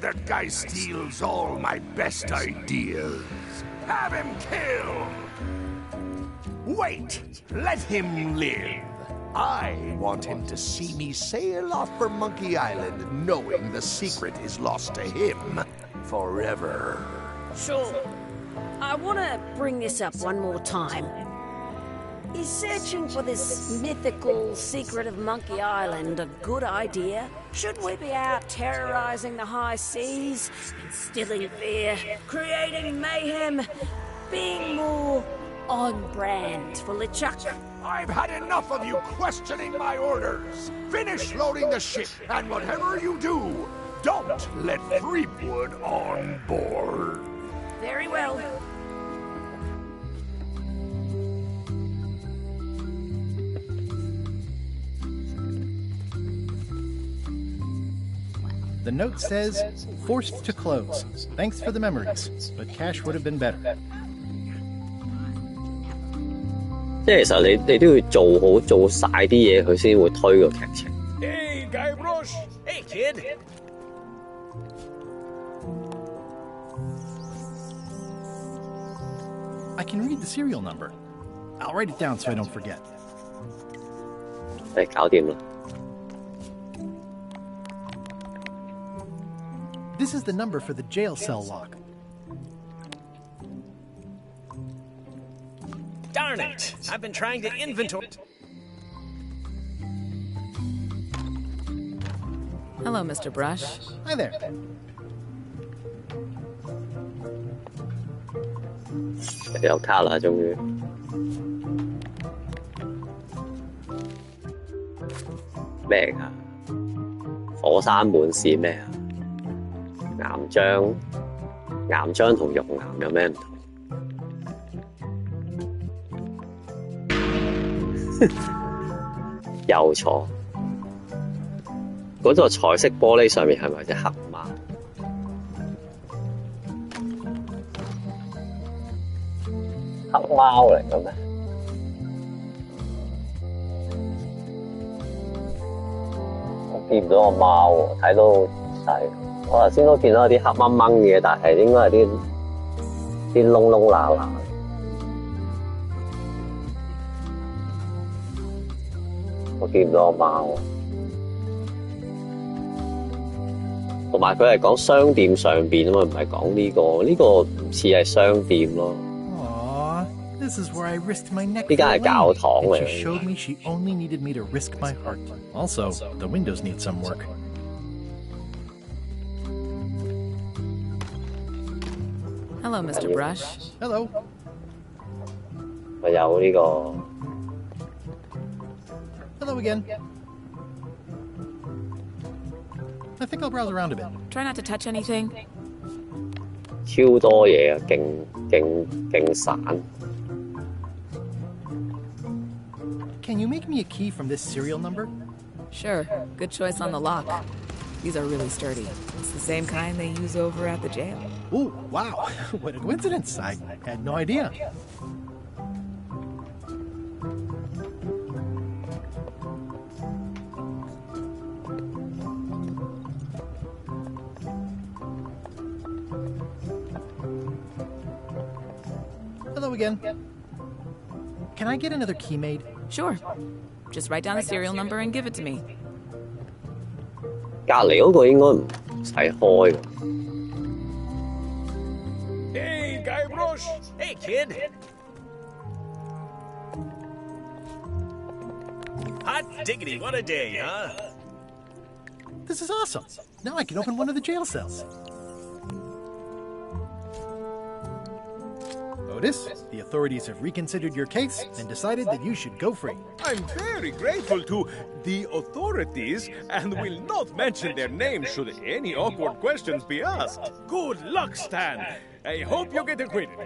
That guy steals all my best ideas. Have him killed. Wait, let him live. I want him to see me sail off for Monkey Island knowing the secret is lost to him forever. Sure. I want to bring this up one more time. Is searching for this mythical secret of Monkey Island a good idea? Shouldn't we be out terrorizing the high seas, instilling fear, creating mayhem, being more on brand for LeChuck? I've had enough of you questioning my orders. Finish loading the ship, and whatever you do, don't let Threepwood on board. Very well. The note says, forced to close. Thanks for the memories, but cash would have been better. 即係其實你都要做好做晒啲嘢，佢先會推個劇情。Hey, Guybrush! Hey, kid! I can read the serial number. I'll write it down so I don't forget. 誒，搞掂啦。 This is the number for the jail cell lock. Darn it! I've been trying to inventory. Hello, Mr. Brush. Hi there. Maybe I'll call her, 終於。咩㗎？火山滿是咩啊？岩漿同熔岩有咩唔同？又錯。嗰座彩色玻璃上面係咪有隻黑貓？黑貓嚟嘅咩？我見唔到個貓喎，睇到好細。我頭先都見到有啲黑掹掹嘅，但係應該係啲窿窿罅罅。我見唔到個貓。同埋佢係講商店上邊啊嘛，唔係講呢個。呢個唔似係商店咯。Aww, this is where I risked my neck. 呢間係教堂嚟。It just showed me she only needed me to risk my heart. Also, the windows need some work. Hello, Mr. Brush. Hello. 咪有呢個。Hello again. I think I'll browse around a bit. Try not to touch anything. 超多嘢啊，勁散。Can you make me a key from this serial number? Sure, good choice on the lock. These are really sturdy. It's the same kind they use over at the jail. Ooh, wow. What a coincidence. I had no idea. Hello again. Can I get another key made? Sure. Just write down the serial number and give it to me. 隔離嗰個應該唔使開㗎。Hey, Guybrush! Hey, kid! Hot diggity, what a day, huh? This is awesome. Now I can open one of the jail cells. Otis, the authorities have reconsidered your case and decided that you should go free. I'm very grateful to the authorities and will not mention their names should any awkward questions be asked. Good luck, Stan. I hope you get acquitted.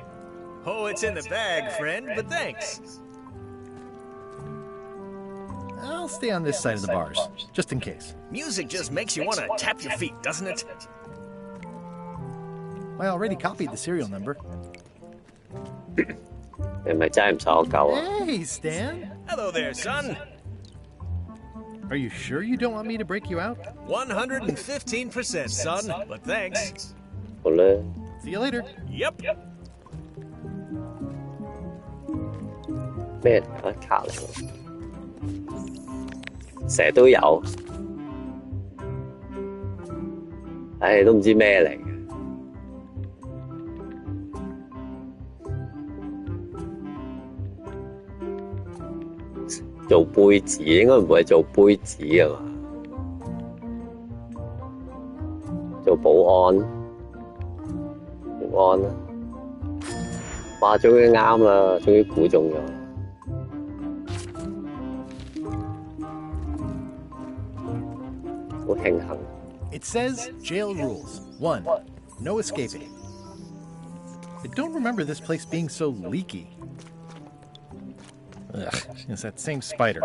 Oh, it's in the bag, friend, but thanks. I'll stay on this side of the bars, just in case. Music just makes you want to tap your feet, doesn't it? I already copied the serial number. 你咪真係唔使我救啊？ Hey, Stan. Hello there, son. Are you sure you don't want me to break you out? 115%, son, but thanks. 好啦。 See you later. Yep. 咩嚟啊？隔離喎，成日都有。唉，都唔知咩嚟嘅。做杯子應該唔會係做杯子㗎嘛？做保安，保安啦！哇，終於啱啦，終於估中咗。好慶幸。It says jail rules. 1. No escaping. I don't remember this place being so leaky. Ugh, it's that same spider.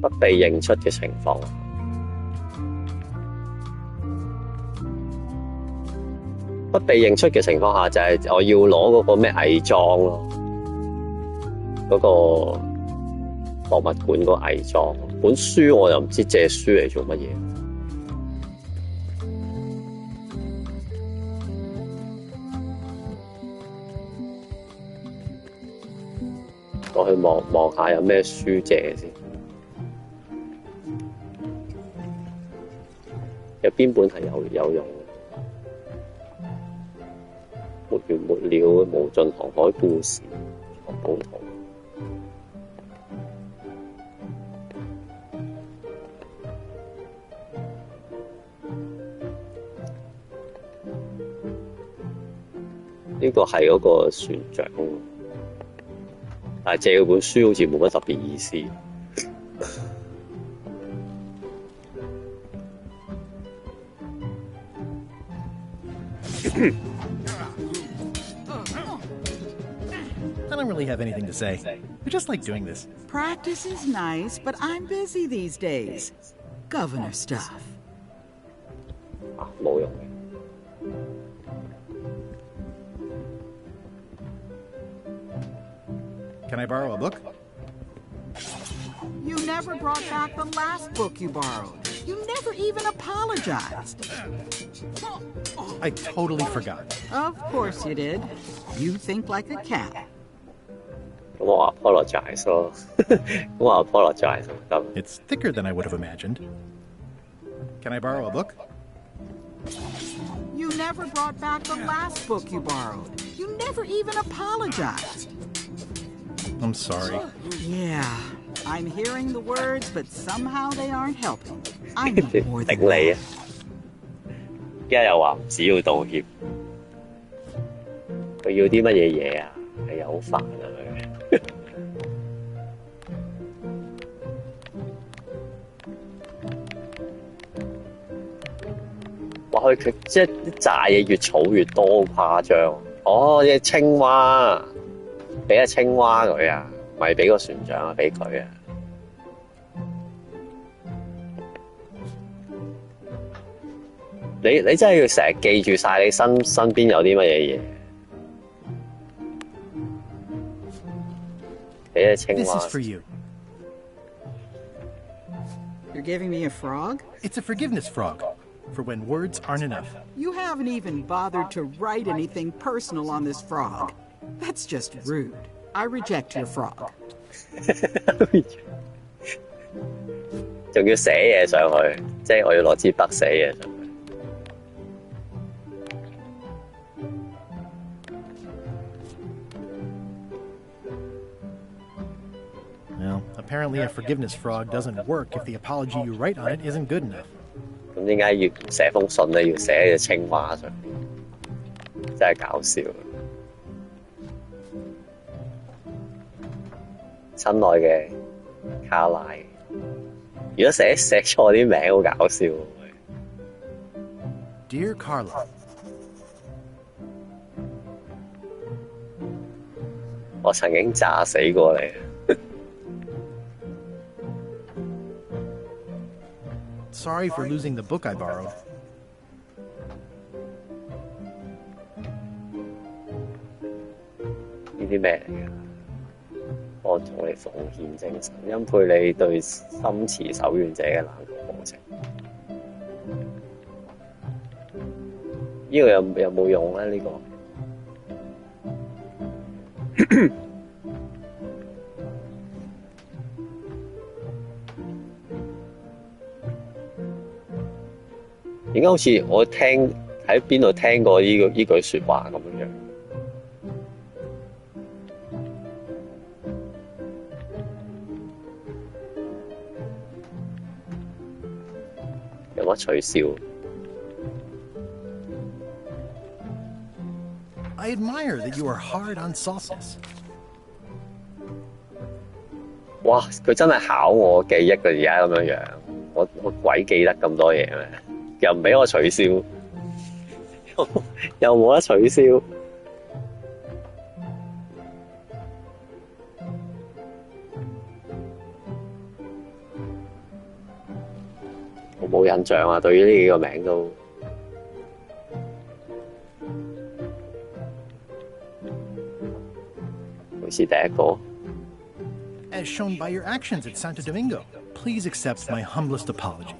不被認出嘅情況。不被認出嘅情況下，就係我要攞嗰個咩偽裝咯，嗰個博物館嗰個偽裝。本書我又唔知借書嚟做乜嘢。我去望下有咩書借先。有邊本係有用嘅？沒完沒了嘅無盡航海故事，藏寶圖。呢個係嗰個船長，但係借嗰本書好似冇乜特別意思。I don't really have anything to say. I just like doing this. Practice is nice, but I'm busy these days. Governor stuff. 冇用嘅。Can I borrow a book? You never brought back the last book you borrowed. You never even apologized. I totally forgot. Of course you did. You think like a cat. 咁我 apologize 咯，咁我 apologize 得。It's thicker than I would have imagined. Can I borrow a book? You never brought back the last book you borrowed. You never even apologized. I'm sorry. Yeah, I'm hearing the words, but somehow they aren't helping. I need more than 頂你啊！而家又話唔只要道歉，佢要啲乜嘢嘢啊？係啊，好煩啊佢。哇！落去，佢即係啲炸嘢越儲越多，好誇張。哦，隻青蛙，俾隻青蛙佢啊，唔係俾個船長啊，俾佢啊。你真係要成日記住晒你身邊有啲乜嘢嘢。俾隻青蛙。This is for you. You're giving me a frog? It's a forgiveness frog, for when words aren't enough. You haven't even bothered to write anything personal on this frog. That's just rude. I reject your frog. 仲要寫嘢上去，即係我要攞支筆寫嘢上去。Well, apparently a forgiveness frog doesn't work if the apology you write on it isn't good enough. 咁點解要寫封信咧？要寫隻青蛙上面，真係搞笑。親愛嘅卡拉，如果寫錯啲名，好搞笑。Dear Carla， 我曾經炸死過你。Sorry for losing the book I borrowed. 呢啲咩嚟㗎？我同你奉獻精神，欽佩你對心持守遠者嘅冷酷無情。呢個有冇用咧？呢個點解好似我喺邊度聽過呢句説話咁樣？有乜取笑 I admire that you are hard on softness. 哇！佢真係考我記憶㗎，而家咁樣，我鬼記得咁多嘢咩？又唔俾我取消，又冇得取消。我冇印象啊，對於呢幾個名都。好似第一個。As shown by your actions at Santo Domingo, please accept my humblest apology.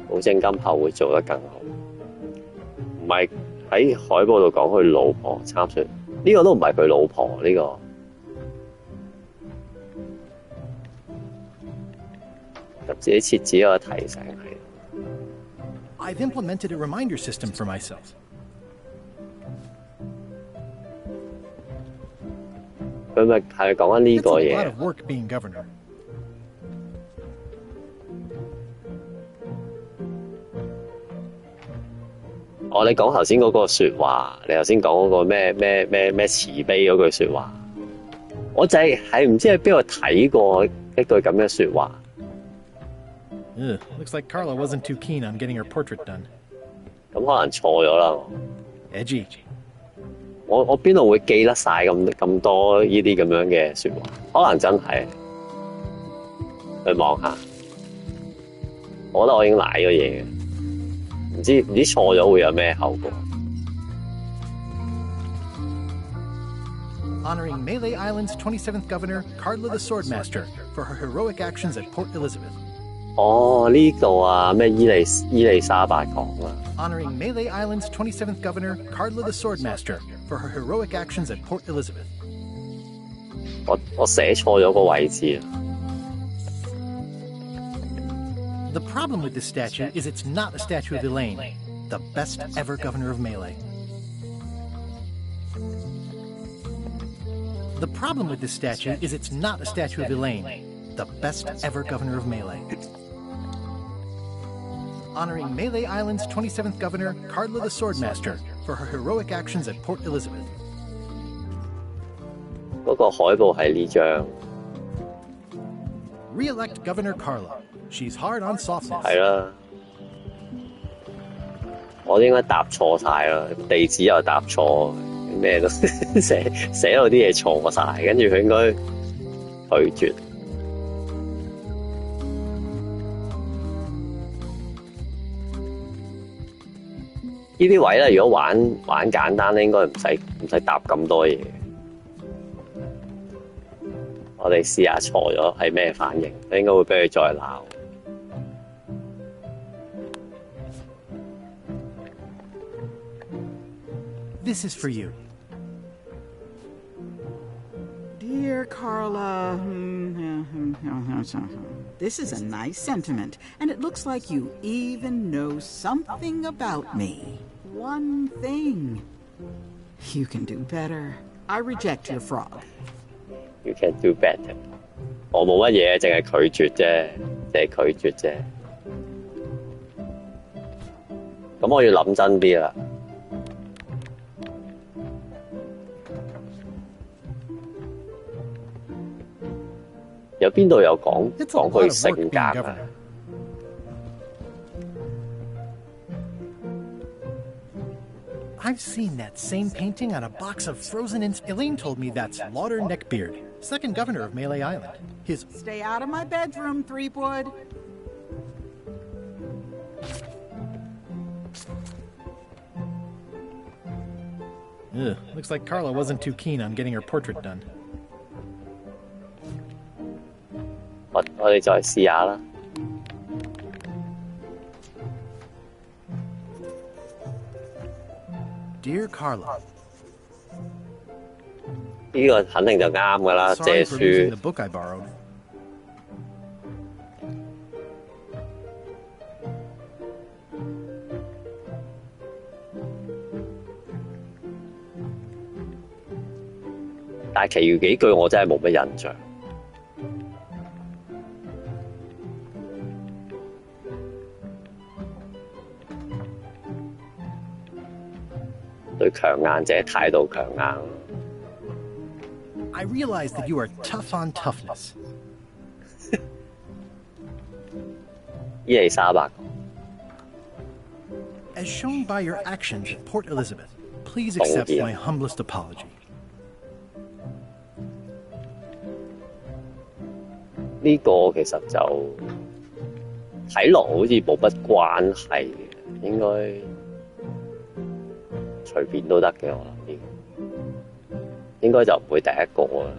保證今後會做得更好。唔係喺海報度講佢老婆參選，呢個都唔係佢老婆呢個。就自己設置一個提醒係。I've implemented a reminder system for myself. 佢咪係講緊呢個嘢。It's a lot of work being governor. 哦，你講頭先嗰個説話，你頭先講嗰個咩慈悲嗰句説話，我就係唔知喺邊度睇過一句咁嘅説話。Looks like Carla wasn't too keen on getting her portrait done. 咁可能錯咗啦。Edgy. 我邊度會記得晒咁多呢啲咁樣嘅説話？可能真係去望下，我覺得我已經賴咗嘢嘅。唔知錯咗會有咩後果 ？Honoring Melee Island's 27th Governor, Carla the Swordmaster, for her heroic actions at Port Elizabeth. 哦，呢度啊，咩伊麗莎白講啊。Honoring Melee Island's 27th Governor, Carla the Swordmaster, for her heroic actions at Port Elizabeth. 我寫錯咗個位置啊。The problem with this statue is it's not a statue of Elaine, the best ever governor of Melee. The problem with this statue is it's not a statue of Elaine, the best ever governor of Melee. Honoring Melee Island's 27th Governor, Carla the Swordmaster, for her heroic actions at Port Elizabeth. 嗰個海報係呢張。Re-elect Governor Carla. She's hard on softness. 係啦，我應該答錯晒啦，地址又答錯，咩都寫到啲嘢錯晒，跟住佢應該拒絕。呢啲位咧，如果玩簡單咧，應該唔使答咁多嘢。我哋試下錯咗係咩反應，應該會俾佢再鬧。This is for you. Dear Carla, this is a nice sentiment, and it looks like you even know something about me. One thing. You can do better. I reject your frog. You can do better. 我冇乜嘢，淨係拒絕啫，咁我要諗真啲啦。有邊度有講佢性格啊？ I've seen that same painting on a box of frozen Elaine told me that's Lauder Neckbeard, second governor of Melee Island. Stay out of my bedroom, Threepwood. Ugh, looks like Carla wasn't too keen on getting her portrait done. 我哋再試下啦。Dear Carla. 呢個肯定就啱㗎啦，借 Sorry for losing 書。 the book I borrowed. 但係其餘幾句我真係冇乜印象。對強硬者態度強硬。I realize that you are tough on toughness. 伊麗莎白。 As shown by your actions at Port Elizabeth, please accept my humblest apology. 呢個其實就睇落好似冇乜關係嘅，應該隨便都得嘅，我諗呢個應該就唔會第一個啦。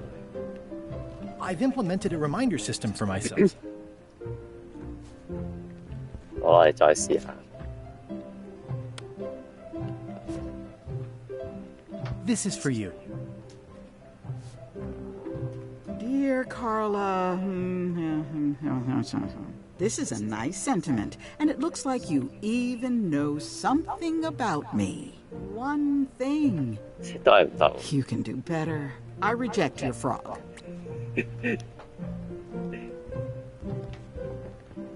I've implemented a reminder system for myself. 我哋再試下。This is for you. Dear Carla, this is a nice sentiment, and it looks like you even know something about me. One thing. 都係唔得。 You can do better. I reject your frog.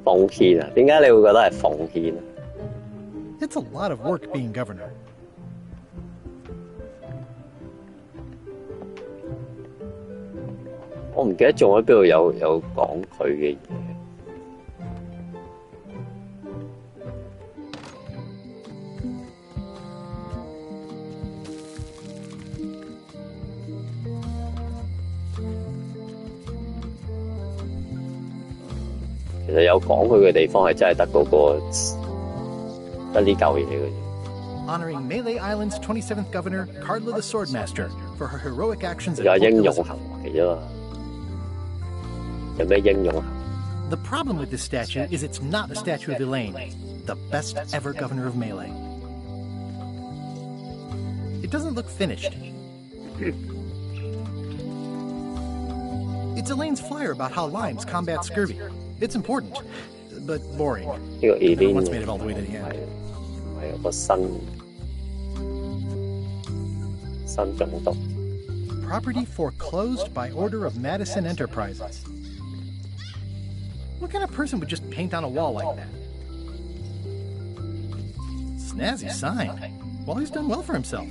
奉獻啊？點解你會覺得係奉獻啊？ It's a lot of work being governor. 我唔記得仲喺邊度有講佢嘅嘢。其實有講佢嘅地方係真係得嗰個得呢嚿嘢嘅啫。 Honoring Melee Island's 27th governor, Carla the Swordmaster, for her heroic actions at 有 Port 英勇 Elizabeth. 行為啫嘛。有咩英勇行為？ The problem with this statue is it's not a statue of Elaine, the best ever governor of Melee. It doesn't look finished. It's Elaine's flyer about how limes combat scurvy. It's important, but boring. 呢個 Elaine Once made it all the way to the end. 係有個新總督。 Property foreclosed by order of Madison Enterprises. What kind of person would just paint on a wall like that? Snazzy sign. Well, he's done well for himself.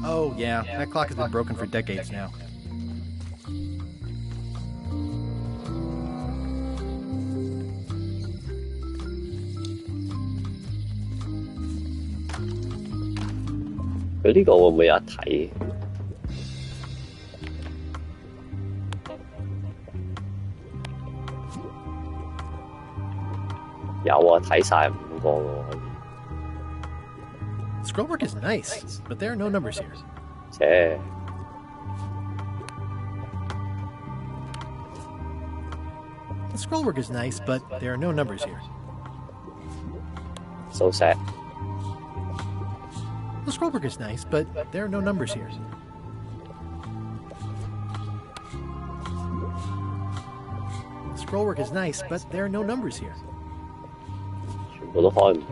Oh, yeah, that clock has been broken for decades now. 佢呢個會唔會有得睇？有啊，睇晒5個喎。 Scrollwork is nice, but there are no numbers here. 切。 The scrollwork is nice, but there are no numbers here. So sad. The scrollwork is nice, but there are no numbers here. The scrollwork is nice, but there are no numbers here. 全部都開唔到。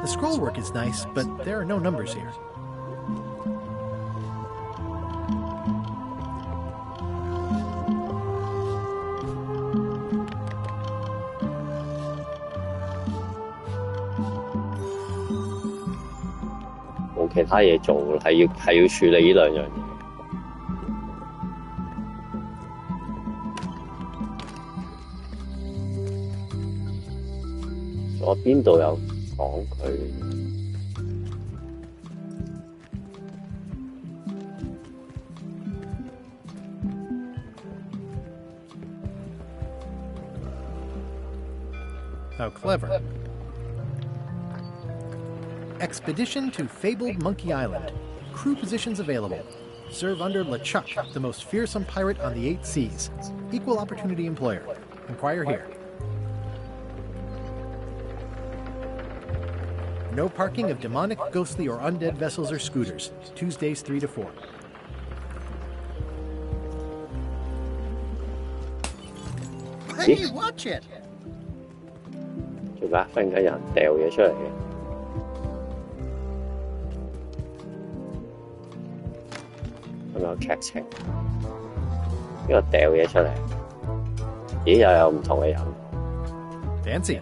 The scrollwork is nice, but there are no numbers here.冇其他嘢做，係要處理呢兩樣嘢。我邊度有講佢？ How clever. Expedition to fabled Monkey Island. Crew positions available. Serve under LeChuck, the most fearsome pirate on the 8 seas. Equal opportunity employer. Inquire here. No parking of demonic, ghostly, or undead vessels or scooters. Tuesdays 3 to 4. Hey, watch it! 做咩？忽然間有人掉嘢出嚟嘅。 咁有劇情，呢個掉嘢出嚟，咦又有唔同嘅人。Fancy.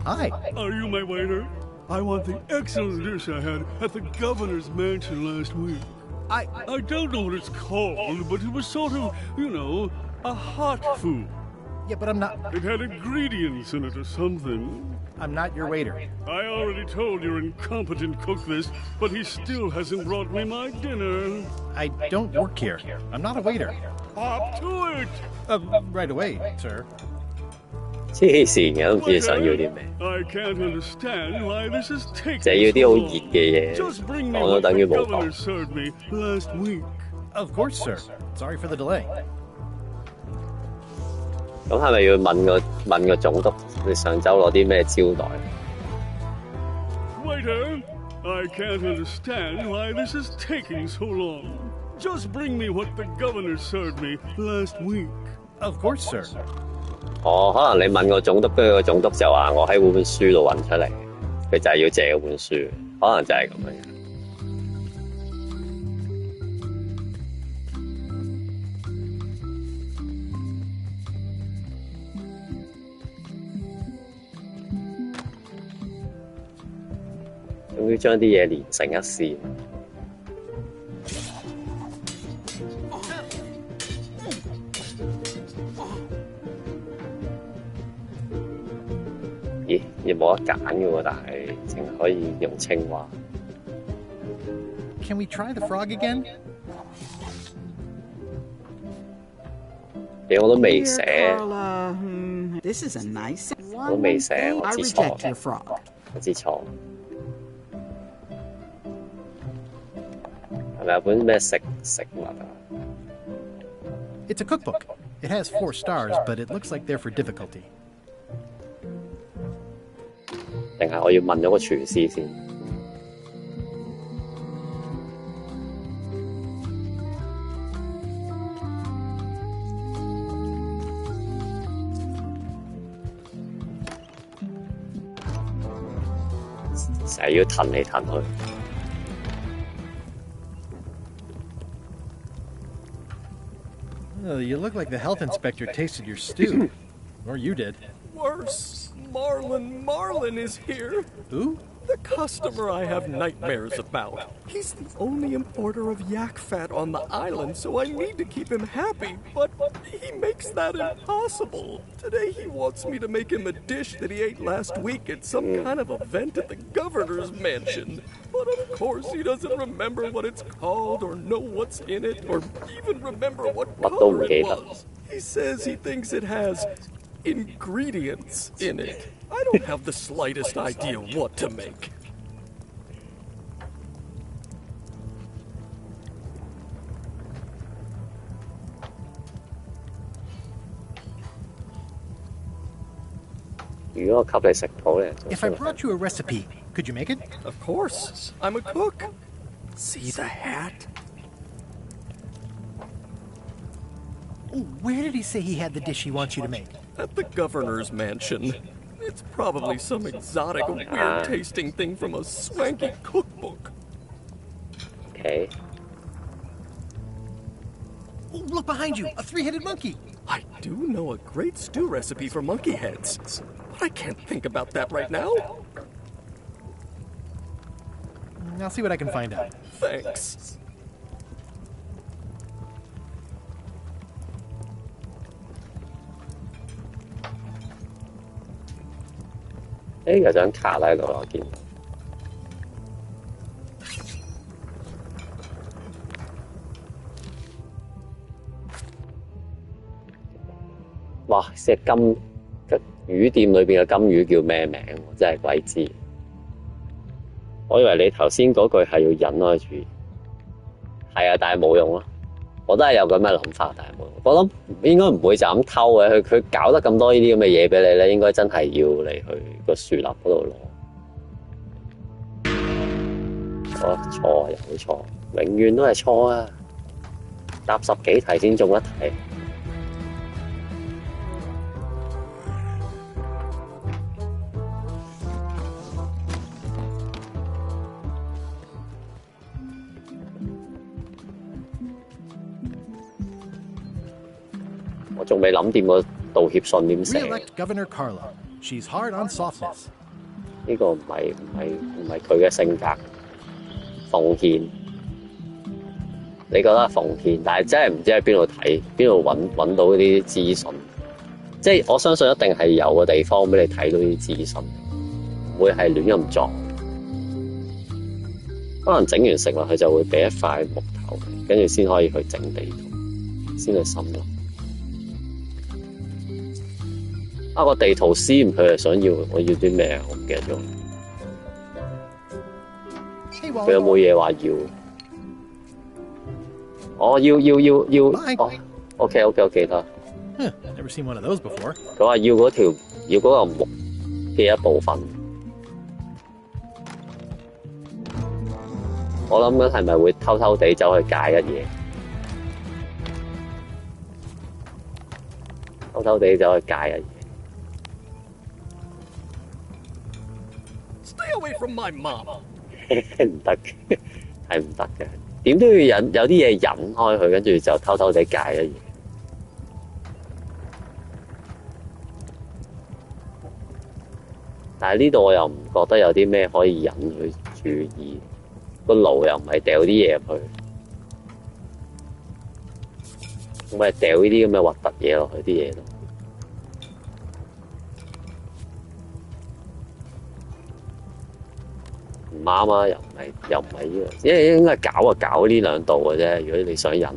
Hi. Are you my waiter? I want the excellent dish I had at the governor's mansion last week. I don't know what it's called, but it was sort of, you know, a hot food. Yeah, but I'm not... It had ingredients in it or something. I'm not your waiter. I already told your incompetent cook this, but he still hasn't brought me my dinner. I don't work here. I'm not a waiter. Hop to it! Right away, sir. 黐線嘅，都唔知你想要啲咩。 I can't understand why this is taking 就係要啲好熱嘅嘢， Just bring me 講咗 what 等於 the 冇 governor 講。 served me last week. Of course, sir. Sorry for the delay. 咁係咪要問個總督，你上週攞啲咩招待？ Waiter, I can't understand why this is taking so long. Just bring me what the governor served me last week. Of course, sir. 哦，可能你問個總督，跟住個總督就話我喺本書度揾出嚟，佢就係要借嗰本書，可能就係咁樣。終於將啲嘢連成一線。咦？亦冇得揀嘅喎，但係淨係可以用青蛙。Can we try the frog again? 嘢我都未寫， This is a nice 我都未寫，我 I 知 reject 錯， your frog. 我知錯。係咪有本咩食物啊？ It's a cookbook. It has 4 stars, but it looks like they're for difficulty. 定係我要問咗個廚師先？成日要騰嚟騰去。You look like the health inspector tasted your stew. Or you did. Worse, Marlin is here. Who? The customer I have nightmares about. He's the only importer of yak fat on the island, so I need to keep him happy, but he makes that impossible. Today he wants me to make him a dish that he ate last week at some kind of event at the governor's mansion. But of course he doesn't remember what it's called, or know what's in it, or even remember what color it was. He says he thinks it has ingredients in it. I don't have the slightest idea what to make. If I brought you a recipe, could you make it? Of course. I'm a cook. See the hat? Oh, where did he say he had the dish he wants you to make? At the governor's mansion. It's probably some exotic, weird-tasting thing from a swanky cookbook. Okay. Oh, look behind you! A three-headed monkey! I do know a great stew recipe for monkey heads, but I can't think about that right now. I'll see what I can find out. Thanks.有張卡喺度，我見。哇！隻金魚店裏邊嘅金魚叫咩名？真係鬼知。我以為你頭先嗰句係要引開注意。係啊，但係冇用咯。我都係有咁嘅諗法，但係冇用。我諗應該唔會就咁偷嘅，佢搞得咁多呢啲咁嘅嘢俾你咧，應該真係要你去個樹林嗰度攞。錯又錯，永遠都係錯啊！答10幾題先中一題。我仲未諗掂個道歉信點寫。Re-elect Governor Carla. She's hard on softness. 呢個唔係佢嘅性格。奉獻，你覺得係奉獻，但係真係唔知喺邊度睇，邊度揾到啲資訊。即係我相信一定係有個地方俾你睇到啲資訊，唔會係亂咁撞。可能整完食落去就會俾一塊木頭，跟住先可以去整地圖，先去深入。啊！個地圖師佢係想要我要啲咩啊？我唔記得咗。佢有冇嘢話要？哦，要。哦 ，OK， 我記得。Never seen one of those before. 佢話要嗰個木嘅一部分。我諗緊係咪會偷偷地走去戒一嘢？偷偷地走去戒一嘢。Stay away from my mom. 唔得嘅，係唔得嘅。點都要有啲嘢引開佢，跟住就偷偷地戒一嘢。但係呢度我又唔覺得有啲咩可以引佢注意，個爐又唔係掉啲嘢入去，唔係掉呢啲咁嘅核突嘢落去啲嘢度。唔啱啊！又唔係呢個，因為應該係搞呢兩度嘅啫。如果你想引開，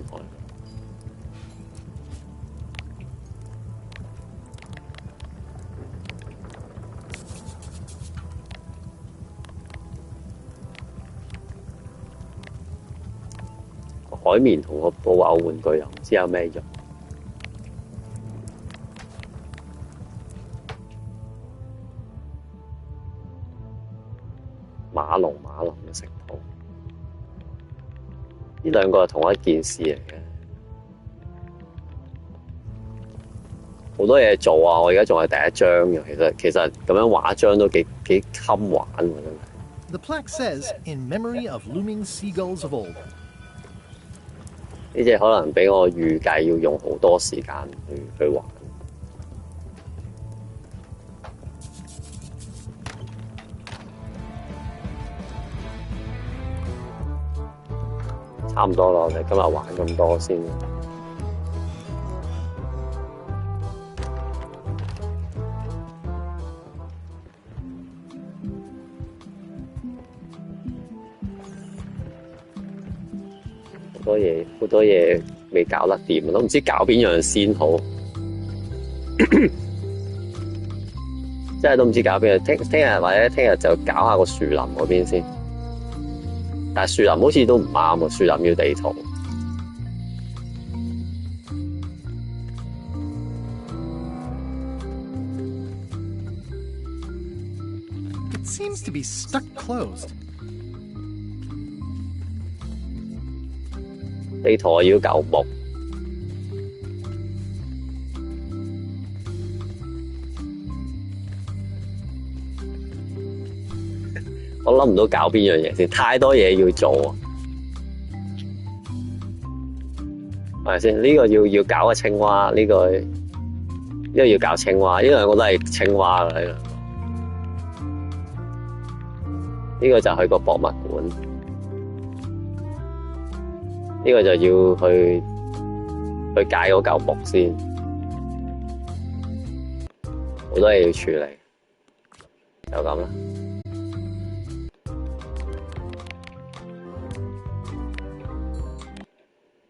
海綿同個布偶玩具又唔知有咩用。馬龍嘅食譜，呢兩個係同一件事嚟嘅，好多嘢做啊！我而家仲係第一章嘅，其實咁樣畫一張都幾襟玩喎，真係。The plaque says, "In memory of looming seagulls of old." 呢隻可能比我預計要用好多時間去玩。差唔多咯，我哋今日玩咁多先。好多嘢未搞得掂，都唔知搞邊樣先好。真係都唔知搞邊樣，聽日或者聽日就搞下個樹林嗰邊先。但係樹林好似都唔啱喎，樹林要地圖。It seems to be stuck closed. 地圖要舊木。我諗唔到搞邊樣嘢先，太多嘢要做。係咪先？呢個要搞個青蛙，呢個要搞青蛙，呢兩個都係青蛙㗎。呢個就去個博物館，呢個就要去解嗰嚿木先，好多嘢要處理，就咁啦。